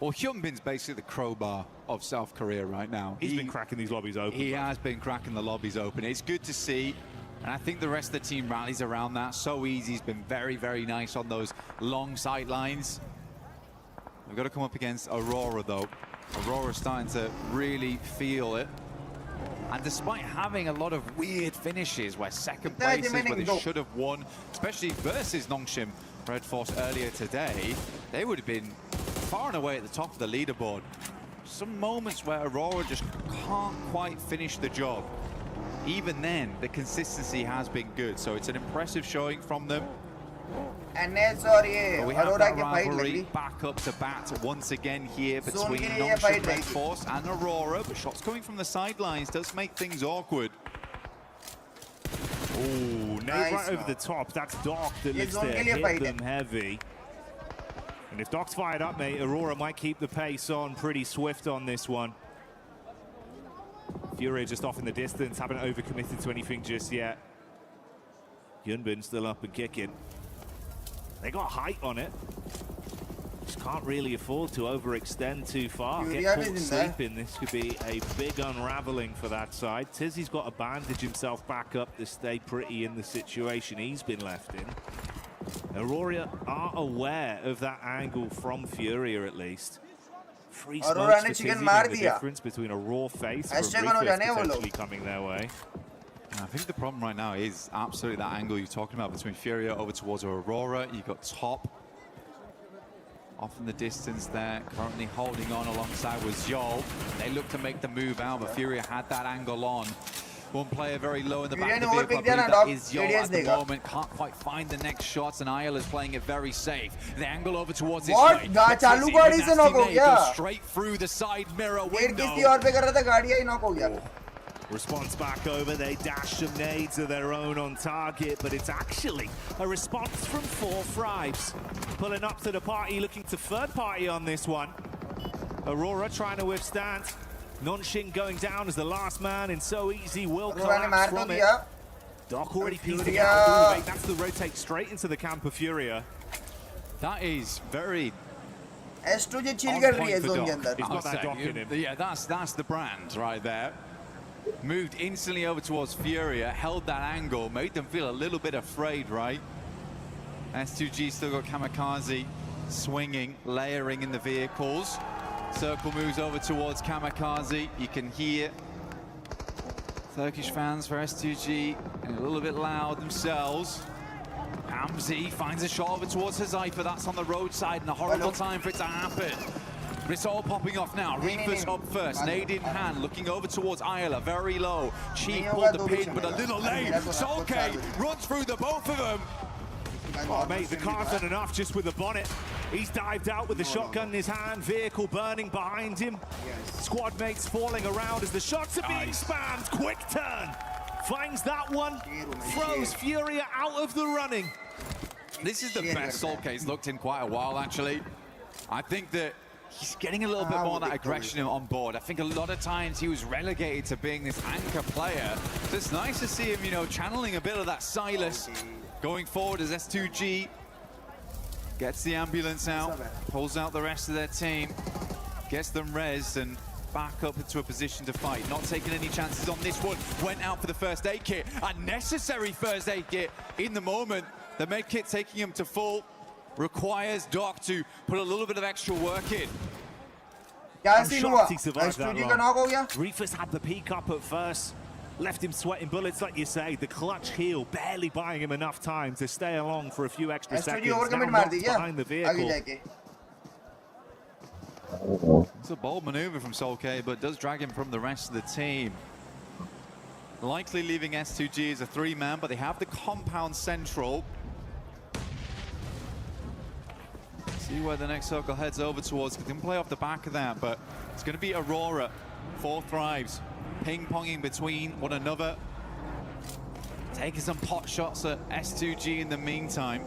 Well, Hyunbin's basically the crowbar of South Korea right now. He's been cracking these lobbies open. He has been cracking the lobbies open. It's good to see, and I think the rest of the team rallies around that so easy. He's been very, very nice on those long sight lines. We've got to come up against Aurora, though. Aurora's starting to really feel it. And despite having a lot of weird finishes where second places where they should have won, especially versus Nongshim Red Force earlier today, they would have been far and away at the top of the leaderboard. Some moments where Aurora just can't quite finish the job. Even then, the consistency has been good, so it's an impressive showing from them. NS और ये we have Aurora that की fight rivalry लगी. back up to bat once again here Zone between के लिए fight Nongshim Red लगी. Force and Aurora, but shots coming from the sidelines does make things awkward. Ooh, nade right over the top. That's Doc that looks to hit them heavy. And if Doc's fired up, mate, Aurora might keep the pace on pretty swift on this one. Furia just off in the distance, haven't overcommitted to anything just yet. Yunbin still up and kicking. They got height on it. Just can't really afford to overextend too far. Get caught sleeping. This could be a big unraveling for that side. Tizzy's got to bandage himself back up to stay pretty in the situation he's been left in. Aurora are aware of that angle from Furia, at least. Free smokes for Tizzy being the difference between a raw face from Ruthless potentially coming their way. I think the problem right now is absolutely that angle you're talking about between Furia over towards Aurora. You've got Top off in the distance there, currently holding on alongside with Zhou. They look to make the move out, but Furia had that angle on. One player very low in the back of the vehicle. I believe that is Zhou at the moment. Can't quite find the next shots, and Ayala is playing it very safe. The angle over towards his way. Goes straight through the side mirror window. Response back over, they dash some nades of their own on target, but it's actually a response from 4 Fribes. Pulling up to the party, looking to third party on this one. Aurora trying to withstand. Nonshin going down as the last man, and so easy will collapse from it. Doc already piecing out. That's the rotate straight into the camp of Furia. That is very S2G chill कर रही है zone के अंदर. He's got that Doc in him. Yeah, that's the brand right there. Moved instantly over towards Furia, held that angle, made them feel a little bit afraid, right? S2G still got Kamikaze swinging, layering in the vehicles. Circle moves over towards Kamikaze. You can hear Turkish fans for S2G a little bit loud themselves. Hamzi finds a shot over towards Hazaifa. That's on the roadside, and a horrible time for it to happen. But it's all popping off now. Reaper's up first, nade in hand, looking over towards Ayala, very low. Chief pulled the pin, but a little late. Solke runs through the both of them. Oh, mate, the car's done enough just with the bonnet. He's dived out with the shotgun in his hand, vehicle burning behind him. Squad mates falling around as the shots are being spammed. Quick turn. Finds that one, throws Furia out of the running. This is the best Solke's looked in quite a while, actually. I think that he's getting a little bit more of that aggression on board. I think a lot of times he was relegated to being this anchor player. So it's nice to see him, you know, channeling a bit of that Silas Going forward as S2G gets the ambulance out, pulls out the rest of their team, gets them rezzed and back up into a position to fight. Not taking any chances on this one. Went out for the first aid kit. A necessary first aid kit in the moment. The med kit taking him to full. Requires Doc to put a little bit of extra work in. I'm shocked he survived that long. Rufus had the peak up at first. Left him sweating bullets, like you say. The clutch heal barely buying him enough time to stay along for a few extra seconds. Now knocked behind the vehicle. It's a bold maneuver from Solkay, but does drag him from the rest of the team. Likely leaving S2G as a 3-man, but they have the compound central. See where the next circle heads over towards. They can play off the back of that, but it's going to be Aurora. 4 Thrives. Ping-ponging between one another. Taking some pot shots at S2G in the meantime.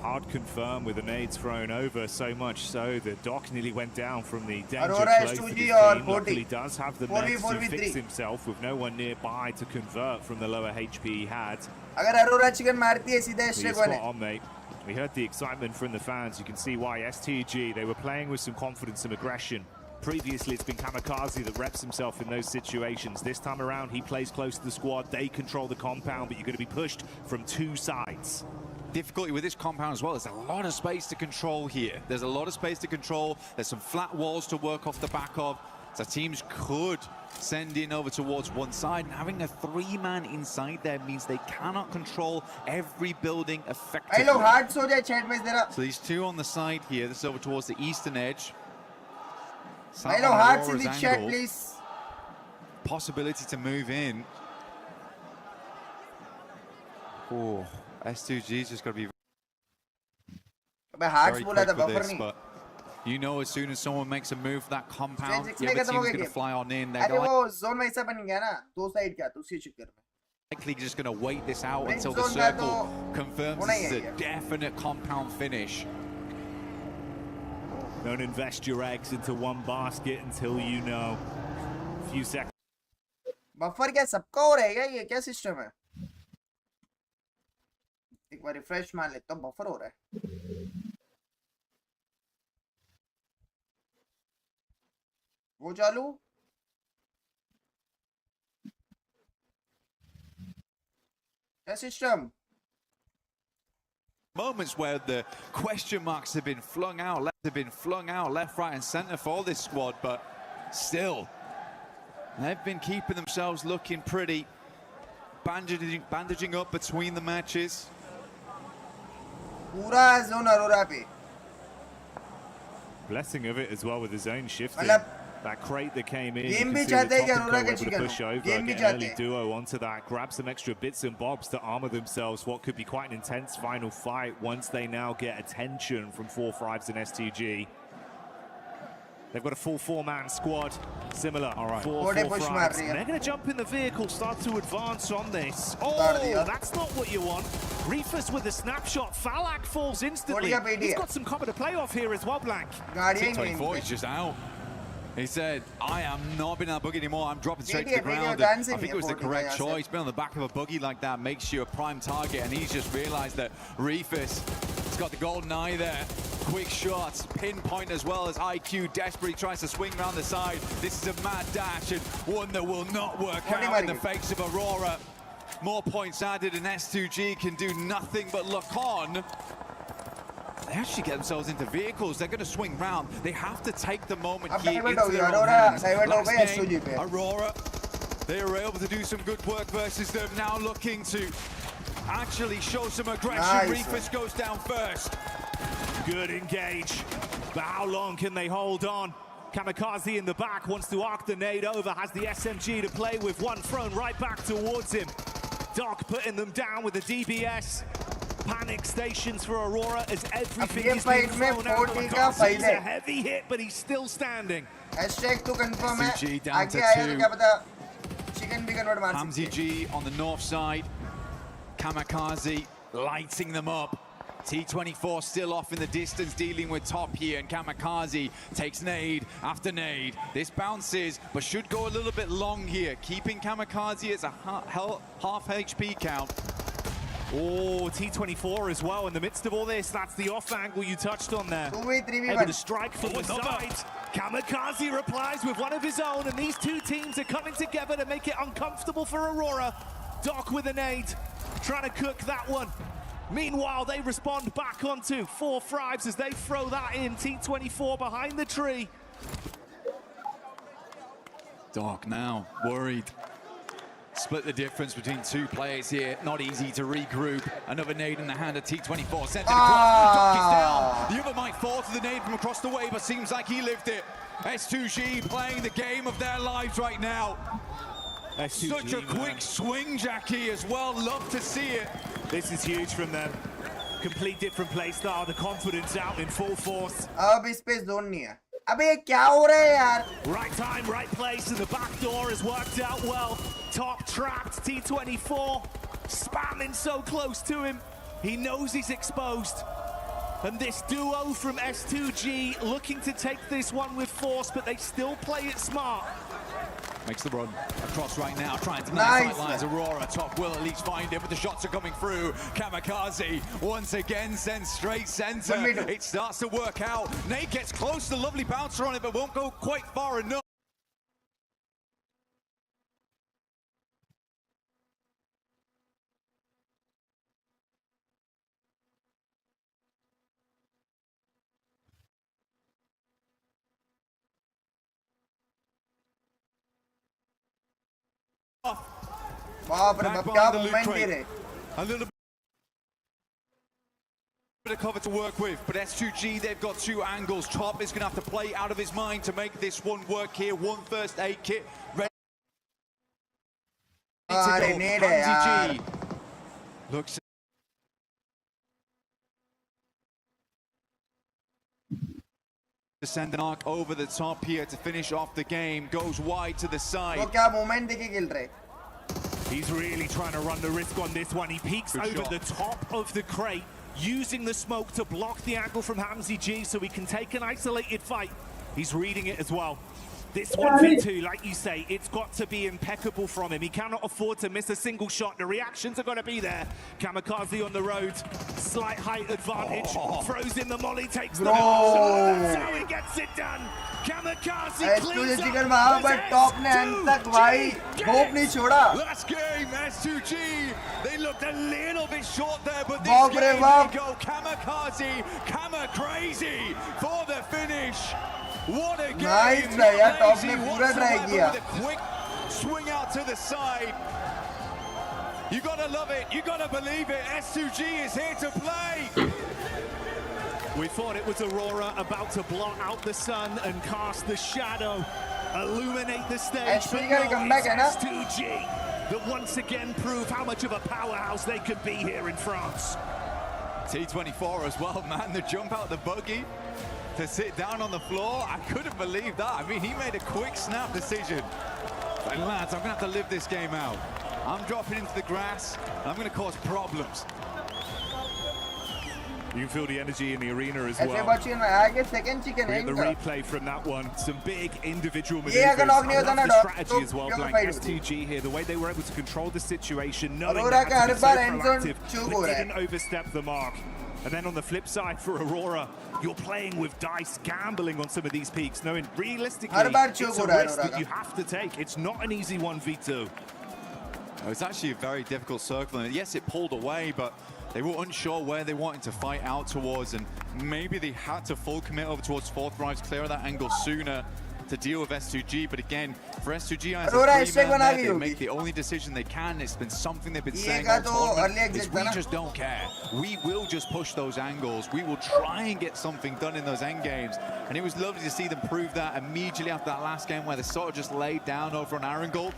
Hard confirmed with the nades thrown over, so much so that Doc nearly went down from the danger Aurora close to the team. Luckily does have the meds to fix himself with no one nearby to convert from the lower HP he had. अगर Aurora chicken मारती है सीधे You're spot on, mate. We heard the excitement from the fans. You can see why S2G, they were playing with some confidence and aggression. Previously, it's been Kamikaze that reps himself in those situations. This time around, he plays close to the squad. They control the compound, but you're going to be pushed from 2 sides. Difficulty with this compound as well. There's a lot of space to control here. There's a lot of space to control. There's some flat walls to work off the back of. So teams could send in over towards one side. And having a 3-man inside there means they cannot control every building effectively. So these 2 on the side here. This is over towards the eastern edge. Hello, hearts in the chat, please. Possibility to move in. Oh, S2G is just got to be very quick with this, but you know as soon as someone makes a move for that compound, the other team's going to fly on in. They're likely just going to wait this out until the circle confirms this is a definite compound finish. Don't invest your eggs into one basket until you know. A few seconds. Buffer क्या सबका हो रहेगा ये क्या system है एक बार refresh मार लेता हूं बफर हो रहा है वो चालू क्या system Moments where the question marks have been flung out, left, right, and centre for this squad, but still, they've been keeping themselves looking pretty, bandaging up between the matches. Pura zone Aurora pe. Blessing of it as well with his own shifting. That crate that came in, game you can see the top able to push over, get an early duo onto that, grab some extra bits and bobs to armor themselves what could be quite an intense final fight once they now get attention from 4 Thrives and S2G. They've got a full 4-man squad, similar. All right. 4 Thrives. And they're going to jump in the vehicle, start to advance on this. Oh, that's not what you want. Rufus with a snapshot. Falak falls instantly. He's got some cover to play off here as well, Blank. 624 is just out. He said, I am not being on that buggy anymore. I'm dropping straight to the ground. I think it was the correct choice. Being on the back of a buggy like that makes you a prime target. And he's just realized that Rufus has got the golden eye there. Quick shots, pinpoint as well as IQ desperately tries to swing around the side. This is a mad dash and one that will not work out in the face of Aurora. More points added and S2G can do nothing but look on. They actually get themselves into vehicles. They're going to swing round. They have to take the moment here into their own hands. Last game, Aurora, they were able to do some good work versus them. Now looking to actually show some aggression. Rufus goes down first. Good engage. But how long can they hold on? Kamikaze in the back wants to arc the nade over, has the SMG to play with, one thrown right back towards him. Doc putting them down with the DBS. Panic stations for Aurora as everything is being thrown out. He's a heavy hit, but he's still standing. Hashtag to confirm SMG down to 2. Hamzy G on the north side. Kamikaze lighting them up. T24 still off in the distance, dealing with top here, and Kamikaze takes nade after nade. This bounces, but should go a little bit long here, keeping Kamikaze as a half HP count. Oh, T24 as well in the midst of all this. That's the off angle you touched on there. 2v3v1. Able to strike from the side. Kamikaze replies with one of his own, and these two teams are coming together to make it uncomfortable for Aurora. Doc with a nade, trying to cook that one. Meanwhile, they respond back onto 4 Fribes as they throw that in. T24 behind the tree. Doc now worried. Split the difference between 2 players here. Not easy to regroup. Another nade in the hand of T24. Sent it across. Doc is down. The other might fall to the nade from across the way, but seems like he lived it. S2G playing the game of their lives right now. S2G, such a quick swing, Jackie, as well. Love to see it. This is huge from them. Complete different play style. The confidence out in full force. अब इस पे zone नहीं है. अबे ये क्या हो रहा है यार? Right time, right place, and the back door has worked out well. Top trapped, T24 spamming so close to him. He knows he's exposed. And this duo from S2G looking to take this one with force, but they still play it smart. Makes the run across right now, trying to nice. Sidelines. Aurora, top will at least find it, but the shots are coming through. Kamikaze once again sends straight center. It starts to work out. Nate gets close to the lovely bouncer on it, but won't go quite far enough. बाप रे बाप क्या moment दे रहे. A little bit of cover to work with, but S2G, they've got 2 angles. Top is going to have to play out of his mind to make this one work here. 1 first aid kit ready to go. Hamzy G looks to send an arc over the top here to finish off the game. Goes wide to the side. वो क्या moment देके खेल रहे. He's really trying to run the risk on this one. He peeks over the top of the crate, using the smoke to block the angle from Hamzy G so he can take an isolated fight. He's reading it as well. This 1v2, like you say, it's got to be impeccable from him. He cannot afford to miss a single shot. The reactions are going to be there. Kamikaze on the road, slight height advantage, throws in the molly, takes the shot. That's how he gets it done. Kamikaze cleans up. But top ने अंत तक भाई hope नहीं छोड़ा. Last game, S2G. They looked a little bit short there, but this game they go. Kamikaze, Kama crazy for the finish. What a game! Nice try, यार top ने पूरा try किया. With a quick swing out to the side. You gotta love it. You gotta believe it. S2G is here to play. We thought it was Aurora about to blot out the sun and cast the shadow, illuminate the stage. But no, it's S2G that once again prove how much of a powerhouse they could be here in France. T24 as well, man. The jump out the buggy to sit down on the floor. I couldn't believe that. I mean, he made a quick snap decision. Like, lads, I'm gonna have to live this game out. I'm dropping into the grass, and I'm gonna cause problems. You can feel the energy in the arena as well. Second chicken we get the replay from that one. Some big individual maneuvers. I love the strategy as well, playing S2G here. The way they were able to control the situation, knowing they had to be so proactive, but didn't overstep the mark. And then on the flip side for Aurora, you're playing with dice, gambling on some of these peaks, knowing realistically it's a risk that you have to take. It's not an easy 1v2. It's actually a very difficult circle. And yes, it pulled away, but they were unsure where they wanted to fight out towards, and maybe they had to full commit over towards 4th Rise, clear that angle sooner to deal with S2G. But again, for S2G, as a 3-man there, they make the only decision they can. It's been something they've been saying all tournament, is we just don't care. We will just push those angles. We will try and get something done in those end games. And it was lovely to see them prove that immediately after that last game where they sort of just laid down over on Arangold.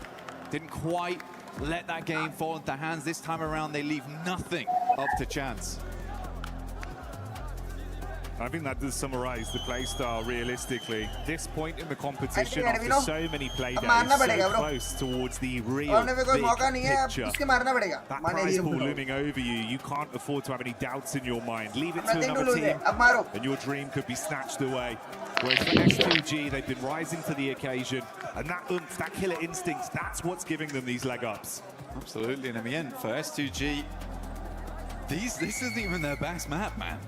Didn't quite let that game fall into hands. This time around, they leave nothing up to chance. I think that does summarize the play style realistically. This point in the competition, after so many play days, so close towards the real big picture, that prize pool looming over you, you can't afford to have any doubts in your mind. Leave it to another team, and your dream could be snatched away. Whereas for S2G, they've been rising to the occasion, and that oomph, that killer instinct, that's what's giving them these leg ups. Absolutely, and in the end, for S2G, this isn't even their best map, man.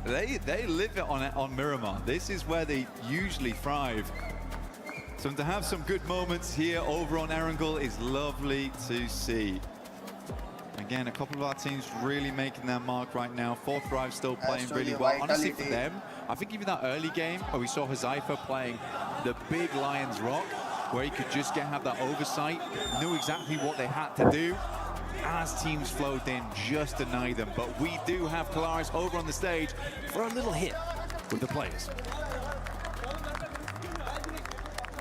They live it on Miramar. This is where they usually thrive. So to have some good moments here over on Erangel is lovely to see. Again, a couple of our teams really making their mark right now. Fourth Thrive still playing really well. Honestly, for them, I think even that early game where we saw Hazaifa playing the big Lions Rock, where he could just have that oversight, knew exactly what they had to do. As teams flowed in, just deny them. But we do have Kalaris over on the stage for a little hit with the players.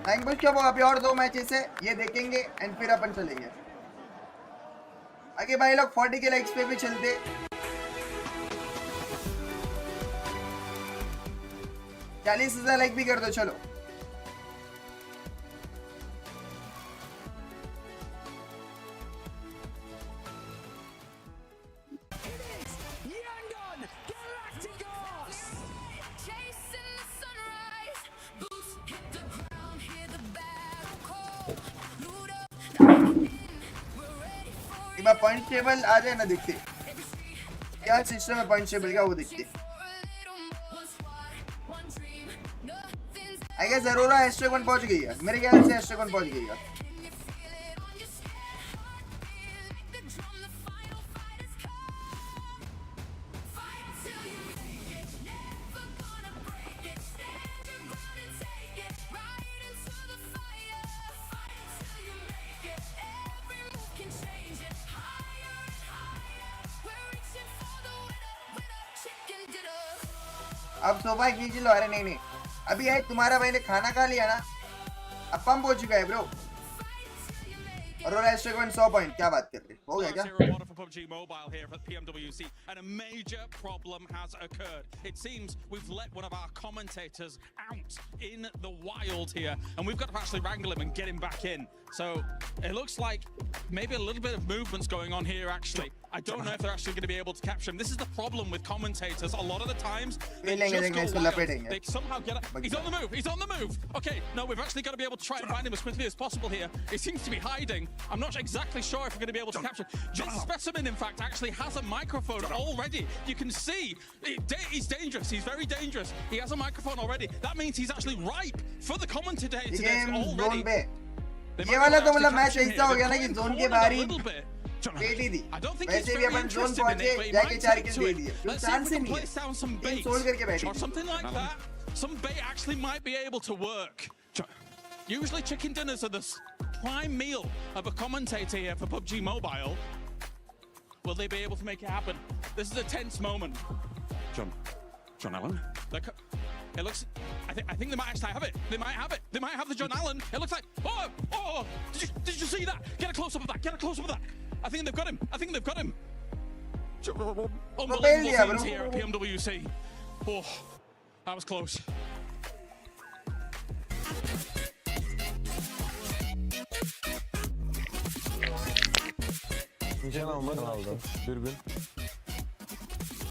Thank you अब अभी और 2 matches है, ये देखेंगे and फिर अपन चलेंगे आगे। भाई लोग 40 के लाइक्स पे भी चलते, 40,000 लाइक भी कर दो। चलो पॉइंट टेबल आ जाए ना, दिखते क्या सिस्टम है पॉइंट टेबल का, वो दिखते। आई गेस जरूर #1 पहुंच गई है, मेरे ख्याल से #1 पहुंच गई है। अब सोफा खींच लो। अरे नहीं, अभी है तुम्हारा भाई ने खाना खा लिया ना, अब पंप हो चुका है ब्रो। और #1 100 पॉइंट, क्या बात कर रहे हो गया क्या? PUBG Mobile here at PMWC, and a major problem has occurred. It seems we've let one of our commentators out in the wild here, and we've got to actually wrangle him and get him back in. So it looks like maybe a little bit of movement's going on here actually. I don't know if they're actually going to be able to capture him. This is the problem with commentators. A lot of the times, they just go wild. They somehow get it. He's on the move. He's on the move. Okay, no, we've actually got to be able to try and find him as quickly as possible here. He seems to be hiding. I'm not exactly sure if we're going to be able to capture him. This specimen, in fact, actually has a microphone already. You can see he's dangerous. He's very dangerous. He has a microphone already. That means he's actually ripe for the commentators already. ये वाला तो मतलब match ऐसा हो गया ना कि zone के बाहर ही पेटी दी, वैसे भी अपन जोन पहुंचे जाके 4 किल दे दिए, क्यों चांस ही नहीं है, इन सोल्ड करके बैठे। Or something like that. Some bait actually might be able to work. Usually chicken dinners are the prime meal of a commentator here for PUBG Mobile. Will they be able to make it happen? This is a tense moment. John Allen? It looks. I think they might actually have it. They might have it. They might have the John Allen. It looks like. Oh! Did you see that? Get a close up of that. Get a close up of that. I think they've got him. Unbelievable scenes here at PMWC. Oh, that was close. Nişan almak aldı. Dürbün.